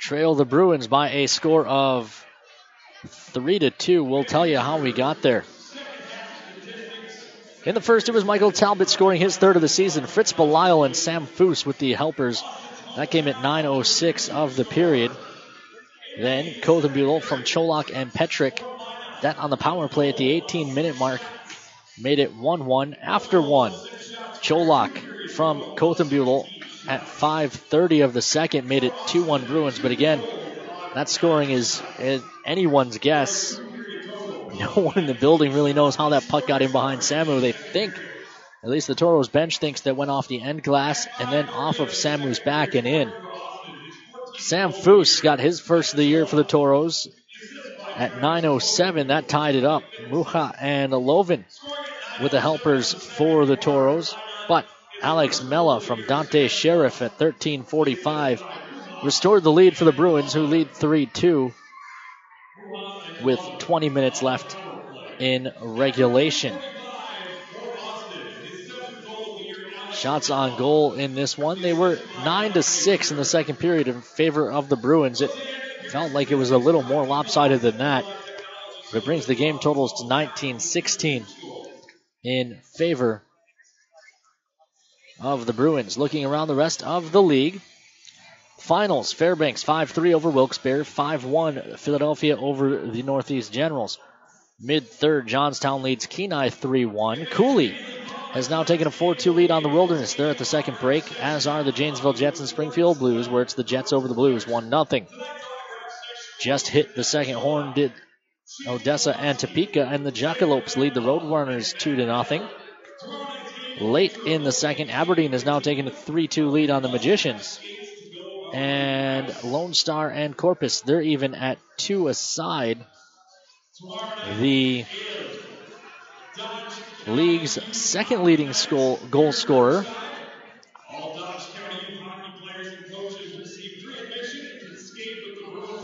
trail the Bruins by a score of 3-2. We'll tell you how we got there. In the first, it was Michael Talbot scoring his third of the season. Fritz Belisle and Sam Foose with the helpers. That came at 9:06 of the period. Then Kothenbuhl from Cholak and Petrick. That on the power play at the 18-minute mark made it 1-1 after one. Cholak from Kothenbuhl at 5:30 of the second made it 2-1 Bruins. But again, that scoring is anyone's guess. No one in the building really knows how that puck got in behind Samu. They think, at least the Toros bench thinks, that went off the end glass and then off of Samu's back and in. Sam Foose got his first of the year for the Toros at 9:07. That tied it up. Mucha and Lovin with the helpers for the Toros. But Alex Mella from Dante Sheriff at 13:45 restored the lead for the Bruins, who lead 3-2 with 20 minutes left in regulation. Shots on goal in this one. They were 9-6 in the second period in favor of the Bruins. It felt like it was a little more lopsided than that. But it brings the game totals to 19-16 in favor of the Bruins. Looking around the rest of the league. Finals, Fairbanks 5-3 over Wilkes-Barre, 5-1 Philadelphia over the Northeast Generals. Mid-third, Johnstown leads Kenai 3-1. Cooley has now taken a 4-2 lead on the Wilderness. They're at the second break, as are the Janesville Jets and Springfield Blues, where it's the Jets over the Blues, 1-0. Just hit the second horn did Odessa and Topeka, and the Jackalopes lead the Roadrunners 2-0. Late in the second, Aberdeen has now taken a 3-2 lead on the Magicians. And Lone Star and Corpus, they're even at 2 aside. The league's second leading goal scorer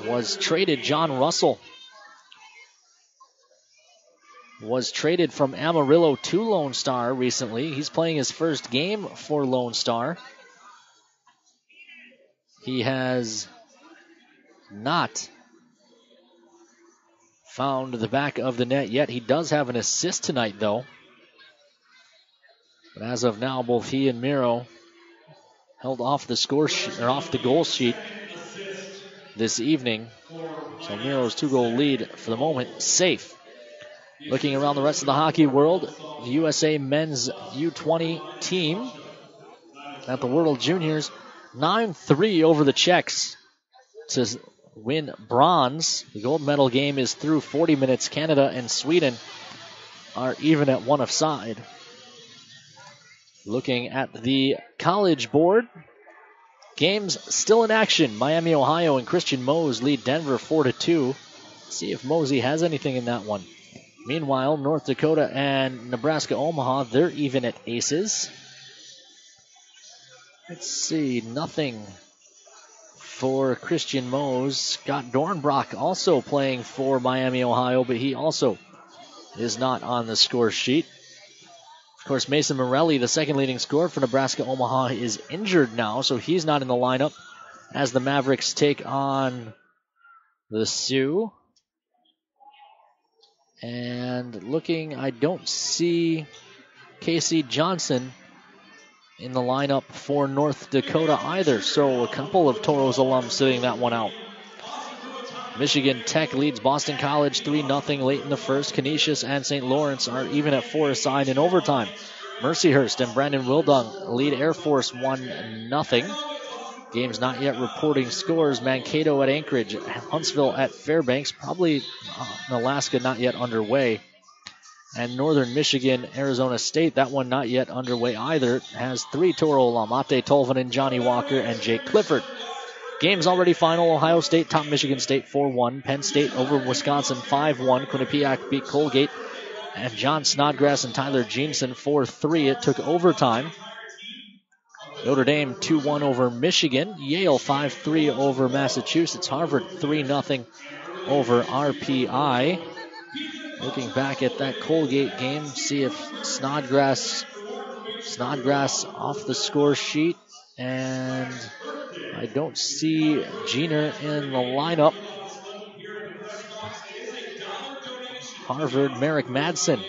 was traded. John Russell was traded from Amarillo to Lone Star recently. He's playing his first game for Lone Star. He has not found the back of the net yet. He does have an assist tonight, though. But as of now, both he and Miro held off the score sheet, or off the goal sheet this evening. So Miro's 2-goal lead for the moment safe. Looking around the rest of the hockey world, the USA men's U20 team at the World Juniors 9-3 over the Czechs to win bronze. The gold medal game is through 40 minutes. Canada and Sweden are even at 1 aside. Looking at the college board, games still in action. Miami, Ohio and Christian Mose lead Denver 4-2. See if Mosey has anything in that one. Meanwhile, North Dakota and Nebraska Omaha, they're even at aces. Let's see, nothing for Christian Mose. Scott Dornbrock also playing for Miami, Ohio, but he also is not on the score sheet. Of course, Mason Morelli, the second leading scorer for Nebraska Omaha, is injured now, so he's not in the lineup. as the Mavericks take on the Sioux. And looking, I don't see Casey Johnson in the lineup for North Dakota either. So a couple of Toros alums sitting that one out. Michigan Tech leads Boston College 3-0 late in the first. Canisius and St. Lawrence are even at 4 aside in overtime. Mercyhurst and Brandon Wildung lead Air Force 1-0. Game's not yet reporting scores. Mankato at Anchorage, Huntsville at Fairbanks, probably Alaska not yet underway. And Northern Michigan, Arizona State, that one not yet underway either, has 3 Toro alum, Ate Tolvanen, Johnny Walker, and Jake Clifford. Game's already final. Ohio State topped Michigan State 4-1. Penn State over Wisconsin 5-1. Quinnipiac beat Colgate. And John Snodgrass and Tyler Jeanson 4-3. It took overtime. Notre Dame 2-1 over Michigan. Yale 5-3 over Massachusetts. Harvard 3-0 over RPI. Looking back at that Colgate game, see if Snodgrass off the score sheet. And I don't see Jenner in the lineup. Harvard, Merrick Madsen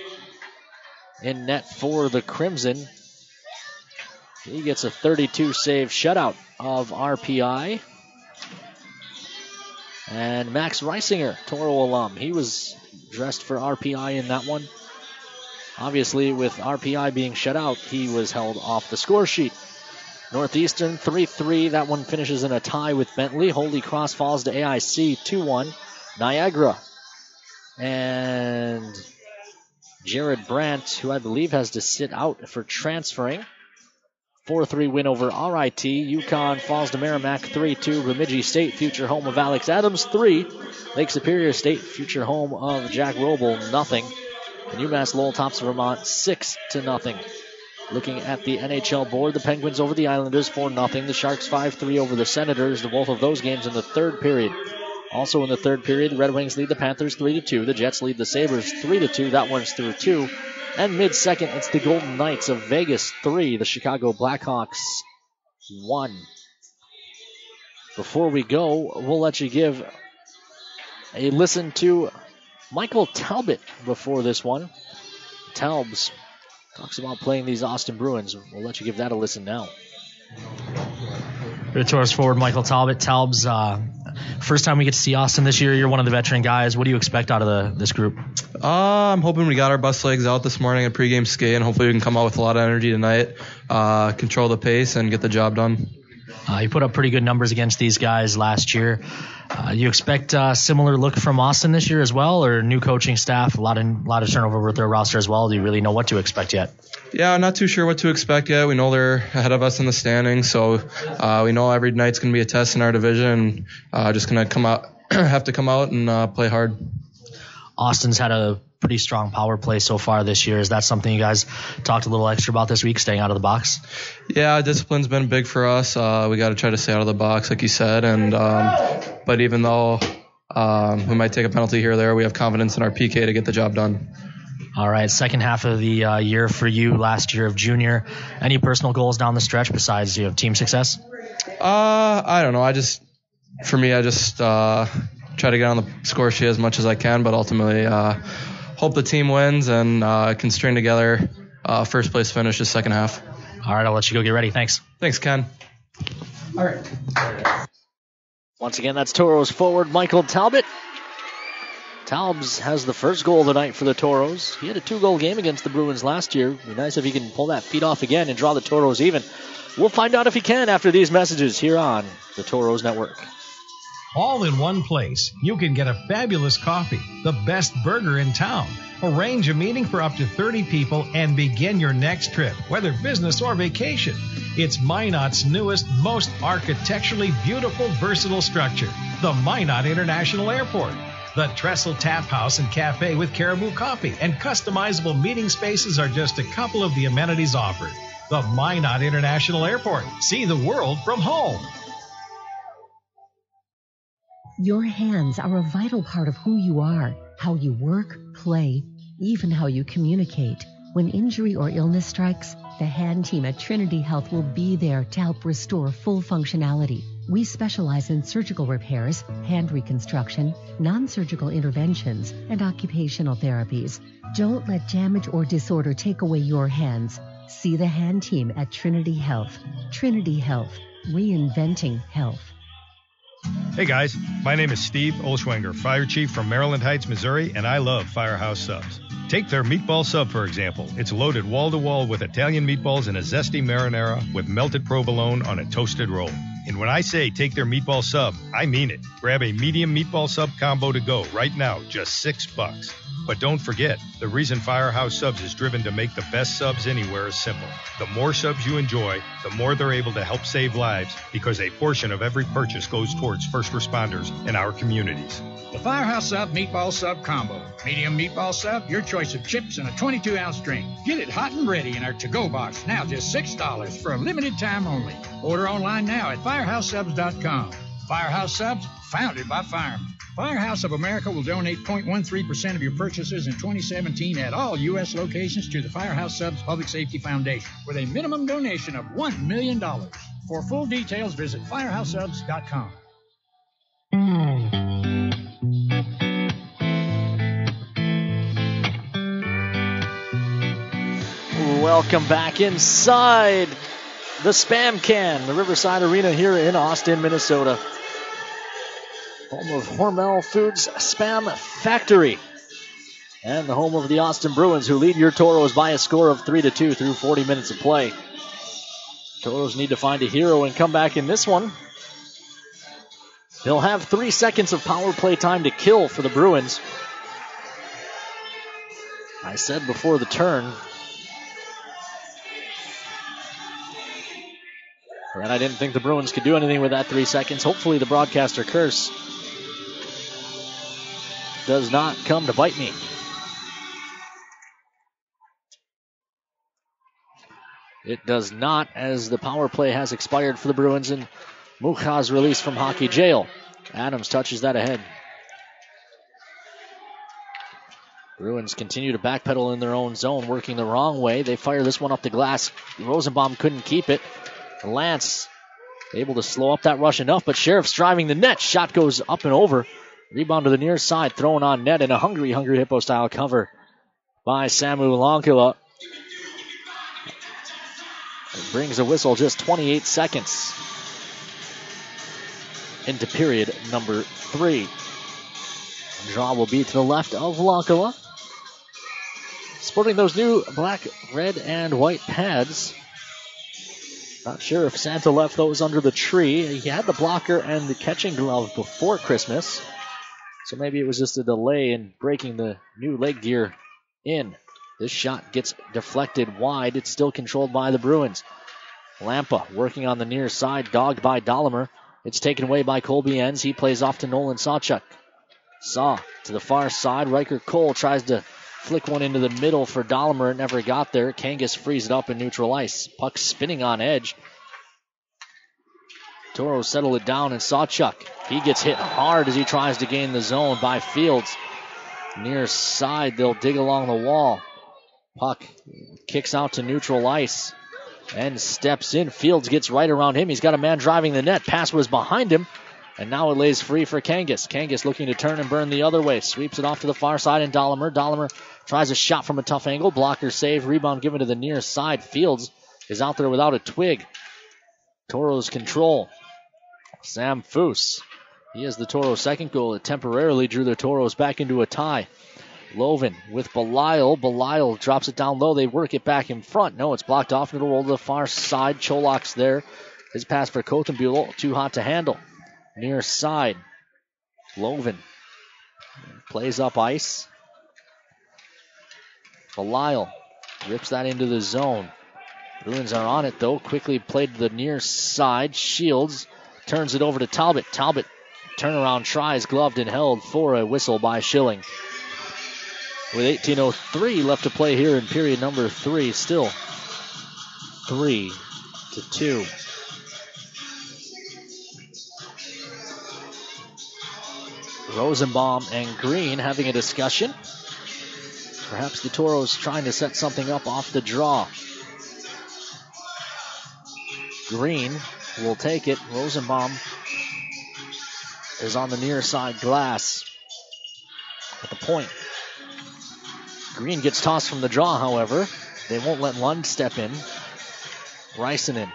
in net for the Crimson. He gets a 32-save shutout of RPI. And Max Reisinger, Toro alum, he was dressed for RPI in that one. Obviously, with RPI being shut out, he was held off the score sheet. Northeastern 3-3. That one finishes in a tie with Bentley. Holy Cross falls to AIC 2-1. Niagara and Jared Brandt, who I believe has to sit out for transferring. 4-3 win over RIT. Yukon falls to Merrimack 3-2. Bemidji State, future home of Alex Adams, 3. Lake Superior State, future home of Jack Roble, 0. And UMass Lowell tops Vermont 6-0. Looking at the NHL board, the Penguins over the Islanders 4-0. The Sharks 5-3 over the Senators. Both of those games in the third period. Also in the third period, the Red Wings lead the Panthers 3-2. The Jets lead the Sabres 3-2. That one's through 2. And mid-second, it's the Golden Knights of Vegas 3. The Chicago Blackhawks 1. Before we go, we'll let you give a listen to Michael Talbot before this one. Talbs talks about playing these Austin Bruins. We'll let you give that a listen now. The Toros forward, Michael Talbot. Talbs, first time we get to see Austin this year. You're one of the veteran guys. What do you expect out of this group? I'm hoping we got our best legs out this morning at pregame skate, and hopefully we can come out with a lot of energy tonight, control the pace, and get the job done. You put up pretty good numbers against these guys last year. You expect a similar look from Austin this year as well, or new coaching staff, a lot of turnover with their roster as well? Do you really know what to expect yet? Yeah, I'm not too sure what to expect yet. We know they're ahead of us in the standings, so we know every night's going to be a test in our division. Just going to have to come out and play hard. Austin's had a pretty strong power play so far this year. Is that something you guys talked a little extra about this week, staying out of the box? Yeah, discipline's been big for us. We got to try to stay out of the box, like you said. And but even though we might take a penalty here or there, we have confidence in our PK to get the job done. All right, second half of the year for you, last year of junior. Any personal goals down the stretch besides team success? I don't know. I just try to get on the score sheet as much as I can, but ultimately hope the team wins and can string together first place finish the second half. All right, I'll let you go get ready. Thanks. Thanks, Ken. All right. Once again, that's Toros forward Michael Talbot. Talbs has the first goal of the night for the Toros. He had a 2-goal game against the Bruins last year. It'd be nice if he can pull that feed off again and draw the Toros even. We'll find out if he can after these messages here on the Toros Network. All in one place, you can get a fabulous coffee, the best burger in town. Arrange a meeting for up to 30 people and begin your next trip, whether business or vacation. It's Minot's newest, most architecturally beautiful, versatile structure, the Minot International Airport. The Trestle Tap House and Cafe with Caribou Coffee and customizable meeting spaces are just a couple of the amenities offered. The Minot International Airport. See the world from home. Your hands are a vital part of who you are, how you work, play, even how you communicate. When injury or illness strikes, the hand team at Trinity Health will be there to help restore full functionality. We specialize in surgical repairs, hand reconstruction, non-surgical interventions, and occupational therapies. Don't let damage or disorder take away your hands. See the hand team at Trinity Health. Trinity Health, reinventing health. Hey guys, my name is Steve Olschwenger, Fire Chief from Maryland Heights, Missouri, and I love Firehouse Subs. Take their meatball sub, for example. It's loaded wall-to-wall with Italian meatballs and a zesty marinara with melted provolone on a toasted roll. And when I say take their meatball sub, I mean it. Grab a medium meatball sub combo to go right now, just $6. But don't forget, the reason Firehouse Subs is driven to make the best subs anywhere is simple. The more subs you enjoy, the more they're able to help save lives, because a portion of every purchase goes towards first responders in our communities. The Firehouse Sub Meatball Sub Combo. Medium meatball sub, your choice of chips and a 22-ounce drink. Get it hot and ready in our to-go box, now just $6 for a limited time only. Order online now at firehousesubs.com. Firehouse Subs, founded by firemen. Firehouse of America will donate 0.13% of your purchases in 2017 at all U.S. locations to the Firehouse Subs Public Safety Foundation with a minimum donation of $1 million. For full details, visit firehousesubs.com. Welcome back inside the Spam Can, the Riverside Arena here in Austin, Minnesota. Home of Hormel Foods Spam Factory. And the home of the Austin Bruins, who lead your Toros by a score of 3-2 through 40 minutes of play. Toros need to find a hero and come back in this one. They'll have 3 seconds of power play time to kill for the Bruins. I said before the turn that I didn't think the Bruins could do anything with that 3 seconds. Hopefully the broadcaster curse does not come to bite me. It does not, as the power play has expired for the Bruins and Mukhaz released from hockey jail. Adams touches that ahead. Bruins continue to backpedal in their own zone, working the wrong way. They fire this one up the glass. Rosenbaum couldn't keep it. Lance able to slow up that rush enough, but Sheriff's driving the net. Shot goes up and over. Rebound to the near side, thrown on net in a hungry Hippo style cover by Samu Lankila. It brings a whistle just 28 seconds into period number 3. Draw will be to the left of Lankila. Sporting those new black, red, and white pads. Not sure if Santa left those under the tree. He had the blocker and the catching glove before Christmas. So maybe it was just a delay in breaking the new leg gear in. This shot gets deflected wide. It's still controlled by the Bruins. Lampa working on the near side, dogged by Dahlemer. It's taken away by Colby Enns. He plays off to Nolan Sawchuk. Saw to the far side. Riker Cole tries to flick one into the middle for Dahlemer. It never got there. Kangas frees it up in neutral ice. Puck spinning on edge. Toros settle it down, and Sawchuk, he gets hit hard as he tries to gain the zone by Fields. Near side, they'll dig along the wall. Puck kicks out to neutral ice and steps in. Fields gets right around him. He's got a man driving the net. Pass was behind him, and now it lays free for Kangas. Kangas looking to turn and burn the other way. Sweeps it off to the far side, and Dahlemer tries a shot from a tough angle. Blocker save. Rebound given to the near side. Fields is out there without a twig. Toros control. Sam Foose. He has the Toros' second goal. It temporarily drew the Toros back into a tie. Loven with Belial. Belial drops it down low. They work it back in front. No, it's blocked off. It'll roll to the far side. Cholak's there. His pass for Kotenbuhl. Too hot to handle. Near side. Loven plays up ice. Belial rips that into the zone. Bruins are on it, though. Quickly played to the near side. Shields turns it over to Talbot. Talbot turnaround tries, gloved and held for a whistle by Schilling. With 18:03 left to play here in period number 3, still 3-2. Rosenbaum and Green having a discussion. Perhaps the Toros trying to set something up off the draw. Green will take it. Rosenbaum is on the near side glass at the point. Green gets tossed from the draw, however. They won't let Lund step in. Rysanen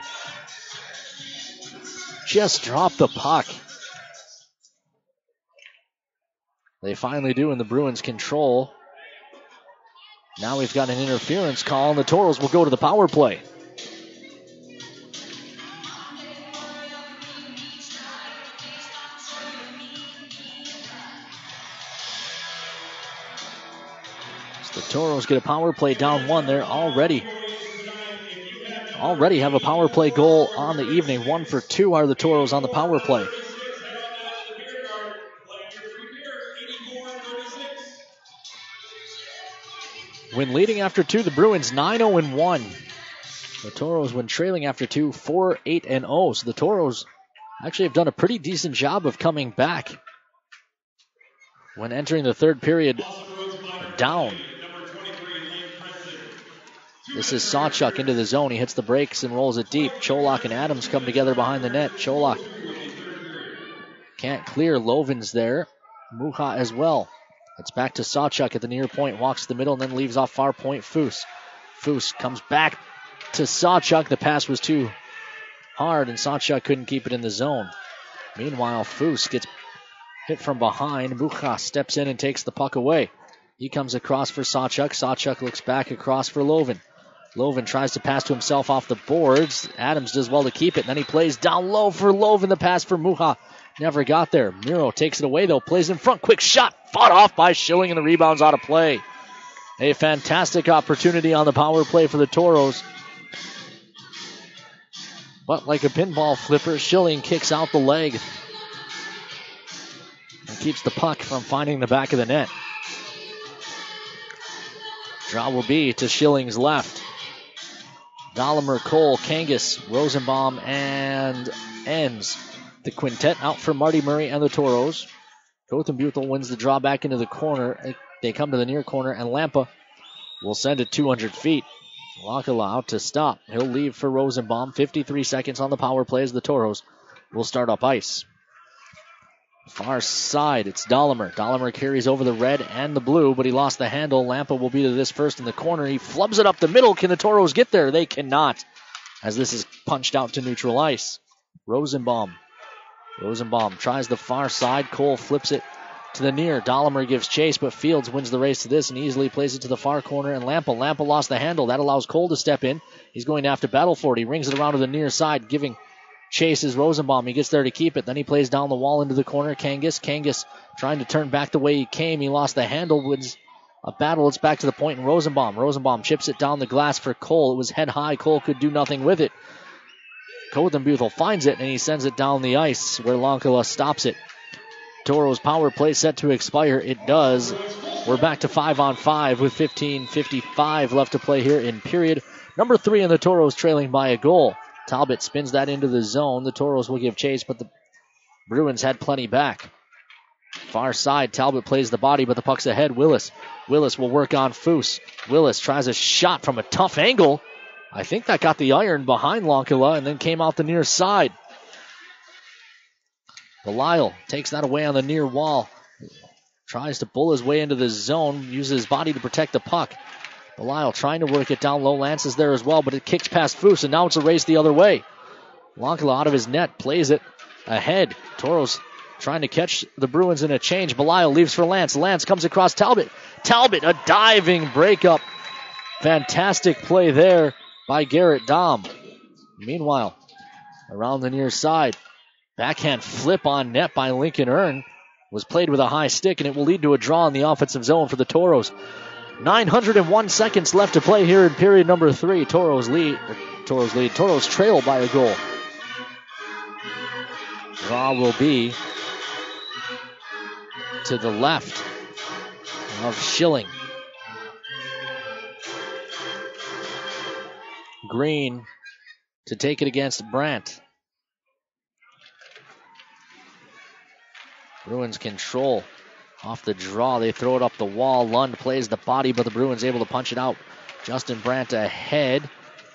just dropped the puck. They finally do, and the Bruins control. Now we've got an interference call, and the Toros will go to the power play. So the Toros get a power play down one. They're already have a power play goal on the evening. 1 for 2 are the Toros on the power play. When leading after 2, the Bruins 9-0-1. The Toros, when trailing after 2, 4-8-0. So the Toros actually have done a pretty decent job of coming back when entering the third period down. This is Sawchuk into the zone. He hits the brakes and rolls it deep. Cholak and Adams come together behind the net. Cholak can't clear. Lovin's there. Muha as well. It's back to Sawchuk at the near point. Walks the middle and then leaves off far point. Foose comes back to Sawchuk. The pass was too hard and Sawchuk couldn't keep it in the zone. Meanwhile, Foose gets hit from behind. Muha steps in and takes the puck away. He comes across for Sawchuk. Sawchuk looks back across for Lovin. Lovin tries to pass to himself off the boards. Adams does well to keep it. And then he plays down low for Lovin. The pass for Muha never got there. Miro takes it away, though. Plays in front. Quick shot. Fought off by Schilling, and the rebound's out of play. A fantastic opportunity on the power play for the Toros. But like a pinball flipper, Schilling kicks out the leg and keeps the puck from finding the back of the net. Draw will be to Schilling's left. Dahlimer, Cole, Kangas, Rosenbaum, and Enns. The quintet out for Marty Murray and the Toros. Gothenbuthel wins the draw back into the corner. They come to the near corner, and Lampa will send it 200 feet. Lankala out to stop. He'll leave for Rosenbaum. 53 seconds on the power play as the Toros will start up ice. Far side, it's Dahlimer. Dahlimer carries over the red and the blue, but he lost the handle. Lampa will be to this first in the corner. He flubs it up the middle. Can the Toros get there? They cannot, as this is punched out to neutral ice. Rosenbaum tries the far side. Cole flips it to the near. Dahlimer gives chase, but Fields wins the race to this and easily plays it to the far corner. And Lampa lost the handle. That allows Cole to step in. He's going to have to battle for it. He rings it around to the near side, giving chase is Rosenbaum. He gets there to keep it. Then he plays down the wall into the corner. Kangas trying to turn back the way he came. He lost the handle. Wins a battle. It's back to the point, and Rosenbaum chips it down the glass for Cole. It was head high. Cole could do nothing with it. Gothenbuthel finds it, and he sends it down the ice where Lankala stops it. Toros power play set to expire. It does. We're back to 5-on-5 with 15:55 left to play here in period number 3, and the Toros trailing by a goal. Talbot spins that into the zone. The Toros will give chase, but the Bruins had plenty back. Far side, Talbot plays the body, but the puck's ahead. Willis will work on Foose. Willis tries a shot from a tough angle. I think that got the iron behind Lankala and then came out the near side. Belisle takes that away on the near wall. Tries to pull his way into the zone, uses his body to protect the puck. Belisle trying to work it down low. Lance is there as well, but it kicks past Foose, and now it's a race the other way. Lankala out of his net, plays it ahead. Toros trying to catch the Bruins in a change. Belisle leaves for Lance. Lance comes across Talbot. Talbot, a diving breakup. Fantastic play there by Garrett Dahm. Meanwhile, around the near side, backhand flip on net by Lincoln Earn was played with a high stick, and it will lead to a draw in the offensive zone for the Toros. 901 seconds left to play here in period number 3. Toros trail by a goal. Draw will be to the left of Schilling. Green to take it against Brandt. Bruins control off the draw. They throw it up the wall. Lund plays the body, but the Bruins able to punch it out. Justin Brandt ahead.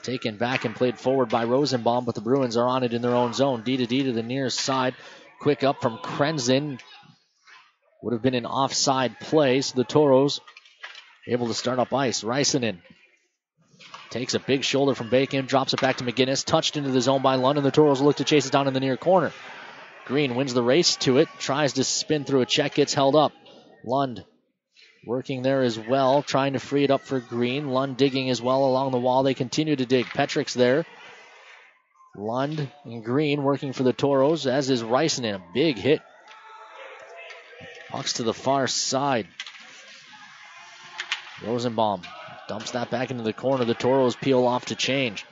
Taken back and played forward by Rosenbaum, but the Bruins are on it in their own zone. D to the near side. Quick up from Krenzen. Would have been an offside play, so the Toros able to start up ice. Risenen takes a big shoulder from Bacon, drops it back to McGinnis, touched into the zone by Lund, and the Toros look to chase it down in the near corner. Green wins the race to it, tries to spin through a check, gets held up. Lund working there as well, trying to free it up for Green. Lund digging as well along the wall. They continue to dig. Petrick's there. Lund and Green working for the Toros, as is Risenen. A big hit. Pucks to the far side. Rosenbaum dumps that back into the corner. The Toros peel off to change.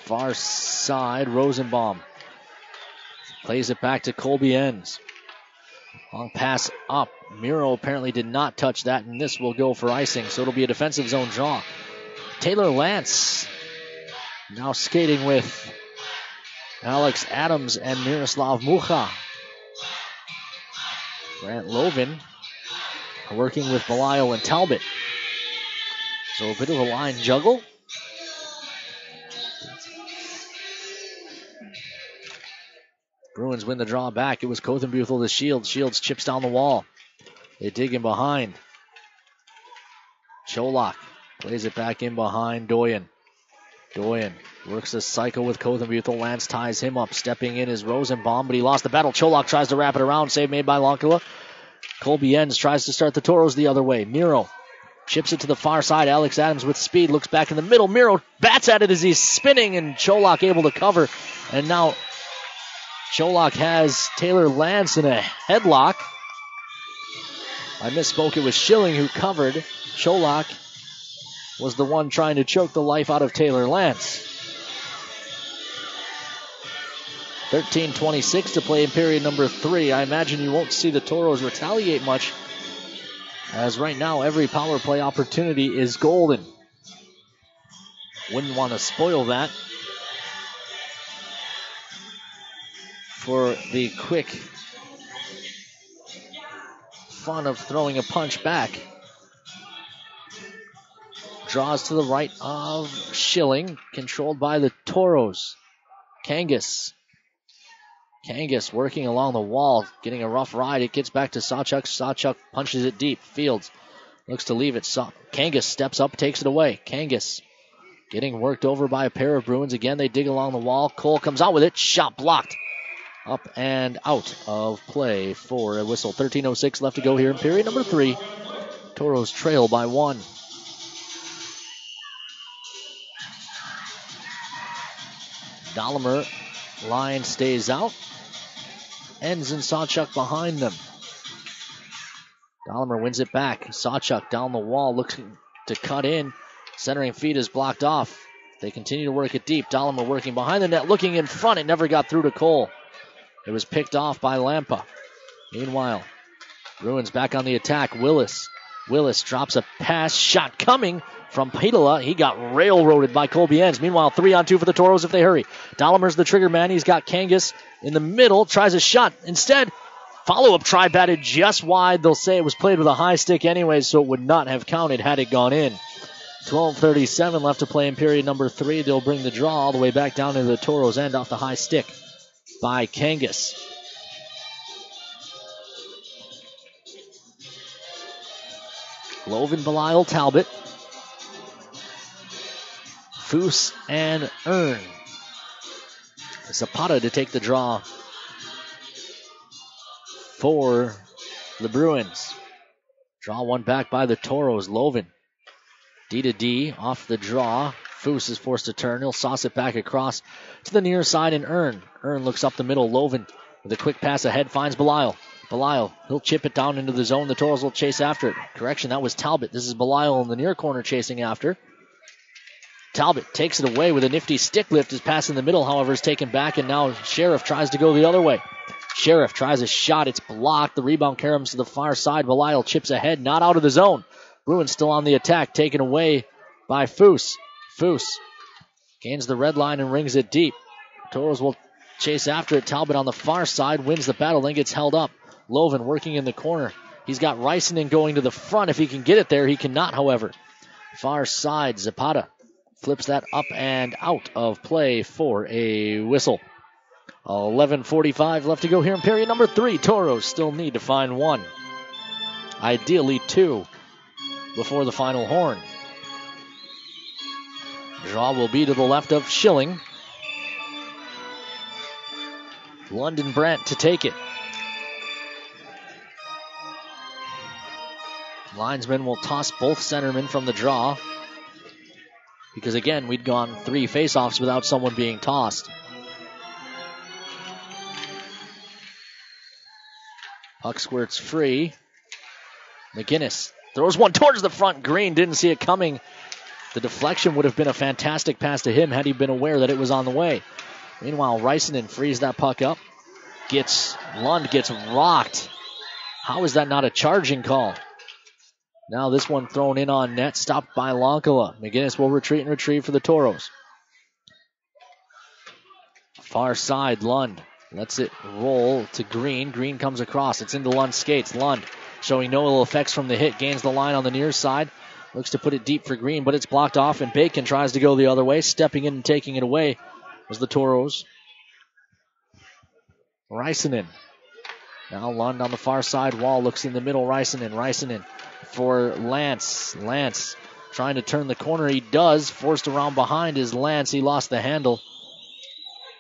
Far side, Rosenbaum plays it back to Colby Enns. Long pass up. Miro apparently did not touch that, and this will go for icing, so it'll be a defensive zone draw. Taylor Lance now skating with Alex Adams and Miroslav Mucha. Grant Lovin working with Belial and Talbot. So a bit of a line juggle. Bruins win the draw back. It was Kothenbuthel to Shields. Shields chips down the wall. They dig in behind. Cholak plays it back in behind Doyen. Doyen works the cycle with Kothenbuthel. Lance ties him up. Stepping in is Rosenbaum, but he lost the battle. Cholak tries to wrap it around. Save made by Lonkala. Colby Enns tries to start the Toros the other way. Miro chips it to the far side. Alex Adams with speed looks back in the middle. Miro bats at it as he's spinning, and Cholak able to cover. And now Cholak has Taylor Lance in a headlock. I misspoke. It was Schilling who covered. Cholak was the one trying to choke the life out of Taylor Lance. 13:26 to play in period number 3. I imagine you won't see the Toros retaliate much, as right now every power play opportunity is golden. Wouldn't want to spoil that for the quick fun of throwing a punch back. Draws to the right of Schilling, controlled by the Toros. Kangas working along the wall, getting a rough ride. It gets back to Sawchuk. Sawchuk punches it deep. Fields looks to leave it. Kangas steps up, takes it away. Kangas getting worked over by a pair of Bruins. Again, they dig along the wall. Cole comes out with it. Shot blocked. Up and out of play for a whistle. 13:06 left to go here in period number 3. Toros trail by 1. Dahlimer line stays out. Enns and Sawchuk behind them. Dahlimer wins it back. Sawchuk down the wall looking to cut in. Centering feed is blocked off. They continue to work it deep. Dahlimer working behind the net, looking in front. It never got through to Cole. It was picked off by Lampa. Meanwhile, Bruins back on the attack. Willis drops a pass. Shot coming from Petola. He got railroaded by Colby Enns. Meanwhile, 3-on-2 for the Toros if they hurry. Dahlimer's the trigger man. He's got Kangas in the middle. Tries a shot. Instead, follow-up try batted just wide. They'll say it was played with a high stick anyway, so it would not have counted had it gone in. 12:37 left to play in period number 3. They'll bring the draw all the way back down to the Toros' end off the high stick by Kangas. Lovin, Belial, Talbot, Foose, and Earn. Zapata to take the draw for the Bruins. Draw one back by the Toros. Lovin. D to D off the draw. Foose is forced to turn. He'll sauce it back across to the near side, and Earn. Earn looks up the middle. Lovin with a quick pass ahead finds Belial. Belial, he'll chip it down into the zone. The Toros will chase after it. Correction, that was Talbot. This is Belial in the near corner chasing after. Talbot takes it away with a nifty stick lift. His pass in the middle, however, is taken back, and now Sheriff tries to go the other way. Sheriff tries a shot. It's blocked. The rebound caroms to the far side. Belial chips ahead, not out of the zone. Bruins still on the attack, taken away by Foose. Foose gains the red line and rings it deep. Toros will chase after it. Talbot on the far side wins the battle, then gets held up. Lovin working in the corner. He's got Risenen going to the front. If he can get it there, he cannot, however. Far side, Zapata flips that up and out of play for a whistle. 11:45 left to go here in period number 3. Toros still need to find 1. Ideally 2 before the final horn. Draw will be to the left of Schilling. London Brandt to take it. Linesman will toss both centermen from the draw. Because again, we'd gone 3 faceoffs without someone being tossed. Puck squirts free. McGinnis throws one towards the front. Green didn't see it coming. The deflection would have been a fantastic pass to him had he been aware that it was on the way. Meanwhile, Reisinen frees that puck up. Lund gets rocked. How is that not a charging call? Now this one thrown in on net, stopped by Lonkala. McGinnis will retreat and retrieve for the Toros. Far side, Lund lets it roll to Green. Green comes across. It's into Lund's skates. Lund showing no ill effects from the hit. Gains the line on the near side. Looks to put it deep for Green, but it's blocked off, and Bacon tries to go the other way. Stepping in and taking it away was the Toros. Reisinen. Now Lund on the far side wall. Looks in the middle. Reisinen for Lance. Lance trying to turn the corner. He does. Forced around behind is Lance. He lost the handle.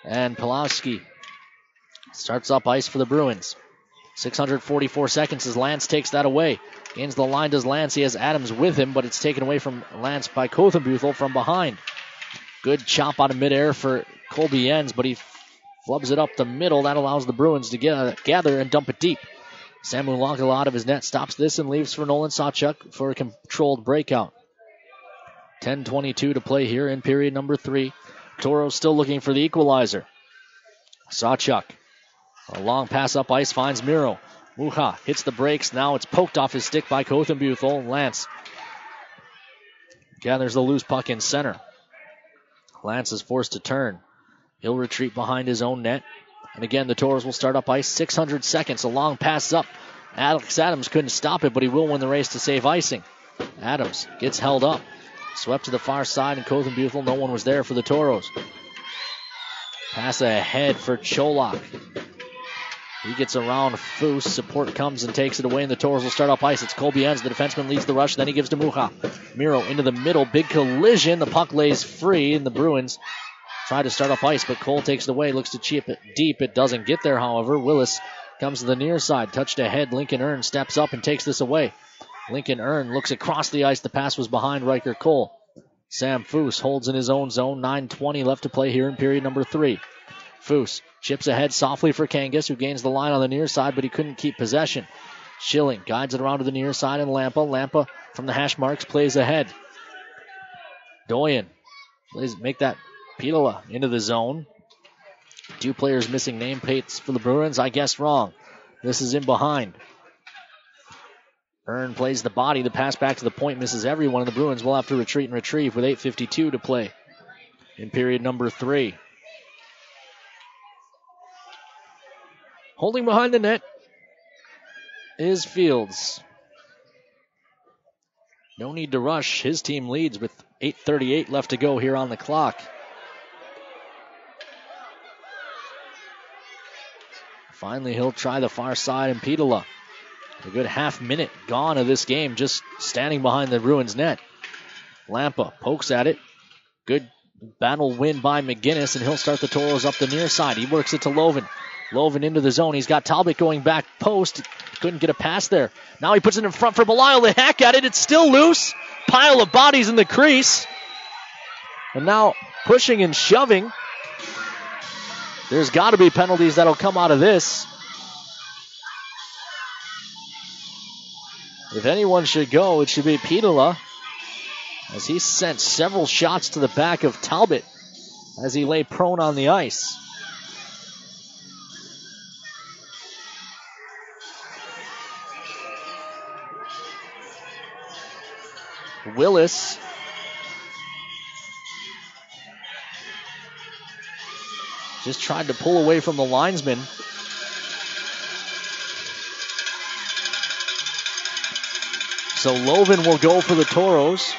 And Pulowski starts up ice for the Bruins. 644 seconds as Lance takes that away. Gains the line does Lance. He has Adams with him, but it's taken away from Lance by Kothenbuthel from behind. Good chop out of midair for Colby Jens, but he flubs it up the middle. That allows the Bruins to gather and dump it deep. Samu Lonkala out of his net stops this and leaves for Nolan Sawchuk for a controlled breakout. 10:22 to play here in period number 3. Toros still looking for the equalizer. Sawchuk. A long pass up ice finds Miro. Muha hits the brakes. Now it's poked off his stick by Kothenbuthel. Lance gathers the loose puck in center. Lance is forced to turn. He'll retreat behind his own net. And again, the Toros will start up ice. 600 seconds. A long pass up. Alex Adams couldn't stop it, but he will win the race to save icing. Adams gets held up. Swept to the far side, and Kothenbuthel, no one was there for the Toros. Pass ahead for Cholak. He gets around Foose. Support comes and takes it away, and the Toros will start up ice. It's Colby Jens. The defenseman leads the rush. Then he gives to Muha. Miro into the middle. Big collision. The puck lays free, and the Bruins try to start up ice, but Cole takes it away. Looks to chip it deep. It doesn't get there, however. Willis comes to the near side. Touched ahead. Lincoln Earn steps up and takes this away. Lincoln Earn looks across the ice. The pass was behind Riker Cole. Sam Foose holds in his own zone. 9:20 left to play here in period number 3. Foose chips ahead softly for Kangas, who gains the line on the near side, but he couldn't keep possession. Schilling guides it around to the near side, and Lampa from the hash marks plays ahead. Doyen make that Pitola into the zone. 2 players missing nameplates for the Bruins. I guessed wrong. This is in behind. Earn plays the body. The pass back to the point misses everyone, and the Bruins will have to retreat and retrieve with 8:52 to play in period number 3. Holding behind the net is Fields. No need to rush. His team leads with 8:38 left to go here on the clock. Finally, he'll try the far side, and Pitola. A good half minute gone of this game, just standing behind the Bruins net. Lampa pokes at it. Good battle win by McGinnis, and he'll start the Toros up the near side. He works it to Loven. Loven into the zone. He's got Talbot going back post. Couldn't get a pass there. Now he puts it in front for Belisle. The hack at it. It's still loose. Pile of bodies in the crease. And now pushing and shoving. There's got to be penalties that'll come out of this. If anyone should go, it should be Pitola, as he sent several shots to the back of Talbot as he lay prone on the ice. Willis just tried to pull away from the linesman. So Loven will go for the Toros.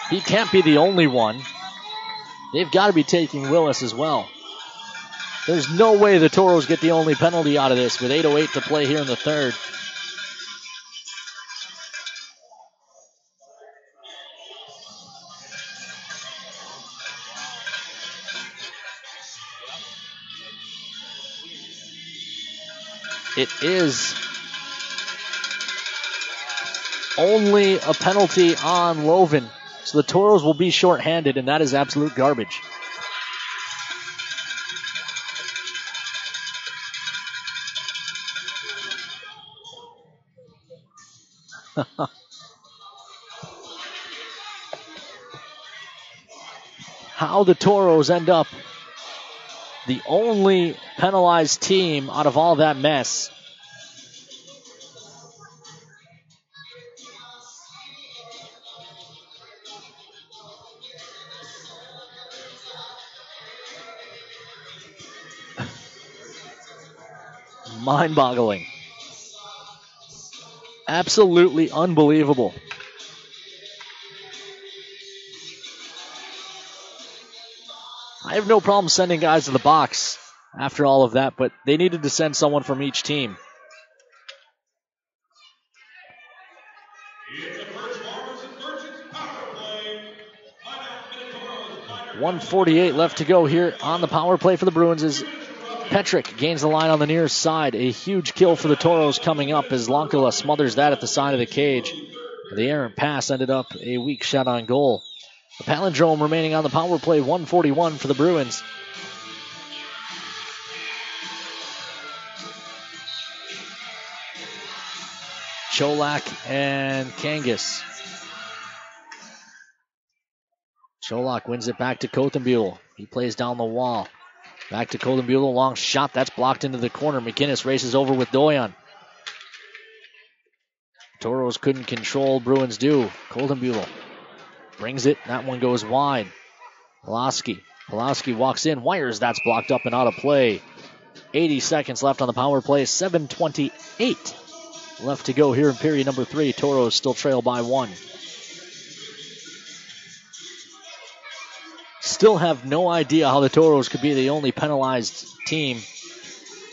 He can't be the only one. They've got to be taking Willis as well. There's no way the Toros get the only penalty out of this with 8:08 to play here in the third. It is only a penalty on Loven. So the Toros will be shorthanded, and that is absolute garbage. How the Toros end up the only penalized team out of all that mess. Mind-boggling. Absolutely unbelievable. I have no problem sending guys to the box after all of that, but they needed to send someone from each team. .148 left to go here on the power play for the Bruins as Petrick gains the line on the near side. A huge kill for the Toros coming up as Lankala smothers that at the side of the cage. The errant pass ended up a weak shot on goal. A palindrome remaining on the power play, 141 for the Bruins. Cholak and Kangas. Cholak wins it back to Kothenbuhl. He plays down the wall. Back to Kothenbuhl, long shot. That's blocked into the corner. McInnes races over with Doyon. Toros couldn't control, Bruins do. Kothenbuhl brings it. That one goes wide. Pulaski walks in, wires. That's blocked up and out of play. 80 seconds left on the power play. 7:28 left to go here in period number 3. Toros still trail by 1. Still have no idea how the Toros could be the only penalized team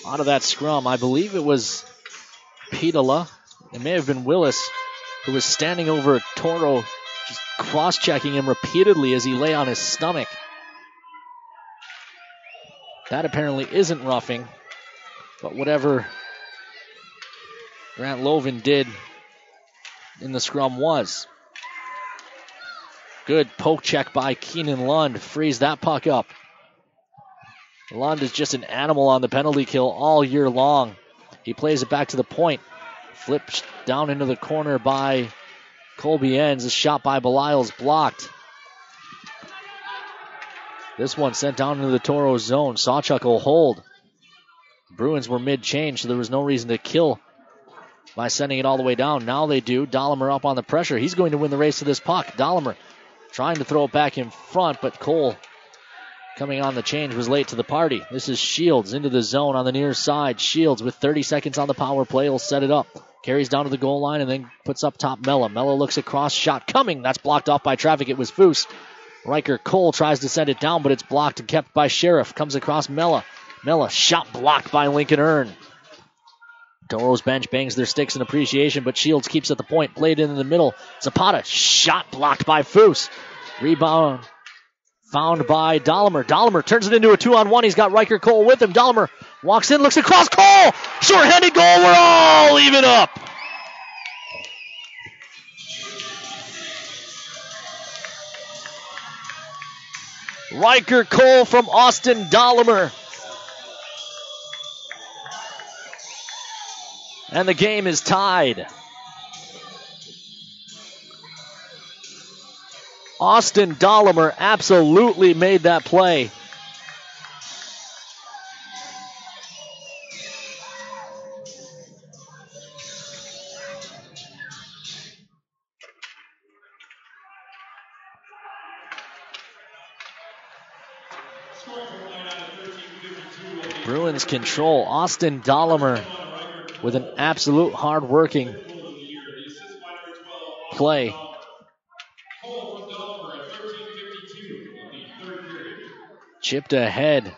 out of that scrum. I believe it was Pitola. It may have been Willis who was standing over a Toro, just cross-checking him repeatedly as he lay on his stomach. That apparently isn't roughing, but whatever Grant Loven did in the scrum was. Good poke check by Keenan Lund. Frees that puck up. Lund is just an animal on the penalty kill all year long. He plays it back to the point. Flips down into the corner by Colby Enns. A shot by Belial's blocked. This one sent down into the Toro zone. Sawchuk will hold. Bruins were mid-change, so there was no reason to kill by sending it all the way down. Now they do. Dahlemer up on the pressure. He's going to win the race to this puck. Dahlemer trying to throw it back in front, but Cole coming on the change was late to the party. This is Shields into the zone on the near side. Shields with 30 seconds on the power play will set it up. Carries down to the goal line and then puts up top Mella. Mella looks across, shot coming. That's blocked off by traffic. It was Foose. Riker Cole tries to send it down, but it's blocked and kept by Sheriff. Comes across Mella. Mella shot blocked by Lincoln Earn. Toros bench bangs their sticks in appreciation, but Shields keeps at the point. Played in the middle. Zapata shot blocked by Foose. Rebound found by Dahlemer. Dahlemer turns it into a 2-on-1. He's got Riker Cole with him. Dahlemer walks in, looks across. Cole! Short-handed goal. We're all even up. Riker Cole from Austin Dahlemer. And the game is tied. Austin Dahlemer absolutely made that play. Bruins control. Austin Dahlemer with an absolute hard-working play. Chipped ahead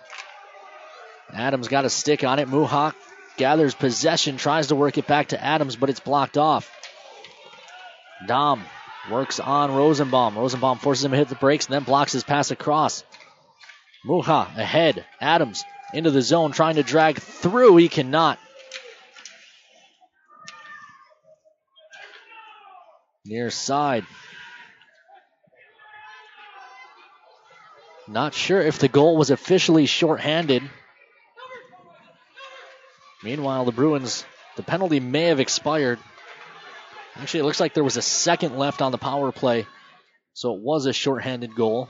Adams got a stick on it. Muha gathers possession, tries to work it back to Adams, but it's blocked off. Dom works on Rosenbaum. Rosenbaum forces him to hit the brakes and then blocks his pass across. Muha ahead. Adams into the zone, trying to drag through. He cannot. Near side. Not sure if the goal was officially shorthanded. Meanwhile, the Bruins, the penalty may have expired. Actually, it looks like there was a second left on the power play, so it was a shorthanded goal.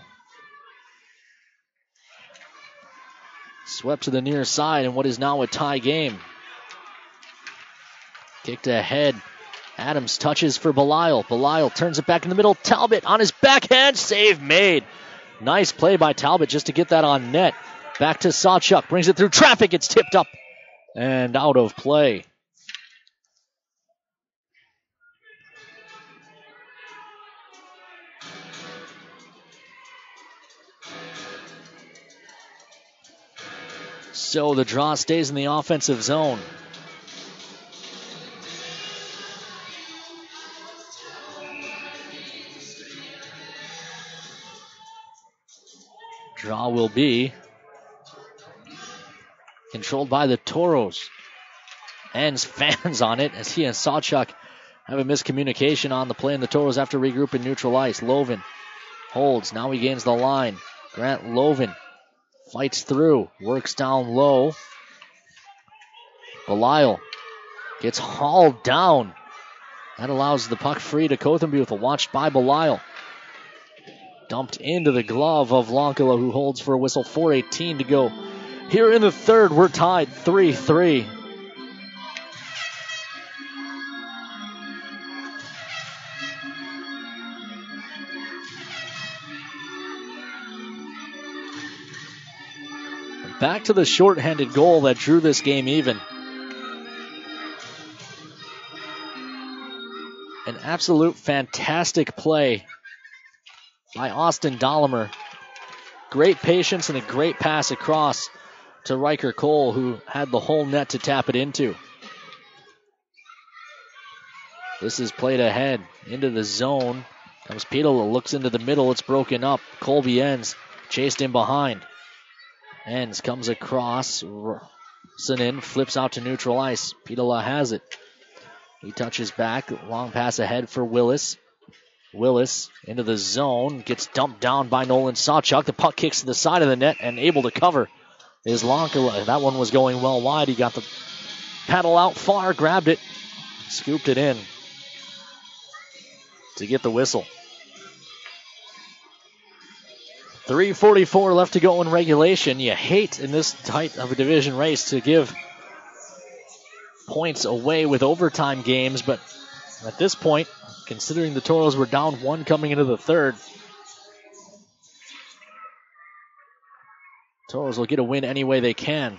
Swept to the near side in what is now a tie game. Kicked ahead. Adams touches for Belisle. Belisle turns it back in the middle. Talbot on his backhand. Save made. Nice play by Talbot just to get that on net. Back to Sawchuk. Brings it through traffic. It's tipped up and out of play. So the draw stays in the offensive zone. Draw will be controlled by the Toros. Ends fans on it as he and Sawchuk have a miscommunication on the play, and the Toros have to regroup in neutral ice. Loven holds. Now he gains the line. Grant Loven fights through. Works down low. Belisle gets hauled down. That allows the puck free to Kothenbuthel. Watched by Belisle. Dumped into the glove of Lonkala, who holds for a whistle. 4:18 to go. Here in the third, we're tied 3-3. Back to the shorthanded goal that drew this game even. An absolute fantastic play by Austin Dahlemer. Great patience and a great pass across to Riker Cole, who had the whole net to tap it into. This is played ahead into the zone. Comes Petola, looks into the middle. It's broken up. Colby Enns chased in behind. Enns comes across. Sonnen flips out to neutral ice. Petola has it. He touches back. Long pass ahead for Willis. Willis into the zone. Gets dumped down by Nolan Sawchuk. The puck kicks to the side of the net and able to cover is Lonkala. That one was going well wide. He got the paddle out far, grabbed it, scooped it in to get the whistle. 3:44 left to go in regulation. You hate in this tight of a division race to give points away with overtime games, but at this point, considering the Toros were down one coming into the third, Toros will get a win any way they can.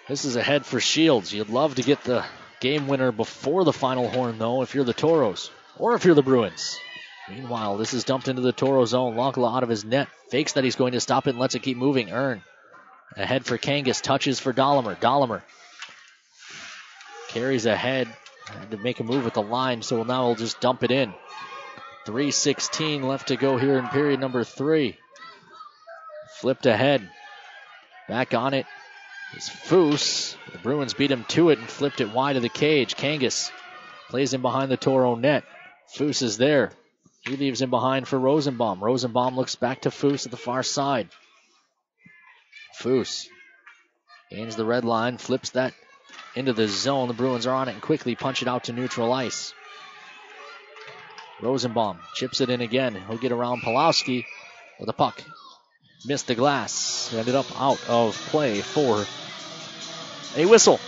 This is ahead for Shields. You'd love to get the game winner before the final horn, though, if you're the Toros or if you're the Bruins. Meanwhile, this is dumped into the Toro zone. Lonkala out of his net. Fakes that he's going to stop it and lets it keep moving. Earn. Ahead for Kangas. Touches for Dahlemer. Dahlemer carries ahead. Had to make a move at the line, so now he'll just dump it in. 3:16 left to go here in period number 3. Flipped ahead. Back on it is Foose. The Bruins beat him to it and flipped it wide of the cage. Kangas plays in behind the Toro net. Foose is there. He leaves him behind for Rosenbaum. Rosenbaum looks back to Foose at the far side. Foose gains the red line, flips that into the zone. The Bruins are on it and quickly punch it out to neutral ice. Rosenbaum chips it in again. He'll get around Pulowski with the puck. Missed the glass. Ended up out of play for a whistle.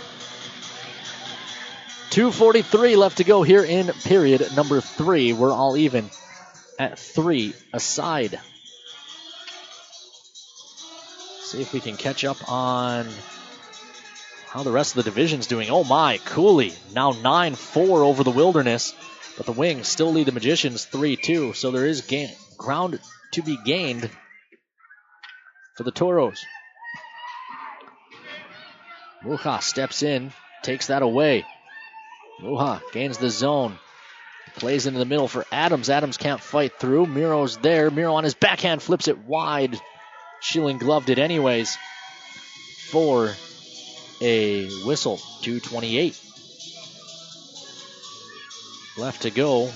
2:43 left to go here in period number 3. We're all even at 3 aside. See if we can catch up on how the rest of the division's doing. Oh my, Cooley now 9-4 over the Wilderness, but the Wings still lead the Magicians 3-2, so there is ground to be gained for the Toros. Muha steps in, takes that away. Muha gains the zone. Plays into the middle for Adams. Adams can't fight through. Miro's there. Miro on his backhand flips it wide. Schilling gloved it anyways for a whistle. 2:28 left to go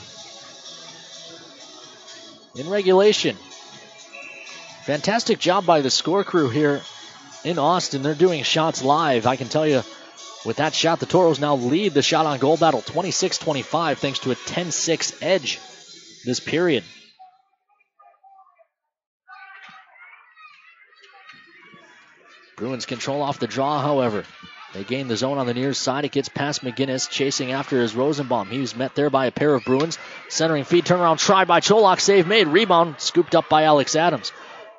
in regulation. Fantastic job by the score crew here in Austin. They're doing shots live. I can tell you, with that shot, the Toros now lead the shot on goal battle 26-25 thanks to a 10-6 edge this period. Bruins control off the draw, however. They gain the zone on the near side. It gets past McGinnis. Chasing after is Rosenbaum. He's met there by a pair of Bruins. Centering feed, turnaround try by Cholak. Save made. Rebound scooped up by Alex Adams.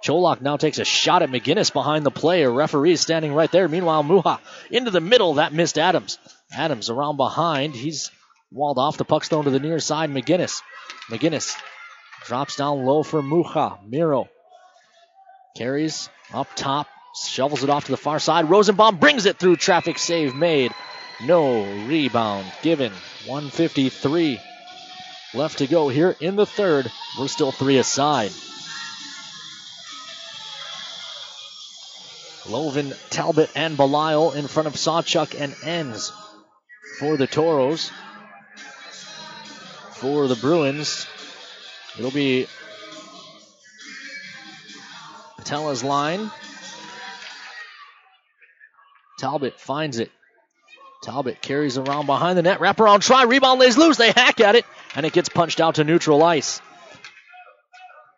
Cholak now takes a shot at McGinnis behind the play. A referee is standing right there. Meanwhile, Muha into the middle. That missed Adams. Adams around behind. He's walled off. The puck's thrown to the near side. McGinnis drops down low for Muha. Miro carries up top. Shovels it off to the far side. Rosenbaum brings it through. Traffic save made. No rebound given. 1:53 left to go here in the third. We're still 3 aside. Lovin, Talbot, and Belisle in front of Sawchuk and Enns for the Toros. For the Bruins, it'll be Patella's line. Talbot finds it. Talbot carries around behind the net. Wraparound try. Rebound lays loose. They hack at it. And it gets punched out to neutral ice.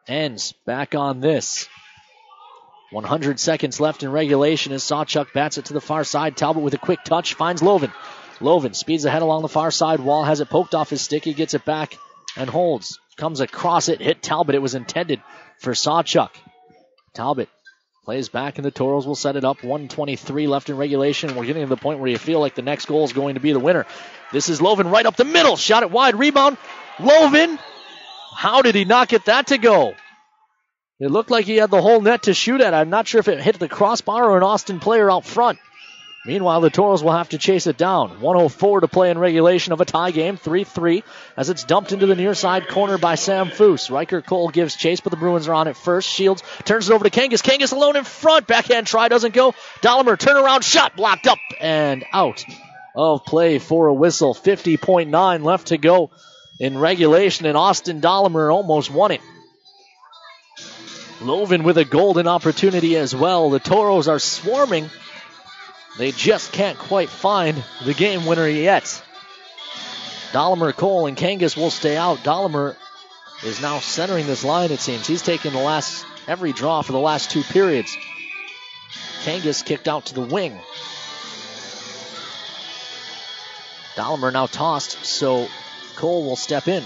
Ends back on this. 100 seconds left in regulation as Sawchuk bats it to the far side. Talbot with a quick touch finds Lovin. Lovin speeds ahead along the far side wall. Has it poked off his stick. He gets it back and holds. Comes across it. Hit Talbot. It was intended for Sawchuk. Talbot plays back, and the Toros will set it up. 1:23 left in regulation. We're getting to the point where you feel like the next goal is going to be the winner. This is Lovin right up the middle. Shot it wide. Rebound. Lovin. How did he not get that to go? It looked like he had the whole net to shoot at. I'm not sure if it hit the crossbar or an Austin player out front. Meanwhile, the Toros will have to chase it down. 1:04 to play in regulation of a tie game. 3-3 as it's dumped into the near side corner by Sam Foose. Riker Cole gives chase, but the Bruins are on it first. Shields turns it over to Kangas. Kangas alone in front. Backhand try doesn't go. Dahlimer turnaround shot blocked up and out of play for a whistle. 50.9 left to go in regulation, and Austin Dahlimer almost won it. Lovin with a golden opportunity as well. The Toros are swarming. They just can't quite find the game winner yet. Dahlimer, Cole, and Kangas will stay out. Dahlimer is now centering this line, it seems. He's taken every draw for the last 2 periods. Kangas kicked out to the wing. Dahlimer now tossed, so Cole will step in.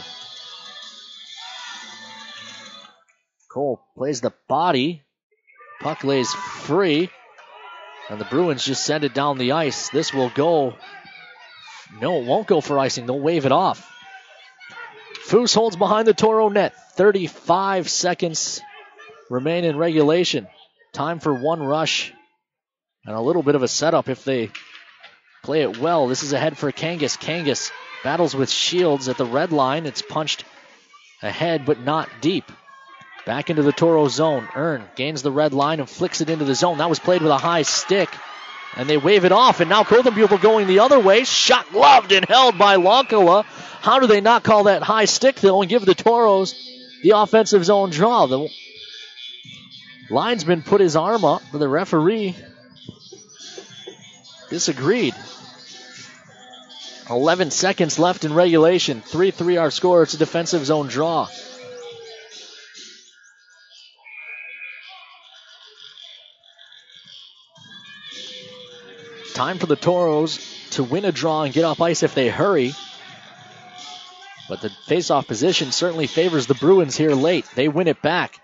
Cole plays the body. Puck lays free. And the Bruins just send it down the ice. This will go. No, it won't go for icing. They'll wave it off. Foose holds behind the Toro net. 35 seconds remain in regulation. Time for one rush. And a little bit of a setup if they play it well. This is ahead for Kangas. Kangas battles with Shields at the red line. It's punched ahead, but not deep. Back into the Toro zone. Earn gains the red line and flicks it into the zone. That was played with a high stick. And they wave it off. And now Koldenbuble going the other way. Shot gloved and held by Lonkala. How do they not call that high stick, though, and give the Toros the offensive zone draw? The linesman put his arm up, but the referee disagreed. 11 seconds left in regulation. 3-3 our score. It's a defensive zone draw. Time for the Toros to win a draw and get off ice if they hurry. But the face-off position certainly favors the Bruins here late. They win it back.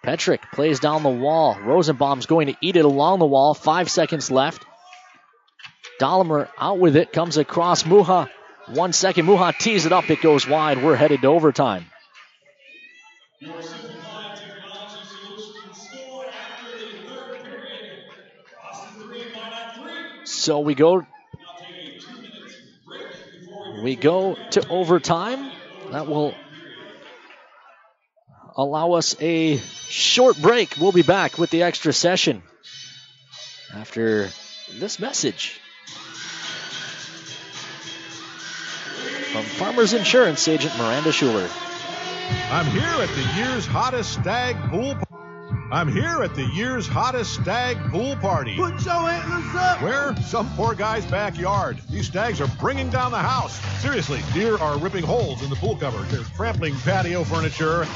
Petrick plays down the wall. Rosenbaum's going to eat it along the wall. 5 seconds left. Dahlimer out with it. Comes across Muha. 1 second. Muha tees it up. It goes wide. We're headed to overtime. So we go to overtime. That will allow us a short break. We'll be back with the extra session after this message from Farmers Insurance agent Miranda Schuler. I'm here at the year's hottest stag pool party. Put your antlers up. Where? Some poor guy's backyard. These stags are bringing down the house. Seriously, deer are ripping holes in the pool cover. They're trampling patio furniture.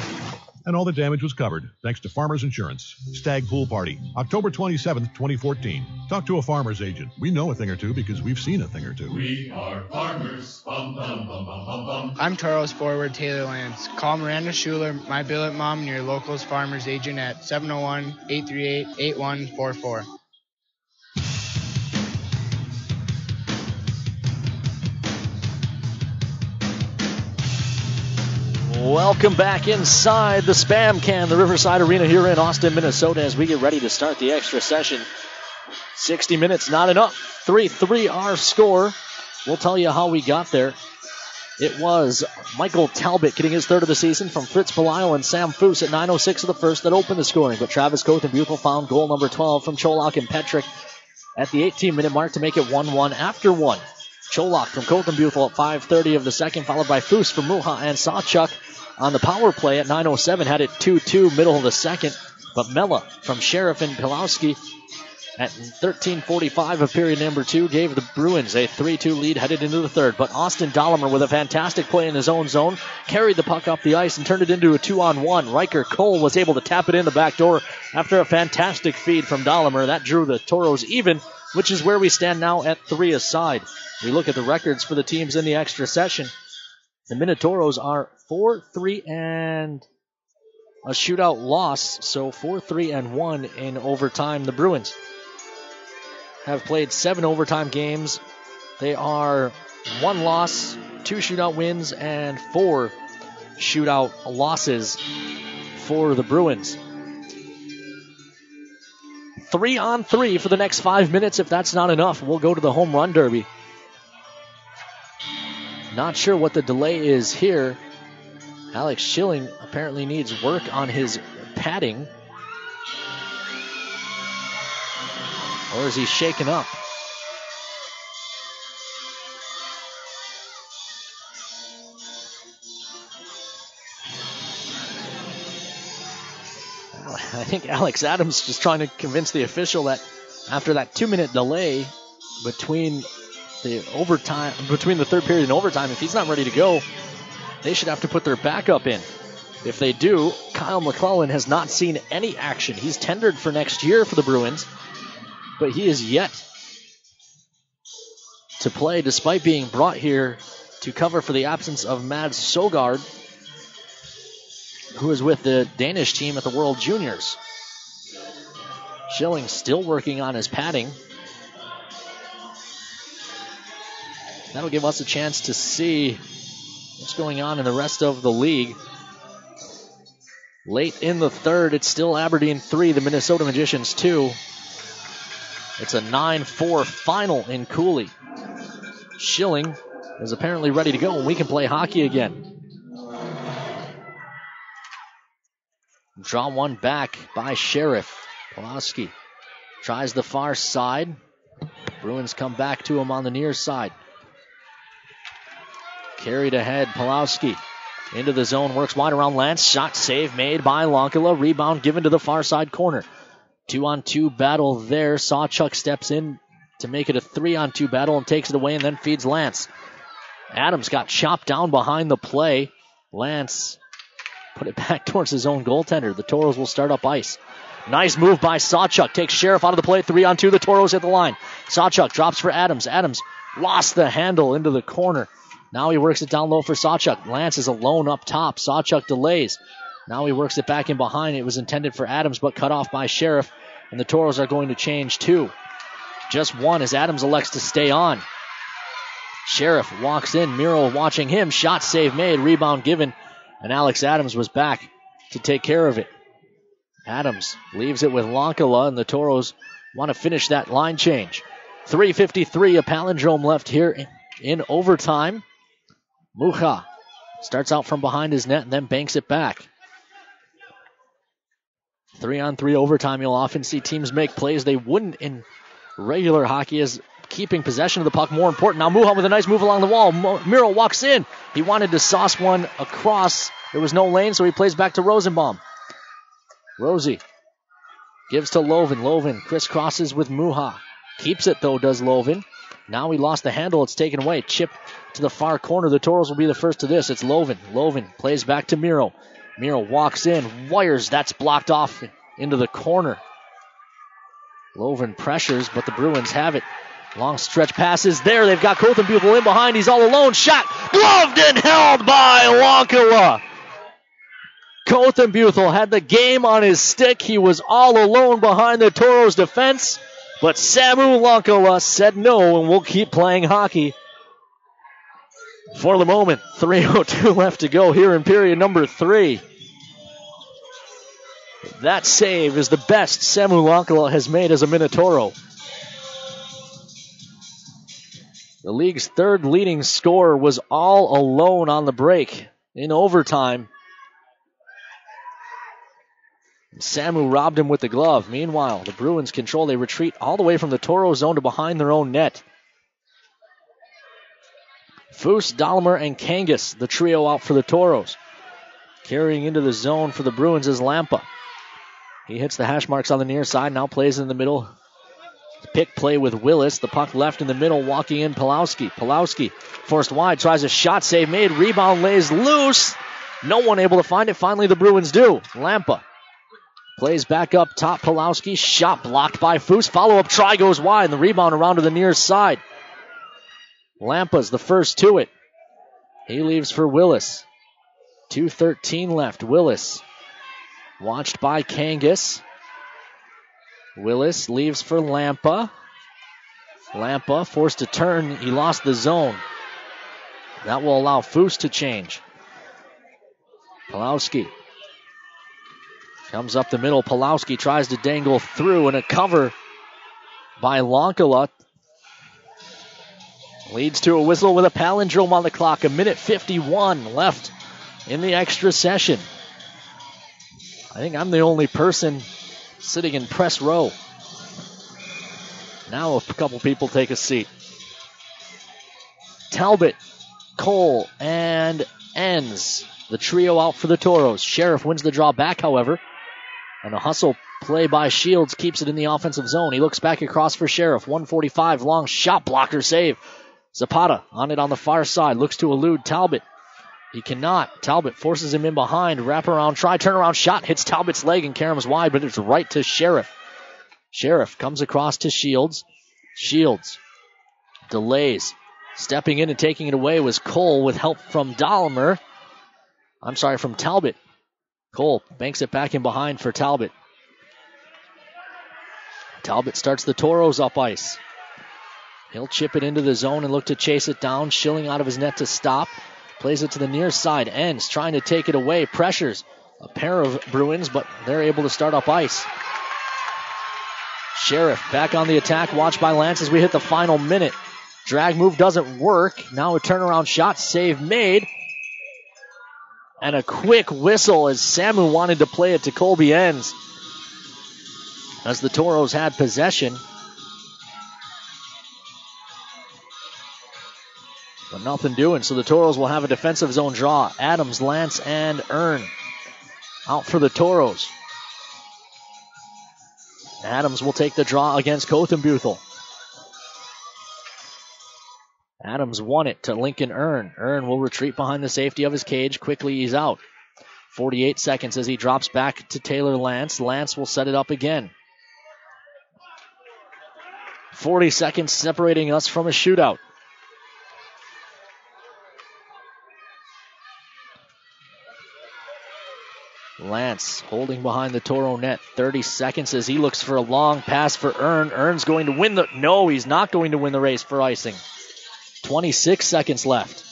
And all the damage was covered, thanks to Farmers Insurance. Stag Pool Party, October 27th, 2014. Talk to a farmer's agent. We know a thing or two because we've seen a thing or two. We are farmers. Bum, bum, bum, bum, bum, bum. I'm Toros forward Taylor Lance. Call Miranda Schuler, my billet mom, and your locals farmers agent at 701-838-8144. Welcome back inside the Spam Can, the Riverside Arena here in Austin, Minnesota, as we get ready to start the extra session. 60 minutes, not enough. 3-3 our score. We'll tell you how we got there. It was Michael Talbot getting his third of the season from Fritz Belisle and Sam Foose at 9:06 of the first that opened the scoring. But Travis Cothenbuthel found goal number 12 from Cholak and Petrick at the 18-minute mark to make it 1-1 after one. Cholak from Cothenbuthel at 5:30 of the second, followed by Foose from Muha and Sawchuk on the power play at 9:07, had it 2-2 middle of the second. But Mella from Sheriff and Pilowski at 13:45 of period number 2 gave the Bruins a 3-2 lead headed into the third. But Austin Dahlemer with a fantastic play in his own zone carried the puck up the ice and turned it into a 2-on-1. Riker Cole was able to tap it in the back door after a fantastic feed from Dahlemer. That drew the Toros even, which is where we stand now at 3-aside. We look at the records for the teams in the extra session. The Minotauros are 4-3 and a shootout loss, so 4-3-1 in overtime. The Bruins have played 7 overtime games. They are 1 loss, 2 shootout wins, and 4 shootout losses for the Bruins. 3-on-3 for the next 5 minutes. If that's not enough, we'll go to the home run derby. Not sure what the delay is here. Alex Schilling apparently needs work on his padding. Or is he shaken up? I think Alex Adams just trying to convince the official that after that 2-minute delay between the third period and overtime, if he's not ready to go, they should have to put their backup in. If they do, Kyle McClellan has not seen any action. He's tendered for next year for the Bruins, but he is yet to play despite being brought here to cover for the absence of Mads Sogard, who is with the Danish team at the World Juniors. Schilling still working on his padding. That'll give us a chance to see what's going on in the rest of the league. Late in the third, it's still Aberdeen 3, the Minnesota Magicians 2. It's a 9-4 final in Cooley. Schilling is apparently ready to go, and we can play hockey again. Draw one back by Sheriff. Pulaski tries the far side. Bruins come back to him on the near side. Carried ahead, Pulowski into the zone, works wide around Lance. Shot save made by Lonkala. Rebound given to the far side corner. 2-on-2 battle there. Sawchuk steps in to make it a 3-on-2 battle and takes it away and then feeds Lance. Adams got chopped down behind the play. Lance put it back towards his own goaltender. The Toros will start up ice. Nice move by Sawchuk. Takes Sheriff out of the play. 3-on-2. The Toros hit the line. Sawchuk drops for Adams. Adams lost the handle into the corner. Now he works it down low for Sawchuk. Lance is alone up top. Sawchuk delays. Now he works it back in behind. It was intended for Adams, but cut off by Sheriff. And the Toros are going to change 2. Just 1 as Adams elects to stay on. Sheriff walks in. Miro watching him. Shot save made. Rebound given. And Alex Adams was back to take care of it. Adams leaves it with Lonkala, and the Toros want to finish that line change. 3:53, a palindrome left here in overtime. Mucha starts out from behind his net and then banks it back. 3-on-3 overtime, you'll often see teams make plays they wouldn't in regular hockey, as keeping possession of the puck more important. Now Mucha with a nice move along the wall. Miro walks in. He wanted to sauce one across. There was no lane, so he plays back to Rosenbaum. Rosie gives to Lovin. Lovin crisscrosses with Mucha. Keeps it, though, does Lovin. Now he lost the handle. It's taken away. Chip to the far corner. The Toros will be the first to this. It's Lovin. Lovin plays back to Miro. Miro walks in. Wires. That's blocked off into the corner. Lovin pressures, but the Bruins have it. Long stretch passes there. They've got Kothenbuethel in behind. He's all alone. Shot gloved and held by Lankala. Kothenbuethel had the game on his stick. He was all alone behind the Toros defense. But Samu Lankala said no, and we'll keep playing hockey. For the moment, 3:02 left to go here in period number 3. That save is the best Samu Lankala has made as a Minotauros. The league's third leading scorer was all alone on the break in overtime. Samu robbed him with the glove. Meanwhile, the Bruins control. They retreat all the way from the Toro zone to behind their own net. Foose, Dahlemer, and Kangas, the trio out for the Toros. Carrying into the zone for the Bruins is Lampa. He hits the hash marks on the near side, now plays in the middle. Pick play with Willis. The puck left in the middle, walking in Pulowski. Pulowski forced wide, tries a shot, save made, rebound lays loose. No one able to find it. Finally, the Bruins do. Lampa plays back up top. Pulowski, shot blocked by Foose. Follow-up try goes wide, and the rebound around to the near side. Lampa's the first to it. He leaves for Willis. 2:13 left. Willis watched by Kangas. Willis leaves for Lampa. Lampa forced to turn. He lost the zone. That will allow Foose to change. Pulowski comes up the middle. Pulowski tries to dangle through, and a cover by Lankala leads to a whistle with a palindrome on the clock. 1:51 left in the extra session. I think I'm the only person sitting in press row. Now a couple people take a seat. Talbot, Cole, and Enns. The trio out for the Toros. Sheriff wins the draw back, however. And a hustle play by Shields keeps it in the offensive zone. He looks back across for Sheriff. 145 long shot blocker save. Zapata on it on the far side. Looks to elude Talbot. He cannot. Talbot forces him in behind. Wraparound try. Turnaround shot. Hits Talbot's leg and caroms wide, but it's right to Sheriff. Sheriff comes across to Shields. Shields delays. Stepping in and taking it away was Cole with help from Dahlemer. From Talbot. Cole banks it back in behind for Talbot. Talbot starts the Toros up ice. He'll chip it into the zone and look to chase it down. Schilling out of his net to stop. Plays it to the near side. Ends trying to take it away. Pressures a pair of Bruins, but they're able to start up ice. Sheriff back on the attack. Watched by Lance as we hit the final minute. Drag move doesn't work. Now a turnaround shot. Save made. And a quick whistle as Samu wanted to play it to Colby Enns. As the Toros had possession. But nothing doing, so the Toros will have a defensive zone draw. Adams, Lance, and Earn out for the Toros. Adams will take the draw against Kothenbuethel. Adams won it to Lincoln Earn. Earn will retreat behind the safety of his cage. Quickly he's out. 48 seconds as he drops back to Taylor Lance. Lance will set it up again. 40 seconds separating us from a shootout. Lance holding behind the Toro net. 30 seconds as he looks for a long pass for Earn. Earn's going to win the... No, he's not going to win the race for icing. 26 seconds left.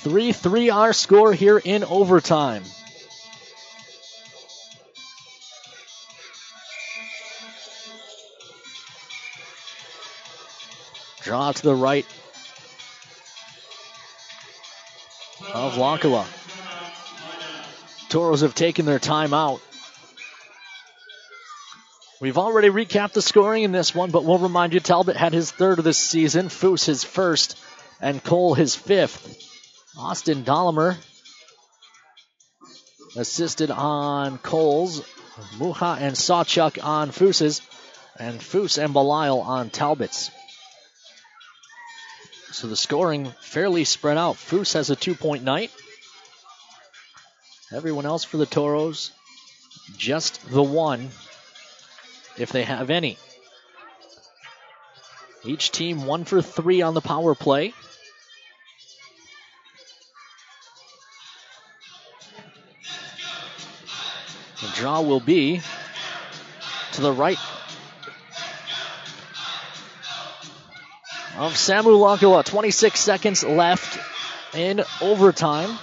Our score here in overtime. Draw to the right of Lankala. Toros have taken their time out. We've already recapped the scoring in this one, but we'll remind you Talbot had his third of the season, Foose his first, and Cole his fifth. Austin Dahlimer assisted on Cole's, Muha and Sawchuk on Foose's, and Foose and Belisle on Talbot's. So the scoring fairly spread out. Foose has a 2-point night. Everyone else for the Toros, just the one, if they have any. Each team 1 for 3 on the power play. The draw will be to the right of Samu Lankala. 26 seconds left in overtime.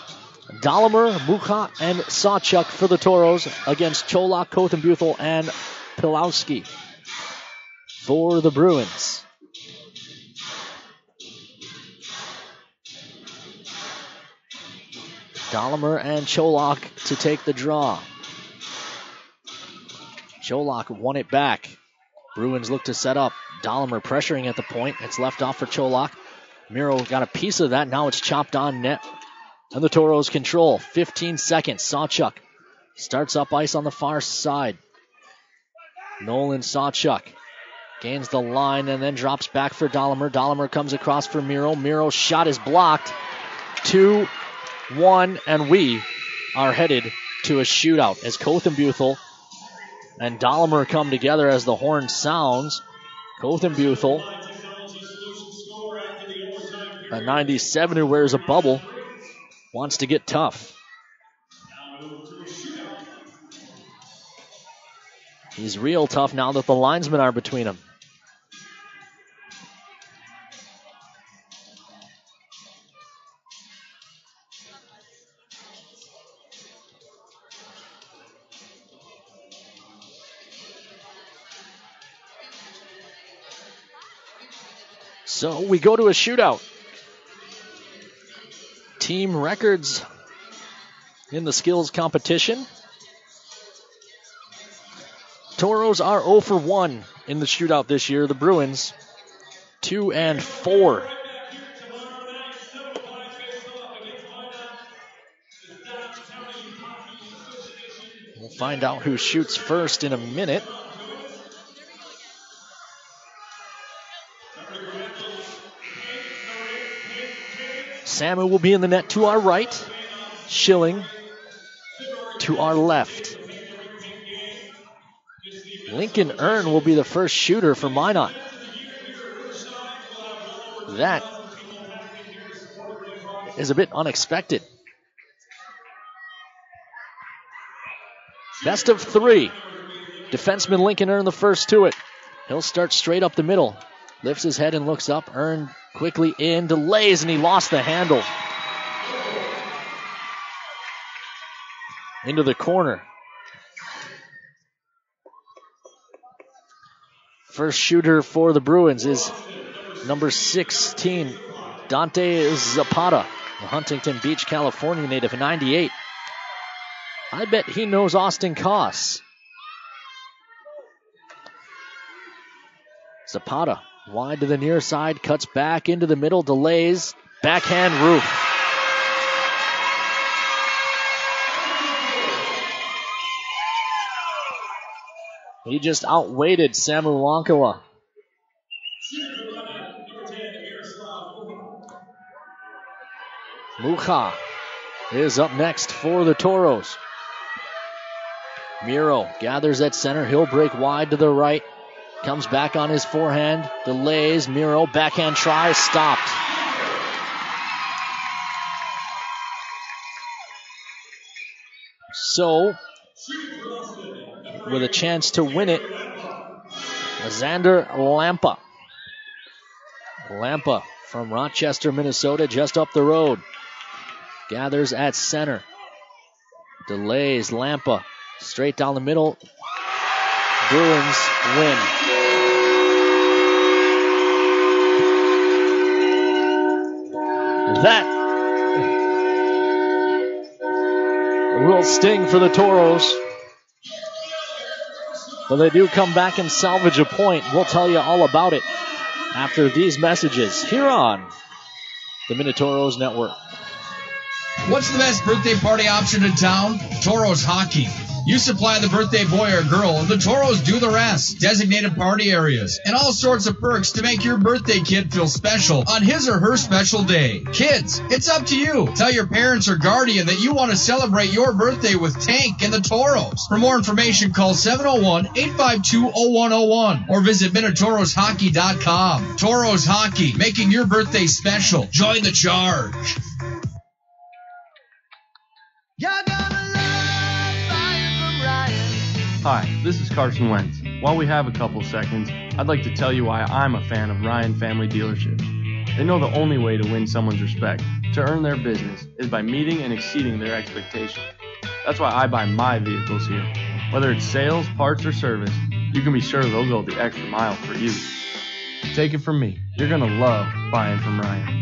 Dahlimer, Muha, and Sawchuk for the Toros against Cholak, Kothenbuthel, and Pilowski for the Bruins. Dahlimer and Cholak to take the draw. Cholak won it back. Bruins look to set up. Dahlimer pressuring at the point. It's left off for Cholak. Miro got a piece of that. Now it's chopped on net. And the Toros control. 15 seconds. Sawchuk starts up ice on the far side. Nolan Sawchuk gains the line and then drops back for Dahlimer. Dahlimer comes across for Miro. Miro's shot is blocked. 2-1, and we are headed to a shootout as Kothenbuthel and Dahlimer come together as the horn sounds. Kothenbuthel, a 97 who wears a bubble, wants to get tough. He's real tough now that the linesmen are between them. So we go to a shootout. Team records in the skills competition. Toros are 0 for 1 in the shootout this year. The Bruins 2 and 4. We'll find out who shoots first in a minute. Samu will be in the net to our right. Schilling to our left. Lincoln Earn will be the first shooter for Minot. That is a bit unexpected. Best of 3. Defenseman Lincoln Earn the first to it. He'll start straight up the middle. Lifts his head and looks up. Earn quickly in, delays, and he lost the handle. Into the corner. First shooter for the Bruins is number 16, Dante Zapata, a Huntington Beach, California native, 98. I bet he knows Austin Koss. Zapata, wide to the near side, cuts back into the middle, delays, backhand roof. He just outweighted Samu Lankala. Muha is up next for the Toros. Miro gathers at center. He'll break wide to the right. Comes back on his forehand. Delays. Miro backhand try. Stopped. So, with a chance to win it, Xander Lampa. Lampa from Rochester, Minnesota, just up the road. Gathers at center. Delays. Lampa straight down the middle. Bruins win. That will sting for the Toros. But they do come back and salvage a point. We'll tell you all about it after these messages here on the Minotauros Network. What's the best birthday party option in town? Toros Hockey. You supply the birthday boy or girl, and the Toros do the rest. Designated party areas and all sorts of perks to make your birthday kid feel special on his or her special day. Kids, it's up to you. Tell your parents or guardian that you want to celebrate your birthday with Tank and the Toros. For more information, call 701-852-0101 or visit MinotaurosHockey.com. Toros Hockey, making your birthday special. Join the charge. Hi, this is Carson Wentz. While we have a couple seconds, I'd like to tell you why I'm a fan of Ryan Family Dealership. They know the only way to win someone's respect, to earn their business, is by meeting and exceeding their expectations. That's why I buy my vehicles here. Whether it's sales, parts, or service, you can be sure they'll go the extra mile for you. Take it from me, you're going to love buying from Ryan.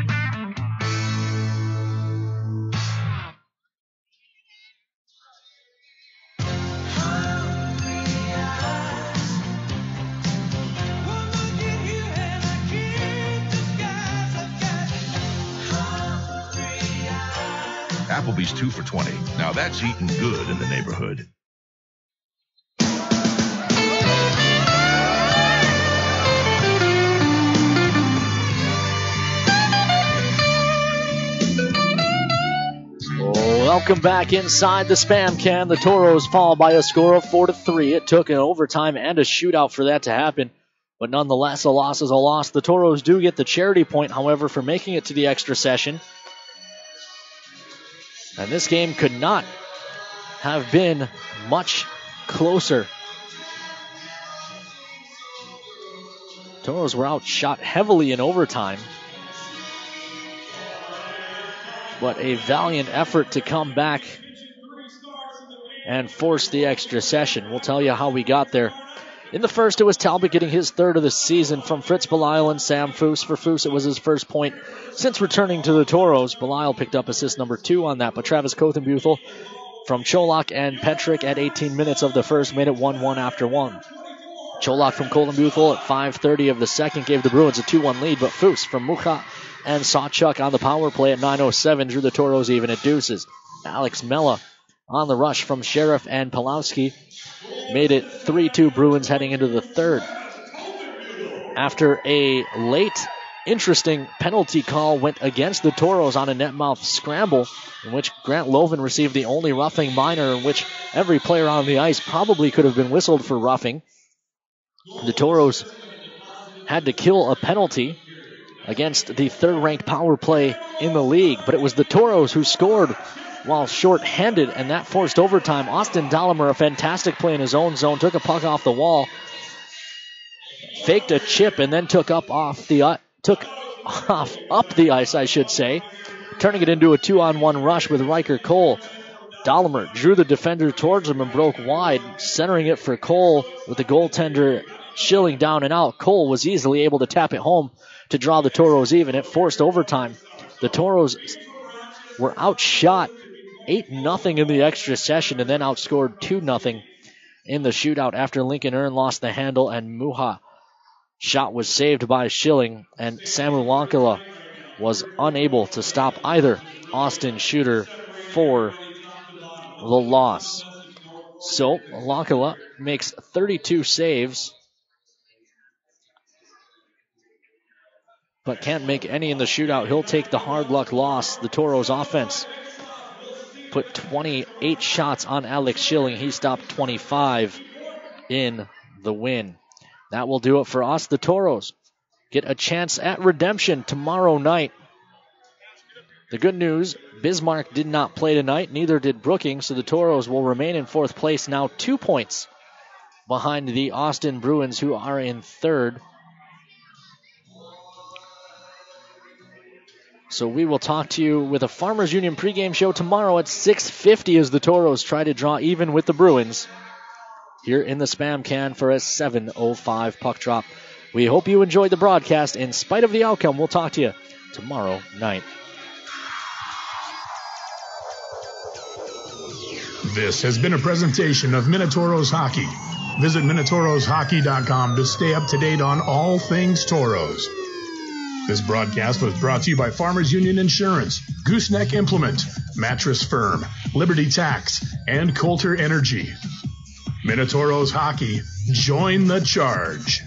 Applebee's 2 for $20. Now that's eating good in the neighborhood. Welcome back inside the Spam Can. The Toros fall by a score of 4-3. It took an overtime and a shootout for that to happen, but nonetheless, a loss is a loss. The Toros do get the charity point, however, for making it to the extra session. And this game could not have been much closer. Toros were outshot heavily in overtime, but a valiant effort to come back and force the extra session. We'll tell you how we got there. In the first, it was Talbot getting his third of the season from Fritz Belisle and Sam Foose. For Foose, it was his first point since returning to the Toros. Belisle picked up assist number 2 on that, but Travis Kothenbuthel from Cholak and Petrick at 18 minutes of the first made it 1-1 after 1. Cholak from Kothenbuthel at 5:30 of the second gave the Bruins a 2-1 lead, but Foose from Mucha and Sawchuk on the power play at 9:07 drew the Toros even at deuces. Alex Mella on the rush from Sheriff and Pulowski made it 3-2 Bruins heading into the third. After a late, interesting penalty call went against the Toros on a net mouth scramble, in which Grant Loven received the only roughing minor, in which every player on the ice probably could have been whistled for roughing. The Toros had to kill a penalty against the third-ranked power play in the league, but it was the Toros who scored while short-handed, and that forced overtime. Austin Dahlemer, a fantastic play in his own zone, took a puck off the wall, faked a chip, and then took up the ice, I should say, turning it into a 2-on-1 rush with Riker Cole. Dahlemer drew the defender towards him and broke wide, centering it for Cole with the goaltender Schilling down and out. Cole was easily able to tap it home to draw the Toros even. It forced overtime. The Toros were outshot 8-0 in the extra session and then outscored 2-0 in the shootout after Lincoln Earn lost the handle and Muha shot was saved by Schilling, and Samu Lankala was unable to stop either Austin shooter for the loss. So Lankala makes 32 saves, but can't make any in the shootout. He'll take the hard luck loss. The Toros offense put 28 shots on Alex Schilling. He stopped 25 in the win. That will do it for us. The Toros get a chance at redemption tomorrow night. The good news, Bismarck did not play tonight, neither did Brookings, so the Toros will remain in fourth place, now 2 points behind the Austin Bruins, who are in third. So we will talk to you with a Farmers Union pregame show tomorrow at 6:50 as the Toros try to draw even with the Bruins here in the Spam Can for a 7:05 puck drop. We hope you enjoyed the broadcast. In spite of the outcome, we'll talk to you tomorrow night. This has been a presentation of Minotauros Hockey. Visit MinotaurosHockey.com to stay up to date on all things Toros. This broadcast was brought to you by Farmers Union Insurance, Gooseneck Implement, Mattress Firm, Liberty Tax, and Coulter Energy. Minotauros Hockey, join the charge.